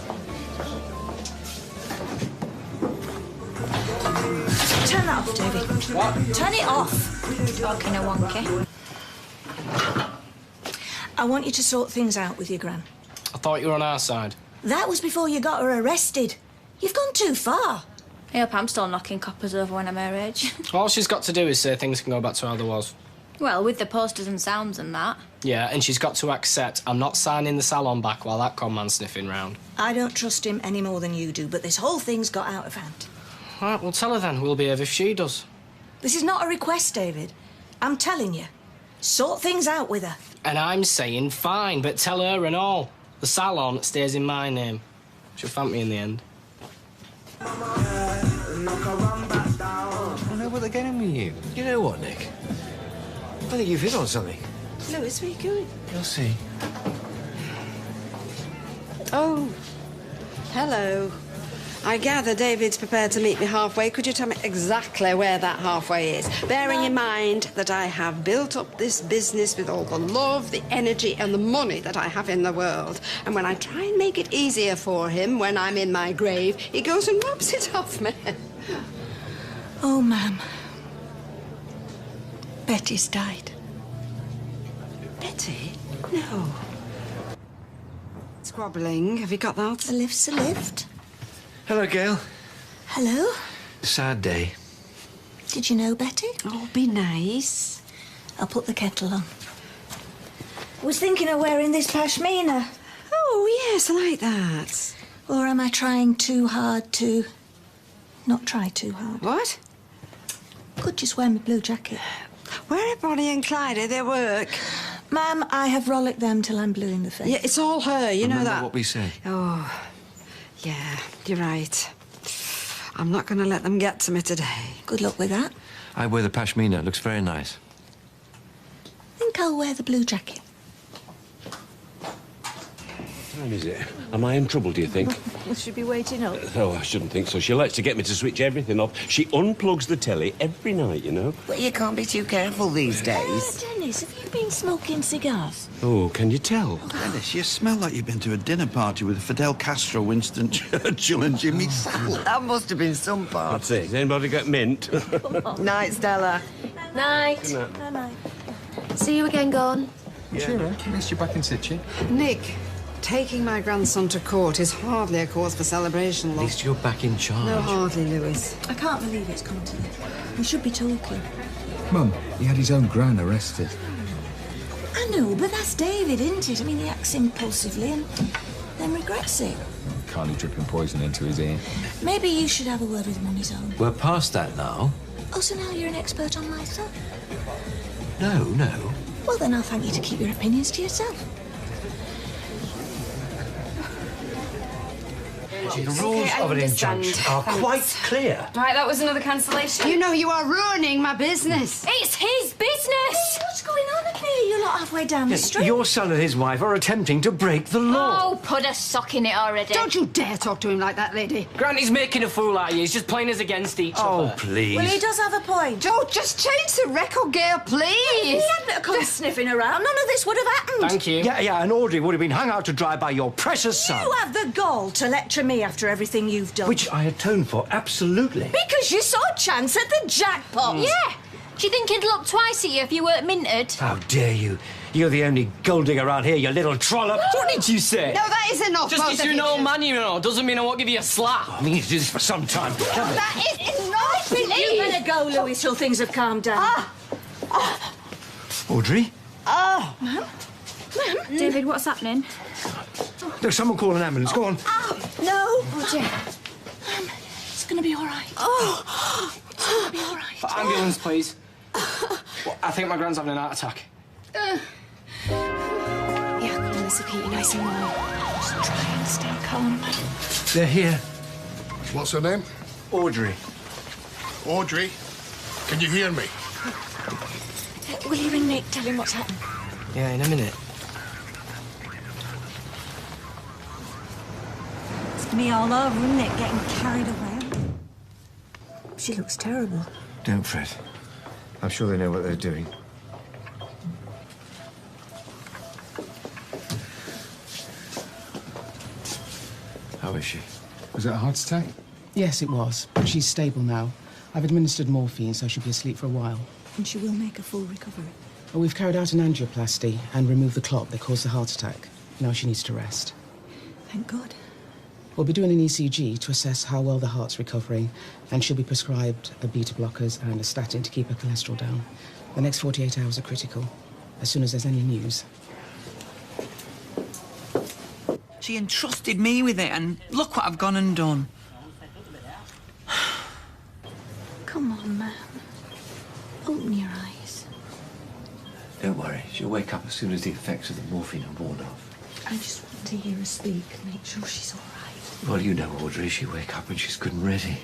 Turn that off, David. What? Turn it off. Talking a wonky. I want you to sort things out with your gran. I thought you were on our side. That was before you got her arrested. You've gone too far. I hope I'm still knocking coppers over when I'm her age. All she's got to do is say things can go back to how they was. Well, with the posters and sounds and that. Yeah, and she's got to accept I'm not signing the salon back while that con man's sniffing round. I don't trust him any more than you do, but this whole thing's got out of hand. All right, well, tell her then. We'll behave if she does. This is not a request, David. I'm telling you. Sort things out with her. And I'm saying fine, but tell her and all. The salon stays in my name. She'll thank me in the end. I know what they're getting with you. You know what, Nick? I think you've hit on something. Lewis, where are you going? You'll see. Oh, hello. I gather David's prepared to meet me halfway. Could you tell me exactly where that halfway is? Bearing in mind that I have built up this business with all the love, the energy and the money that I have in the world. And when I try and make it easier for him when I'm in my grave, he goes and robs it off me. Oh, ma'am. Betty's died. Betty? No. Squabbling. Have you got that? A lift's a lift. Hello, Gail. Hello? Sad day. Did you know Betty? Oh, be nice. I'll put the kettle on. I was thinking of wearing this pashmina. Oh, yes, I like that. Or am I trying too hard to not try too hard? What? Could just wear my blue jacket. Where are Bonnie and Clyde? Are they work? Ma'am, I have rollicked them till I'm blue in the face. Yeah, it's all her, you know Remember that. what we said. Oh, yeah, you're right. I'm not going to let them get to me today. Good luck with that. I wear the pashmina. It looks very nice. I think I'll wear the blue jacket. What time is it? Am I in trouble, do you think? We should be waiting up. Oh, I shouldn't think so. She likes to get me to switch everything off. She unplugs the telly every night, you know. But you can't be too careful these days. Dennis, have you been smoking cigars? Oh, can you tell? Dennis, you smell like you've been to a dinner party with Fidel Castro, Winston Churchill and Jimmy Savile. That must have been some part. That's it. Has anybody got mint? Night, Stella. Night. Good night. Night. See you again, Gordon. Sure, missed you back in situ. Nick, taking my grandson to court is hardly a cause for celebration, At love. least you're back in charge. No, hardly, Lewis. I can't believe it's come to this. We should be talking. Mum, he had his own gran arrested. I know, but that's David, isn't it? I mean, he acts impulsively and then regrets it. Can't he dripping poison into his ear? Maybe you should have a word with him on his own. We're past that now. Oh, so now you're an expert on my son? No, no. Well, then I'll thank you to keep your opinions to yourself. The rules I of an understand. injunction are quite clear. Right, that was another cancellation. You know you are ruining my business. It's his business! What's going on up here? You're not half halfway down the street. Your son and his wife are attempting to break the law. Oh, put a sock in it already. Don't you dare talk to him like that, lady. Granny's making a fool out of you. He's just playing us against each other. Oh, please. Well, he does have a point. Don't just change the record, Gail, please. If he hadn't come sniffing around, none of this would have happened. Thank you. Yeah, and Audrey would have been hung out to dry by your precious son. You have the gall to lecture me after everything you've done. Which I atone for, absolutely. Because you saw a chance at the jackpot. Yeah. Do you think he'd look twice at you if you weren't minted? How dare you? You're the only gold digger around here, you little trollop. What did you say? No, that is enough. Just because you're an old man, you know, doesn't mean I won't give you a slap. I mean, you do this for some time. That is enough. You better go, Louis, till things have calmed down. Audrey? Oh. Ma'am? Ma'am? David, what's happening? There's someone call an ambulance. Go on. No. Oh, dear. Ma'am, it's going to be all right. Oh. It's going to be all right. Ambulance, please. Well, I think my gran's having an heart attack. Yeah, come on, this will keep you nice and warm. Just try and stay calm. They're here. What's her name? Audrey. Audrey, can you hear me? Will you ring Nick? Tell him what's happened. Yeah, in a minute. It's me all over, isn't it? Getting carried away. She looks terrible. Don't fret. I'm sure they know what they're doing. How is she? Was it a heart attack? Yes, it was. But she's stable now. I've administered morphine, so she'll be asleep for a while. And she will make a full recovery. Well, we've carried out an angioplasty and removed the clot that caused the heart attack. Now she needs to rest. Thank God. We'll be doing an ECG to assess how well the heart's recovering, and she'll be prescribed a beta blockers and a statin to keep her cholesterol down. The next 48 hours are critical. As soon as there's any news. She entrusted me with it, and look what I've gone and done. Come on, man. Open your eyes. Don't worry. She'll wake up as soon as the effects of the morphine are worn off. I just want to hear her speak and make sure she's all right. Well, you know, Audrey, she'll wake up when she's good and ready.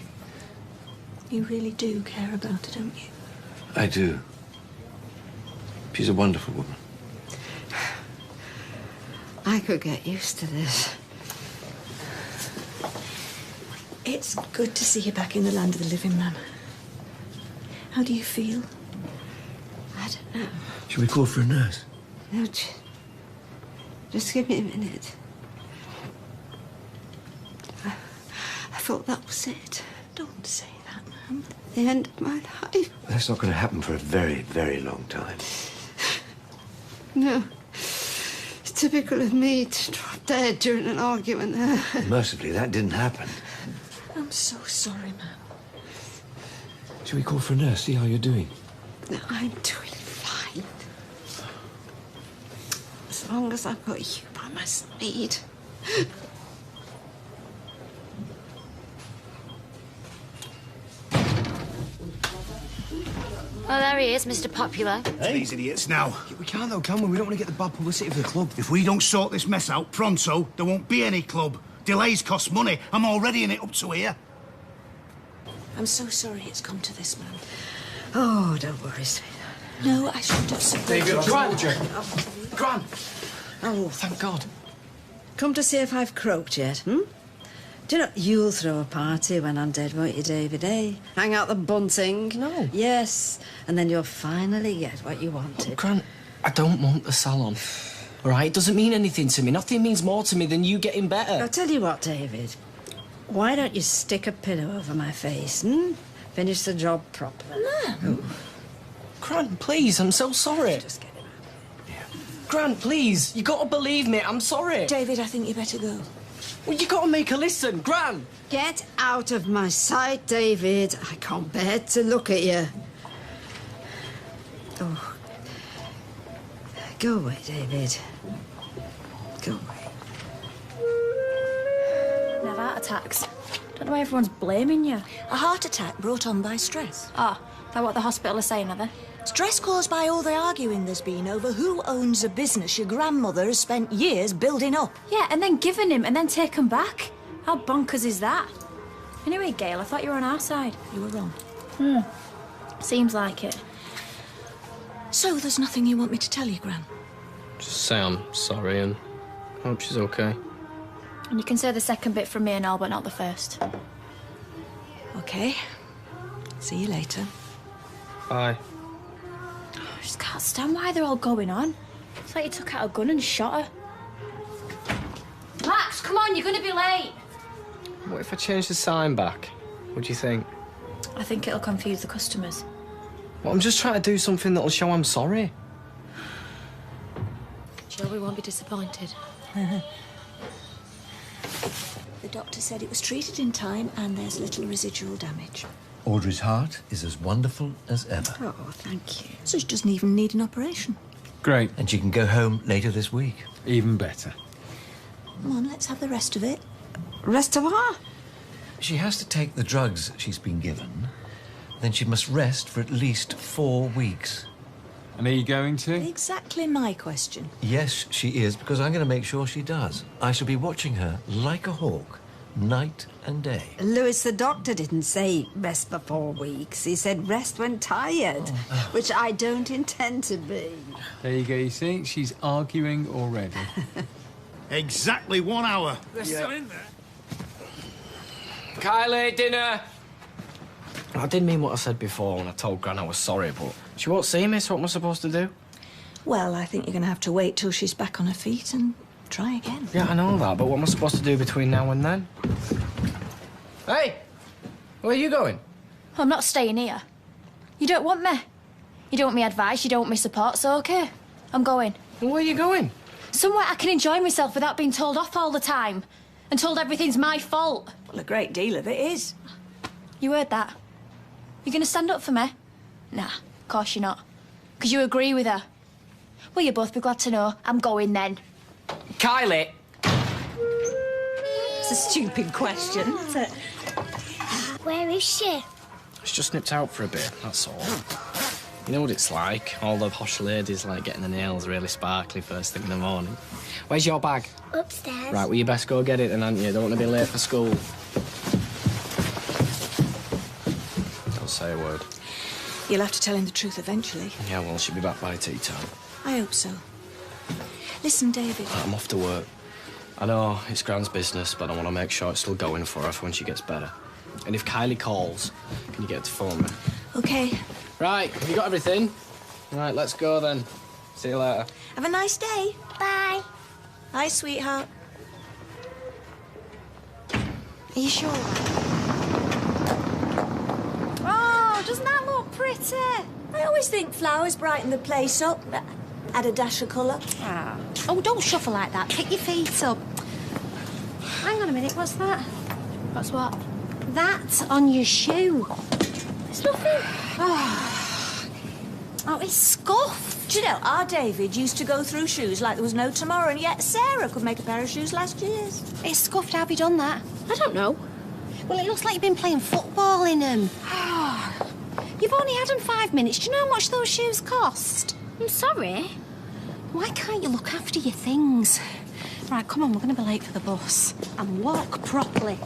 You really do care about her, don't you? I do. She's a wonderful woman. I could get used to this. It's good to see you back in the land of the living, Mum. How do you feel? I don't know. Should we call for a nurse? No, just give me a minute. I thought that was it. Don't say that, Mum. The end of my life. That's not going to happen for a very, very long time. No. It's typical of me to drop dead during an argument. Mercifully, that didn't happen. I'm so sorry, Mum. Should we call for a nurse, see how you're doing? No, I'm doing fine. As long as I've got you by my side. Oh, there he is, Mr. Popular. These idiots now. We can't, though, can we? We don't want to get the bad publicity for the club. If we don't sort this mess out pronto, there won't be any club. Delays cost money. I'm already in it up to here. I'm so sorry it's come to this, Mum. Oh, don't worry, sweetheart. No, I shouldn't have said David, that. Gran! Oh, thank God. Come to see if I've croaked yet, Do you know, you'll throw a party when I'm dead, won't you, David, eh? Hang out the bunting. No. Yes, and then you'll finally get what you wanted. Gran, I don't want the salon. All right? It doesn't mean anything to me. Nothing means more to me than you getting better. I'll tell you what, David. Why don't you stick a pillow over my face, Finish the job properly. Mum. Gran, please, I'm so sorry. Just get him out. Gran, please, you got to believe me. I'm sorry. David, I think you better go. Well, you got to make her listen, Gran. Get out of my sight, David. I can't bear to look at you. Oh. Go away, David. Go away. You have heart attacks. Don't know why everyone's blaming you. A heart attack brought on by stress. Ah, that's what the hospital are saying, are they? Stress caused by all the arguing there's been over who owns a business your grandmother has spent years building up. Yeah, and then giving him and then take him back. How bonkers is that? Anyway, Gail, I thought you were on our side. You were wrong. Seems like it. So there's nothing you want me to tell you, Gran? Just say I'm sorry and hope she's okay. And you can say the second bit from me and all, but not the first. OK. See you later. Bye. I just can't stand why they're all going on. It's like you took out a gun and shot her. Max, come on, you're going to be late. What if I change the sign back? What do you think? I think it'll confuse the customers. Well, I'm just trying to do something that'll show I'm sorry. Sure we won't be disappointed. The doctor said it was treated in time and there's little residual damage. Audrey's heart is as wonderful as ever. Oh, thank you. So she doesn't even need an operation. Great. And she can go home later this week. Even better. Come on, let's have the rest of it. Rest of what? She has to take the drugs she's been given. Then she must rest for at least 4 weeks. And are you going to? Exactly my question. Yes, she is, because I'm going to make sure she does. I shall be watching her like a hawk, night and day. Lewis, the doctor didn't say rest for 4 weeks. He said rest when tired, which I don't intend to be. There you go, you see? She's arguing already. Exactly 1 hour. They're still in there. Kylie, dinner! I didn't mean what I said before when I told Gran I was sorry, but she won't see me, so what am I supposed to do? Well, I think you're going to have to wait till she's back on her feet and try again. Yeah, I know that, but what am I supposed to do between now and then? Hey! Where are you going? I'm not staying here. You don't want me. You don't want me advice, you don't want me support, so OK. I'm going. Where are you going? Somewhere I can enjoy myself without being told off all the time. And told everything's my fault. Well, a great deal of it is. You heard that? You going to stand up for me? Nah, of course you're not. Because you agree with her. Well, you'll both be glad to know I'm going then. Kylie! It's a stupid question, isn't it? Where is she? She's just nipped out for a bit, that's all. You know what it's like? All the posh ladies like getting their nails really sparkly first thing in the morning. Where's your bag? Upstairs. Right, well, you best go get it then, aren't you? Don't want to be late for school. Don't say a word. You'll have to tell him the truth eventually. Yeah, well, she'll be back by tea time. I hope so. Listen, David. I'm off to work. I know it's Gran's business, but I want to make sure it's still going for her for when she gets better. And if Kylie calls, can you get her to phone me? OK. Right, have you got everything? Right, let's go then. See you later. Have a nice day. Bye. Bye, sweetheart. Are you sure? Oh, doesn't that look pretty? I always think flowers brighten the place up. Add a dash of colour. Ah. Oh, don't shuffle like that. Pick your feet up. Hang on a minute, what's that? What's what? That's on your shoe. It's nothing. Oh, it's scuffed. Do you know, our David used to go through shoes like there was no tomorrow, and yet Sarah could make a pair of shoes last year's. It's scuffed. How have you done that? I don't know. Well, it looks like you've been playing football in them. You've only had them 5 minutes. Do you know how much those shoes cost? I'm sorry. Why can't you look after your things? Right, come on, we're going to be late for the bus. And walk properly.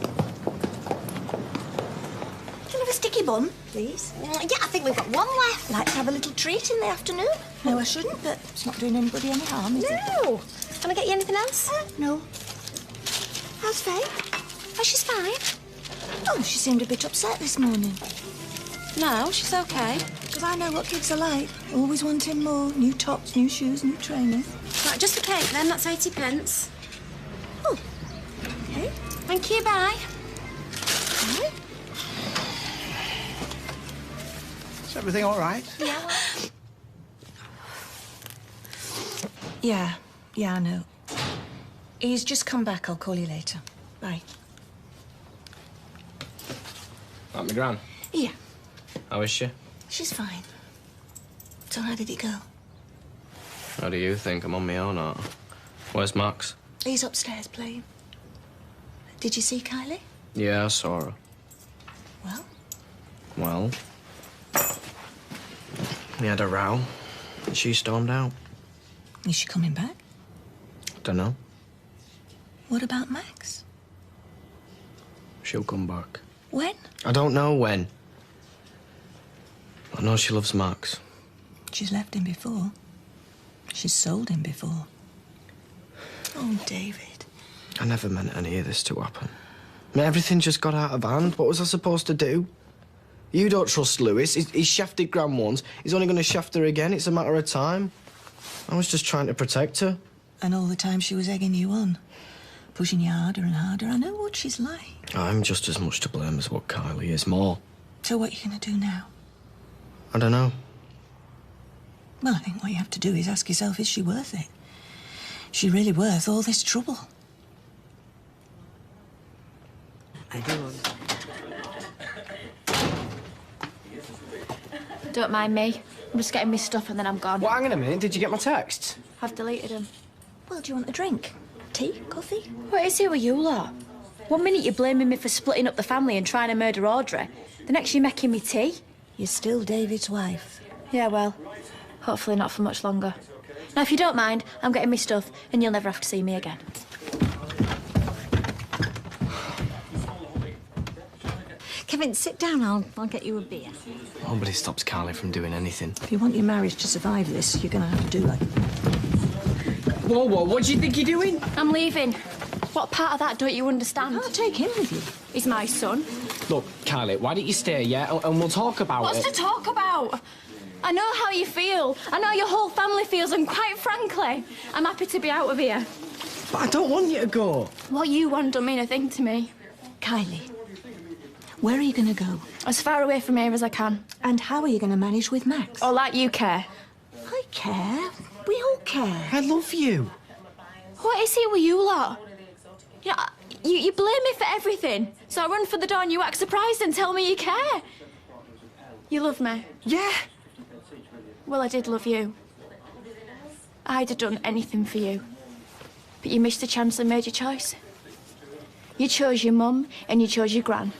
Can I have a sticky bun, please? Yeah, I think we've got one left. Like to have a little treat in the afternoon? No, I shouldn't, but it's not doing anybody any harm, is it? No. Can I get you anything else? No. How's Faye? Oh, she's fine. Oh, she seemed a bit upset this morning. No, she's okay. Because I know what kids are like. Always wanting more. New tops, new shoes, new trainers. Right, just a cake then. That's 80p. Oh, okay. Thank you, bye. Bye. Is everything all right? Yeah. Yeah, I know. He's just come back. I'll call you later. Bye. Like my Gran? Yeah, How is she? she's fine. So how did it go? How do you think? I'm on my own, or? Where's Max? He's upstairs playing. Did you see Kylie? Yeah, I saw her. Well? Well, we had a row. And she stormed out. Is she coming back? Dunno. What about Max? She'll come back. When? I don't know when. I know she loves Max. She's left him before. She's sold him before. Oh, David. I never meant any of this to happen. I mean, everything just got out of hand. What was I supposed to do? You don't trust Lewis. He's shafted Gran once. He's only going to shaft her again. It's a matter of time. I was just trying to protect her. And all the time she was egging you on, pushing you harder and harder. I know what she's like. I'm just as much to blame as what Kylie is, more. So what are you going to do now? I don't know. Well, I think what you have to do is ask yourself, is she worth it? Is she really worth all this trouble? I do. Don't mind me. I'm just getting my stuff and then I'm gone. Well, hang on a minute. Did you get my texts? I've deleted them. Well, do you want a drink? Tea? Coffee? What is it with you lot? One minute you're blaming me for splitting up the family and trying to murder Audrey. The next you're making me tea. You're still David's wife. Yeah, well, hopefully not for much longer. Now, if you don't mind, I'm getting my stuff and you'll never have to see me again. Kevin, sit down. I'll get you a beer. Nobody stops Kylie from doing anything. If you want your marriage to survive this, you're going to have to do it. Whoa, what do you think you're doing? I'm leaving. What part of that don't you understand? I'll take him with you. He's my son. Look, Kylie, why don't you stay, yeah? And we'll talk about it. What's to talk about? I know how you feel. I know your whole family feels, and quite frankly, I'm happy to be out of here. But I don't want you to go. What you want don't mean a thing to me. Kylie, where are you going to go? As far away from here as I can. And how are you going to manage with Max? Or like you care. I care. We all care. I love you. What is it with you lot? Yeah, you blame me for everything. So I run for the door and you act surprised and tell me you care. You love me? Yeah. Well, I did love you. I'd have done anything for you. But you missed the chance and made your choice. You chose your mum and you chose your gran.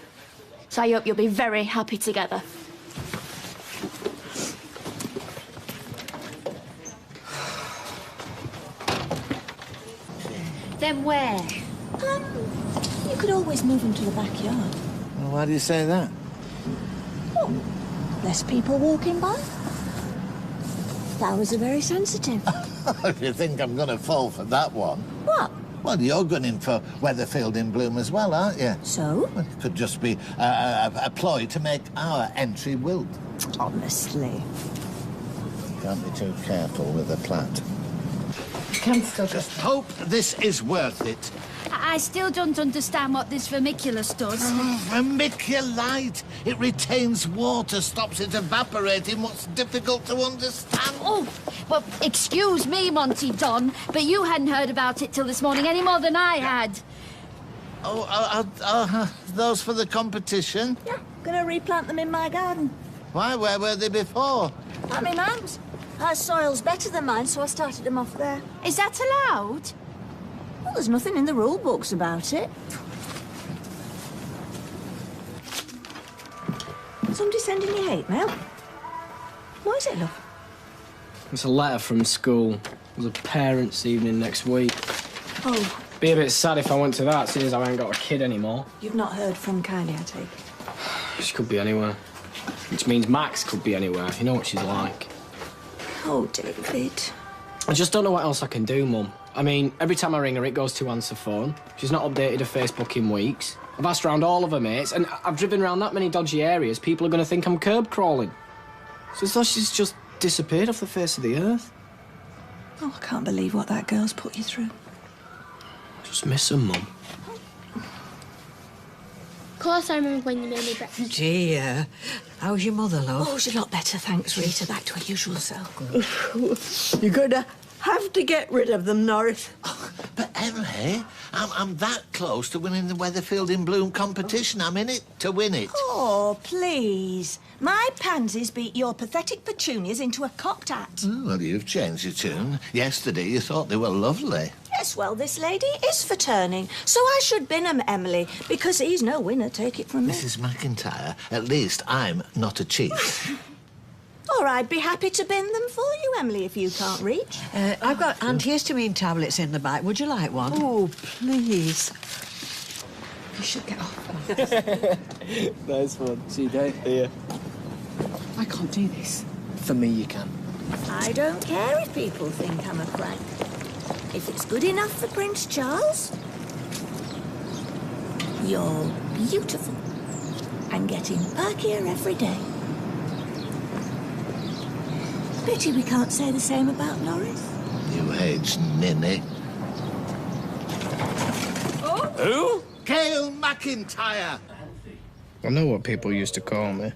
So I hope you'll be very happy together. Then where? You could always move them to the backyard. Well, why do you say that? Oh, less people walking by. Flowers are very sensitive. If you think I'm going to fall for that one. What? Well, you're going in for Weatherfield in Bloom as well, aren't you? So? Well, it could just be a ploy to make our entry wilt. Honestly. Can't be too careful with a plat. Can still just hope this is worth it. I still don't understand what this vermiculus does. Vermiculite. It retains water, stops it evaporating. What's difficult to understand? Oh, well, excuse me, Monty Don, but you hadn't heard about it till this morning any more than I had. Those for the competition? Yeah, gonna replant them in my garden. Why? Where were they before? At my mum's. Her soil's better than mine, so I started them off there. Is that allowed? Well, there's nothing in the rule books about it. Somebody sending you hate mail? What is it, love? It's a letter from school. There's a parents' evening next week. Oh. Be a bit sad if I went to that, seeing as I ain't got a kid anymore. You've not heard from Kylie, I take it? She could be anywhere. Which means Max could be anywhere. You know what she's like. Oh, David. I just don't know what else I can do, Mum. I mean, every time I ring her, it goes to answer phone. She's not updated her Facebook in weeks. I've asked around all of her mates, and I've driven around that many dodgy areas, people are going to think I'm curb crawling. It's as though she's just disappeared off the face of the earth. Oh, I can't believe what that girl's put you through. Just miss her, Mum. Of course I remember when you made me breakfast. Dear. How's your mother, love? Oh, she's a lot better, thanks, Rita. Back to her usual self. You're going to have to get rid of them, Norris. But Emily, I'm that close to winning the Weatherfield in Bloom competition. I'm in it to win it. Oh, please. My pansies beat your pathetic petunias into a cocked hat. Oh, well, you've changed your tune. Yesterday you thought they were lovely. Yes, well, this lady is for turning. So I should bin 'em, Emily, because he's no winner, take it from me. Mrs. McIntyre, at least I'm not a chief. Or I'd be happy to bin them for you, Emily, if you can't reach. I've got antihistamine tablets in the bag. Would you like one? Oh, please. You should get off. Nice one. See you, Dave. Yeah. I can't do this. For me, you can. I don't care if people think I'm a crank. If it's good enough for Prince Charles, you're beautiful and getting perkier every day. Pity we can't say the same about Norris. You age ninny. Who? Gail McIntyre. I know what people used to call me.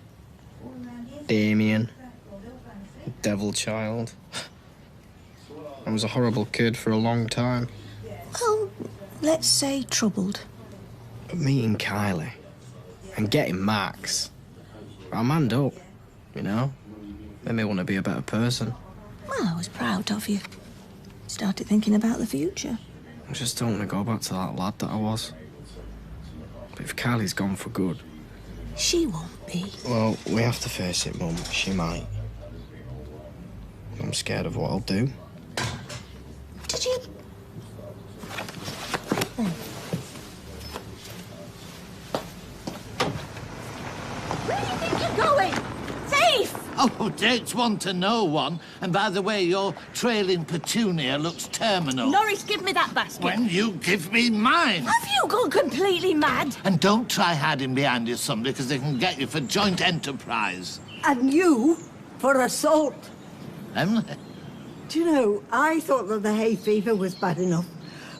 Damien. Devil child. I was a horrible kid for a long time. Well, let's say troubled. But meeting Kylie and getting Max, I manned up, you know? Made me want to be a better person. Well, I was proud of you. Started thinking about the future. I just don't want to go back to that lad that I was. But if Kylie's gone for good... She won't be. Well, we have to face it, Mum. She might. I'm scared of what I'll do. Did you... Where do you think you're going? Thief! Oh, dates one to no one. And by the way, your trailing petunia looks terminal. Norris, give me that basket. When you give me mine. Have you gone completely mad? And don't try hiding behind your somebody, because they can get you for joint enterprise. And you for assault. Emily? Do you know, I thought that the hay fever was bad enough,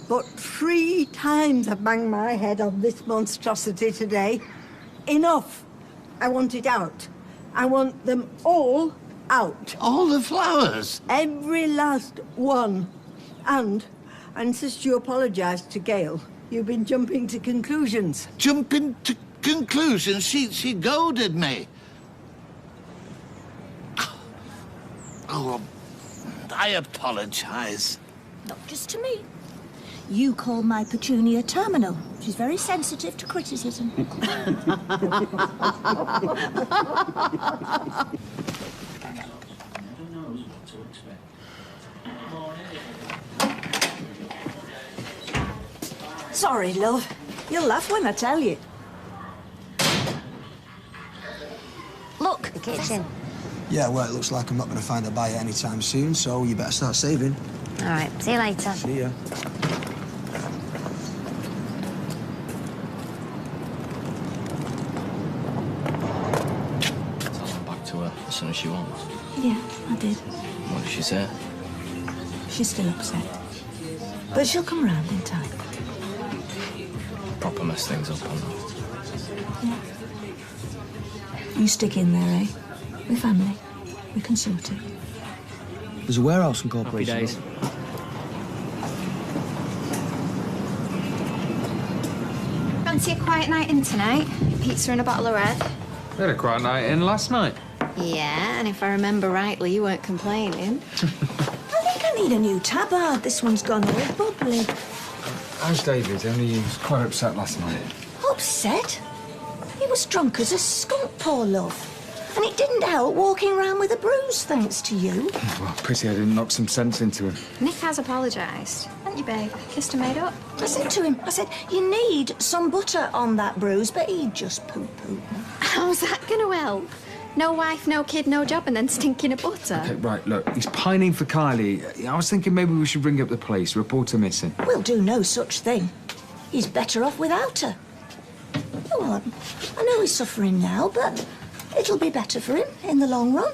but 3 times I banged my head on this monstrosity today. Enough. I want it out. I want them all out. All the flowers? Every last one. And I insist you apologise to Gail. You've been jumping to conclusions. Jumping to conclusions? She goaded me. Oh, I apologise. Not just to me. You call my petunia terminal. She's very sensitive to criticism. Sorry, love. You'll laugh when I tell you. Look, the kitchen. Yeah, well, it looks like I'm not going to find a buyer anytime soon, so you better start saving. All right, see you later. See ya. Tell her back to her as soon as she wants. Yeah, I did. What did she say? She's still upset. But she'll come round in time. Proper mess things up on that. Yeah. You stick in there, eh? We're family. We can sort it. There's a warehouse incorporation. Happy days. Fancy a quiet night in tonight? Pizza and a bottle of red? We had a quiet night in last night. Yeah, and if I remember rightly, you weren't complaining. I think I need a new tabard. This one's gone all bubbly. How's David? Only he was quite upset last night. Upset? He was drunk as a skunk, poor love. And it didn't help walking around with a bruise, thanks to you. Well, pity I didn't knock some sense into him. Nick has apologised. Haven't you, babe? Kissed and made up. I said to him, you need some butter on that bruise, but he just poo-pooed. How's that going to help? No wife, no kid, no job, and then stinking of butter? Okay, right, look, he's pining for Kylie. I was thinking maybe we should ring up the police, report her missing. We'll do no such thing. He's better off without her. Go on. I know he's suffering now, but it'll be better for him in the long run.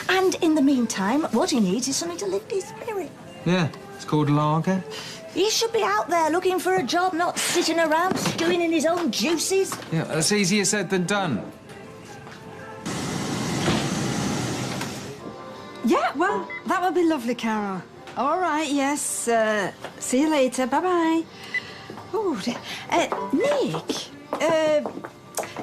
And in the meantime, what he needs is something to lift his spirit. Yeah, it's called lager. He should be out there looking for a job, not sitting around stewing in his own juices. Yeah, that's easier said than done. Yeah, well, that would be lovely, Carol. All right, yes. See you later. Bye-bye. Oh, Nick.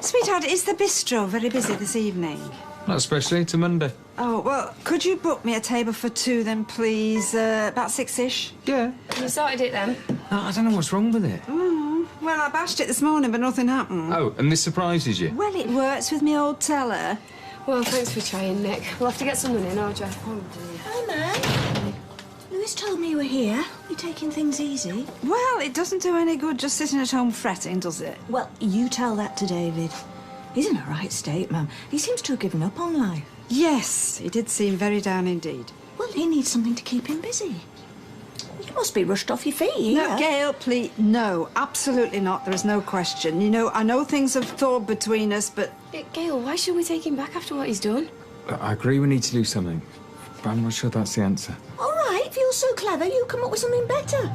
Sweetheart, is the bistro very busy this evening? Not especially, to Monday. Oh, well, could you book me a table for 2 then, please? About 6-ish? Yeah. You sorted it then? No, I don't know what's wrong with it. Well, I bashed it this morning, but nothing happened. Oh, and this surprises you? Well, it works with me old teller. Well, thanks for trying, Nick. We'll have to get someone in, Audrey. Oh, dear. Hi, man. Lewis told me you were here. You taking things easy? Well, it doesn't do any good just sitting at home fretting, does it? Well, you tell that to David. He's in a right state, Mum. He seems to have given up on life. Yes, he did seem very down indeed. Well, he needs something to keep him busy. You must be rushed off your feet here. No, Gail, please. No, absolutely not. There is no question. You know, I know things have thawed between us, but... Gail, why should we take him back after what he's done? I agree we need to do something, but I'm not sure that's the answer. All right, if you're so clever, you come up with something better.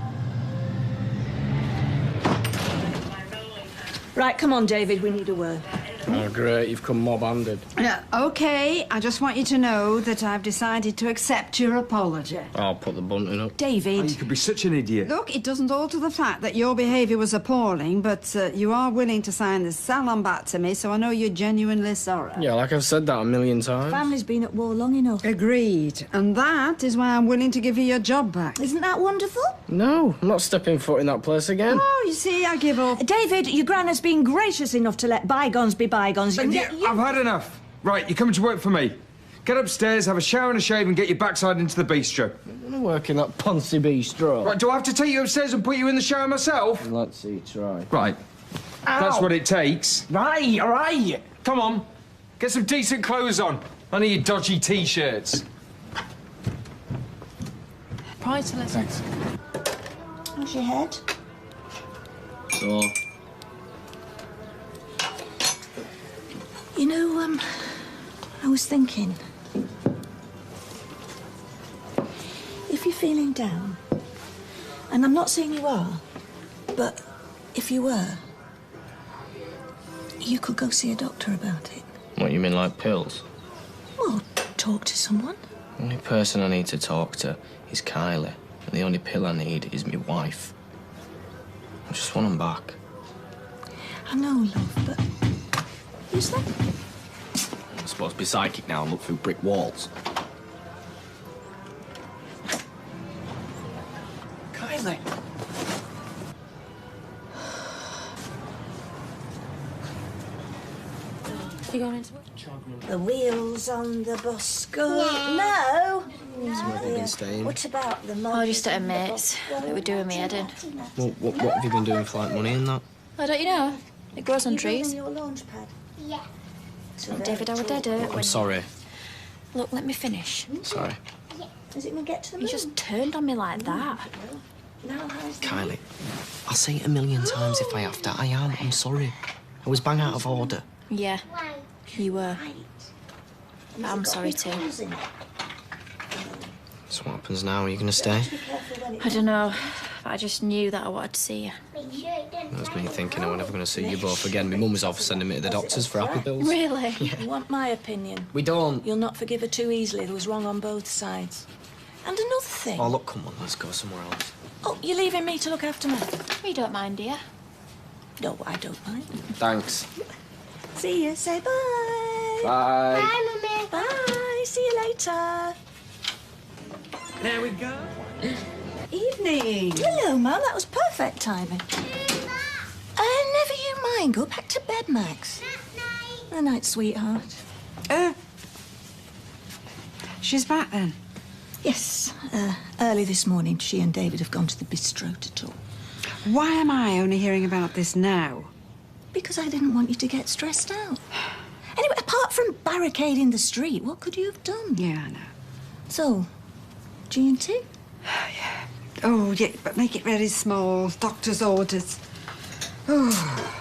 Right, come on, David, we need a word. Oh, great, you've come mob-handed. Yeah, OK, I just want you to know that I've decided to accept your apology. I'll put the bunting up. David. Oh, you could be such an idiot. Look, it doesn't alter the fact that your behaviour was appalling, but you are willing to sign the salon back to me, so I know you're genuinely sorry. Yeah, like I've said that a million times. Family's been at war long enough. Agreed. And that is why I'm willing to give you your job back. Isn't that wonderful? No, I'm not stepping foot in that place again. Oh, you see, I give up. David, your gran has been gracious enough to let bygones be bygones. I've had enough. Right, you're coming to work for me. Get upstairs, have a shower and a shave, and get your backside into the bistro. I'm not working that poncy bistro. Right, do I have to take you upstairs and put you in the shower myself? Let's see, try. Right. Ow. That's what it takes. Right, all right. Come on. Get some decent clothes on. None of your dodgy T-shirts. Priceless. Thanks. How's your head? So... You know, I was thinking, if you're feeling down, and I'm not saying you are, but if you were, you could go see a doctor about it. What, you mean like pills? Well, talk to someone. The only person I need to talk to is Kylie, and the only pill I need is my wife. I just want them back. I know, love, but who's that? I'm supposed to be psychic now and look through brick walls. Kylie. You going into it? The wheels on the bus go. No. Where have you been staying? What about the money? Oh, just at a mate's. They were doing me head in. Well, what have you been doing for, like, money and that? Oh, don't you know? It grows on trees. Your launch pad. Yeah. Oh, David, I would dead it. I'm sorry. Look, let me finish. Sorry. Is it going to get to the moon? You just turned on me like that. Now how's the Kylie, I'll say it a million times if I have to. I'm sorry. I was bang out of order. Yeah, you were. But I'm sorry too. So what happens now? Are you going to stay? I don't know, but I just knew that I wanted to see you. That was me thinking I was never going to see you both again. My mum was off sending me to the doctors for happy pills. Really? You want my opinion? We don't. You'll not forgive her too easily. There was wrong on both sides. And another thing. Oh, look, come on, let's go somewhere else. Oh, you're leaving me to look after me? You don't mind, do you? No, I don't mind. Thanks. See you. Say bye. Bye. Bye, Mummy. Bye. See you later. There we go. Evening. Hello, Mum. That was perfect timing. Never you mind. Go back to bed, Max. Good night, sweetheart. She's back then? Yes. Early this morning, she and David have gone to the bistro to talk. Why am I only hearing about this now? Because I didn't want you to get stressed out. Anyway, apart from barricading the street, what could you have done? Yeah, I know. So, G&T? Yeah. Oh, yeah, but make it very small. Doctor's orders. Oh.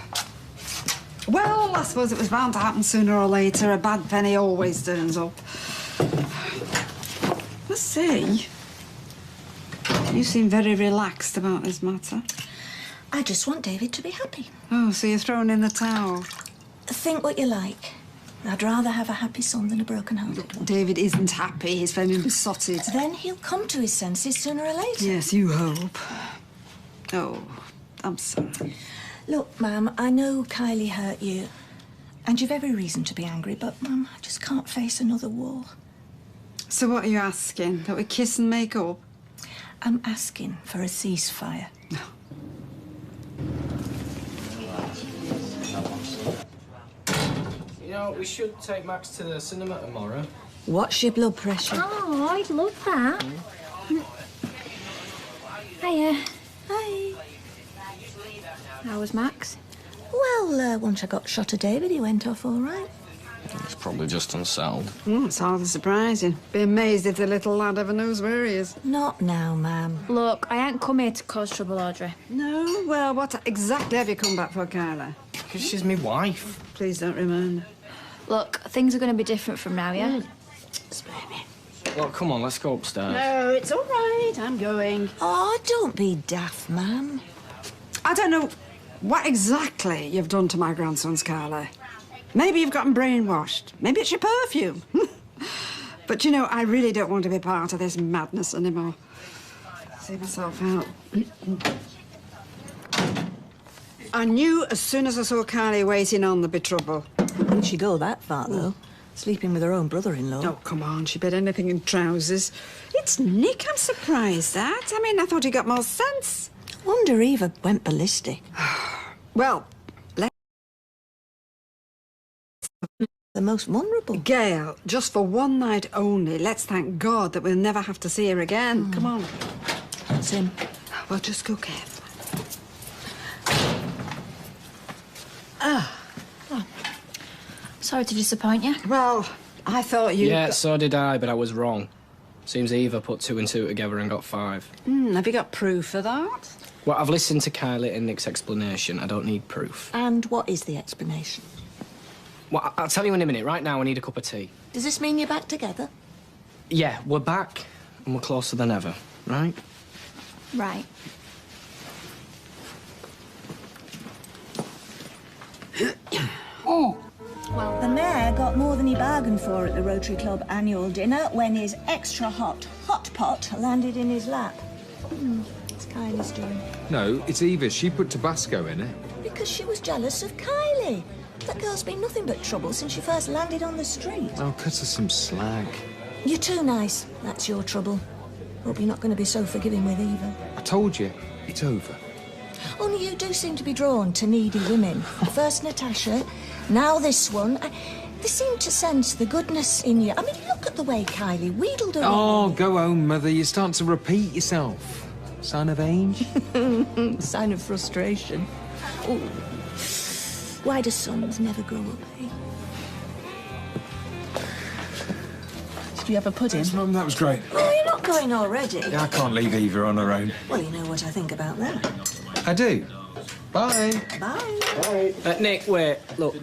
Well, I suppose it was bound to happen sooner or later. A bad penny always turns up. Let's see. You seem very relaxed about this matter. I just want David to be happy. Oh, so you're throwing in the towel? Think what you like. I'd rather have a happy son than a broken-hearted one. David isn't happy. He's feeling besotted. Then he'll come to his senses sooner or later. Yes, you hope. Oh, I'm sorry. Look, Ma'am, I know Kylie hurt you, and you've every reason to be angry, but, Ma'am, I just can't face another war. So what are you asking? That we kiss and make up? I'm asking for a ceasefire. You know, we should take Max to the cinema tomorrow. What's your blood pressure? Oh, I'd love that. Hiya. Hi. How was Max? Well, once I got shot of David, he went off all right. He's probably just unsettled. It's hardly surprising. Be amazed if the little lad ever knows where he is. Not now, ma'am. Look, I ain't come here to cause trouble, Audrey. No? Well, what exactly have you come back for, Kyla? Because she's my wife. Please don't remind me. Look, things are going to be different from now, yeah? Look, come on, let's go upstairs. No, it's all right. I'm going. Oh, don't be daft, ma'am. I don't know what exactly you've done to my grandsons, Carla. Maybe you've gotten brainwashed. Maybe it's your perfume. But, you know, I really don't want to be part of this madness anymore. See myself out. I knew as soon as I saw Kylie waiting on there'd be trouble. Didn't she go that far, though? Sleeping with her own brother-in-law. Oh, come on, she bet anything in trousers. It's Nick I'm surprised at. I mean, I thought he got more sense. I wonder Eva went ballistic. Well, the most vulnerable. Gail, just for one night only, let's thank God that we'll never have to see her again. Come on. That's him. Well, just go carefully. Sorry to disappoint you. Well, I thought you... Yeah, so did I, but I was wrong. Seems Eva put 2 and 2 together and got 5. Have you got proof for that? Well, I've listened to Kylie and Nick's explanation. I don't need proof. And what is the explanation? Well, I'll tell you in a minute. Right now, I need a cup of tea. Does this mean you're back together? Yeah, we're back, and we're closer than ever, right? Right. Well, the mayor got more than he bargained for at the Rotary Club annual dinner when his extra hot pot landed in his lap. It's Kylie's doing. No, it's Eva. She put Tabasco in it. Because she was jealous of Kylie. That girl's been nothing but trouble since she first landed on the street. Oh, cut her some slack. You're too nice. That's your trouble. Hope you're not going to be so forgiving with Eva. I told you, it's over. Only you do seem to be drawn to needy women. First Natasha, now this one. They seem to sense the goodness in you. I mean, look at the way Kylie wheedled her. Oh, go home, Mother. You're starting to repeat yourself. Sign of age? Sign of frustration. Ooh. Why do sons never grow up, eh? Did you have a pudding? Thanks, Mum. That was great. Oh, you're not going already? Yeah, I can't leave Eva on her own. Well, you know what I think about that. I do. Bye. Bye. Bye. Nick, wait. Look,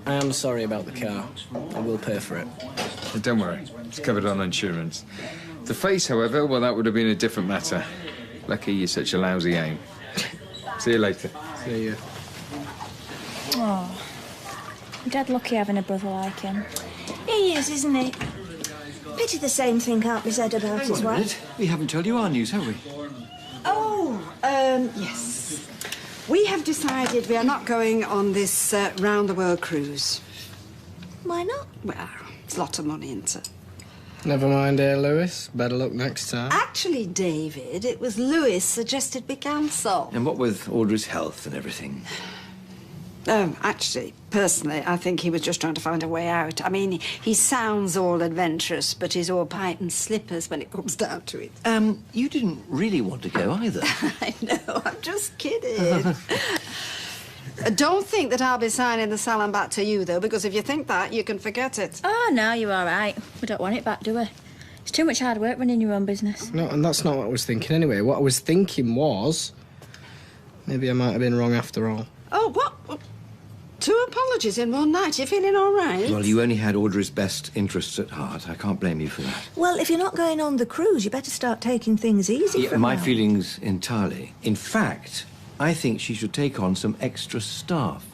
I am sorry about the car. I will pay for it. Don't worry. It's covered on insurance. The face, however, well, that would have been a different matter. Lucky you're such a lousy aim. See you later. See you. Oh, I'm dead lucky having a brother like him. He is, isn't he? Pity the same thing can't be said about Hang his on a wife. minute. We haven't told you our news, have we? Oh, yes. We have decided we are not going on this round-the-world cruise. Why not? Well, it's a lot of money, isn't it? Never mind, Lewis. Better luck next time. Actually, David, it was Lewis suggested we cancel. And what with Audrey's health and everything? Actually, personally, I think he was just trying to find a way out. I mean, he sounds all adventurous, but he's all pipe and slippers when it comes down to it. You didn't really want to go either. I know, I'm just kidding. Don't think that I'll be signing the salon back to you, though, because if you think that, you can forget it. Oh, no, you're all right. We don't want it back, do we? It's too much hard work running your own business. No, and that's not what I was thinking anyway. What I was thinking was... maybe I might have been wrong after all. Oh, what? 2 apologies in one night. You feeling all right? Well, you only had Audrey's best interests at heart. I can't blame you for that. Well, if you're not going on the cruise, you better start taking things easy from My now. feelings entirely. In fact, I think she should take on some extra staff.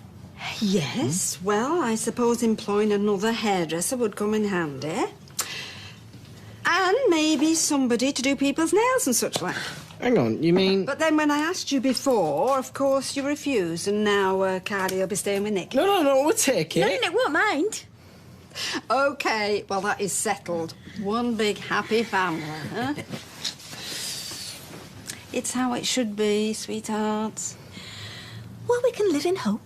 Yes, well, I suppose employing another hairdresser would come in handy. And maybe somebody to do people's nails and such like. Hang on, you mean... But then when I asked you before, of course you refused, and now Carly will be staying with Nick. No, we'll take it. No, Nick won't mind. OK, well, that is settled. One big happy family, huh? It's how it should be, sweethearts. Well, we can live in hope.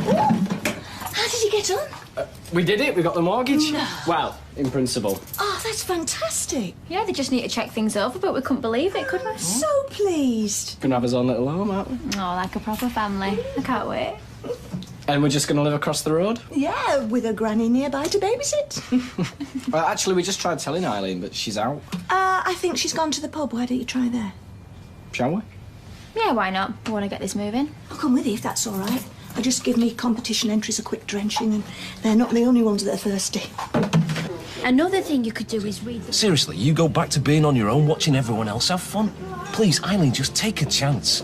How did you get on? We did it. We got the mortgage. No. Well, in principle. Oh, that's fantastic. Yeah, they just need to check things over, but we couldn't believe it, could we? So pleased. Gonna have his own little home, aren't we? Oh, like a proper family. I can't wait. And we're just going to live across the road? Yeah, with a granny nearby to babysit. Well, actually, we just tried telling Eileen, but she's out. I think she's gone to the pub. Why don't you try there? Shall we? Yeah, why not? I want to get this moving. I'll come with you if that's all right. I just give me competition entries a quick drenching, and they're not the only ones that are thirsty. Another thing you could do is read the... Seriously, you go back to being on your own, watching everyone else have fun? Please, Eileen, just take a chance.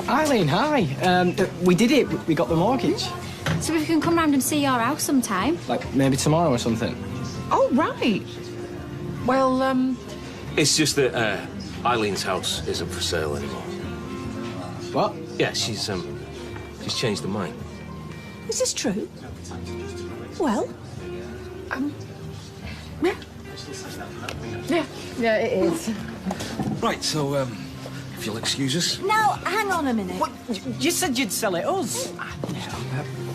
Eileen, hi. We did it. We got the mortgage. So we can come round and see your house sometime. Like, maybe tomorrow or something. Oh, right. Well, It's just that Eileen's house isn't for sale anymore. What? Yeah, she's changed her mind. Is this true? Well, yeah, it is. Right, so, if you'll excuse us. now, hang on a minute. What? You said you'd sell it us.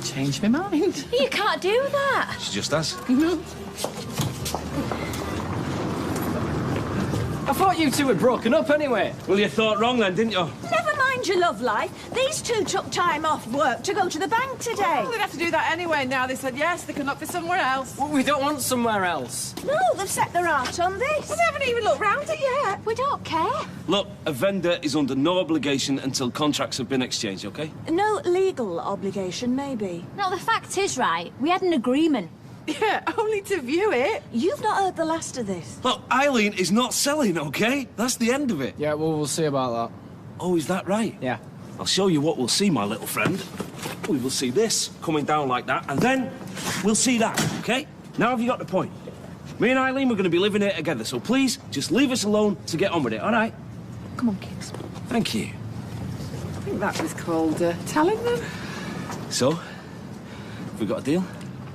Changed my mind. You can't do that. She just has. I thought you two had broken up anyway. Well, you thought wrong then, didn't you? Never mind your love life. These two took time off work to go to the bank today. Well, they'd have to do that anyway now. They said yes, they could look for somewhere else. Well, we don't want somewhere else. No, they've set their heart on this. Well, they haven't even looked round it yet. We don't care. Look, a vendor is under no obligation until contracts have been exchanged, OK? No legal obligation, maybe. No, the fact is, right, we had an agreement. Yeah, only to view it. You've not heard the last of this. Look, Eileen is not selling, OK? That's the end of it. Yeah, well, we'll see about that. Oh, is that right? Yeah. I'll show you what we'll see, my little friend. We will see this coming down like that, and then we'll see that, OK? Now have you got the point? Me and Eileen, we're going to be living here together, so please, just leave us alone to get on with it, all right? Come on, kids. Thank you. I think that was called telling them. So, have we got a deal?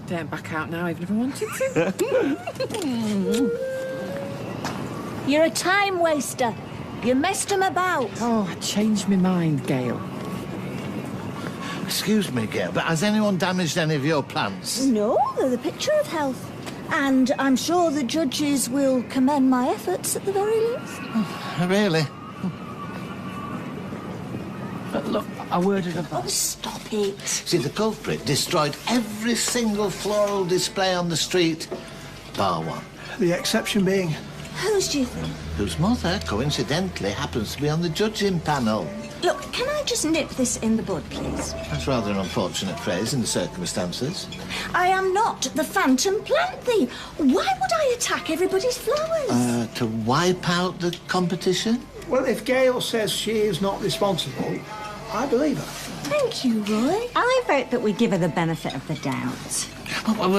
Don't back out now, even if I wanted to. You're a time waster. You messed them about. Oh, I changed my mind, Gail. Excuse me, Gail, but has anyone damaged any of your plants? No, they're the picture of health. And I'm sure the judges will commend my efforts at the very least. Really? Look, I worded about... Oh, stop it. See, the culprit destroyed every single floral display on the street, bar one. The exception being? Whose do you think? Whose mother, coincidentally, happens to be on the judging panel. Look, can I just nip this in the bud, please? That's rather an unfortunate phrase in the circumstances. I am not the phantom plant thief. Why would I attack everybody's flowers? To wipe out the competition? Well, if Gail says she is not responsible, I believe her. Thank you, Roy. I vote that we give her the benefit of the doubt. Well,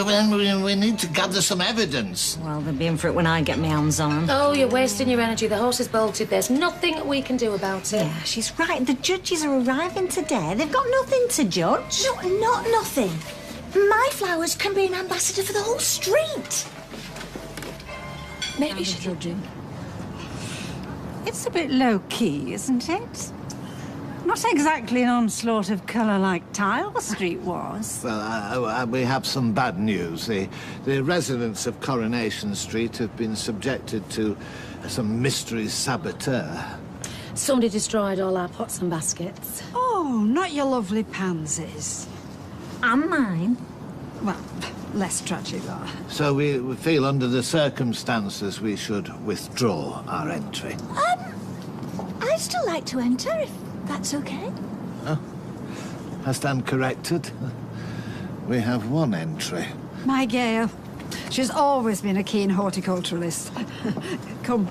we need to gather some evidence. Well, they'll be in for it when I get my hands on 'em. Oh, you're wasting your energy. The horse is bolted. There's nothing we can do about it. Yeah, she's right. The judges are arriving today. They've got nothing to judge. No, not nothing. My flowers can be an ambassador for the whole street. Maybe she's judging. It's a bit low-key, isn't it? Not exactly an onslaught of colour like Tile Street was. Well, we have some bad news. The residents of Coronation Street have been subjected to some mystery saboteur. Somebody destroyed all our pots and baskets. Oh, not your lovely pansies. And mine. Well, less tragic, though. So we feel under the circumstances we should withdraw our entry. I'd still like to enter, if that's okay. Oh, I stand corrected. We have one entry. My Gail. She's always been a keen horticulturalist. Come.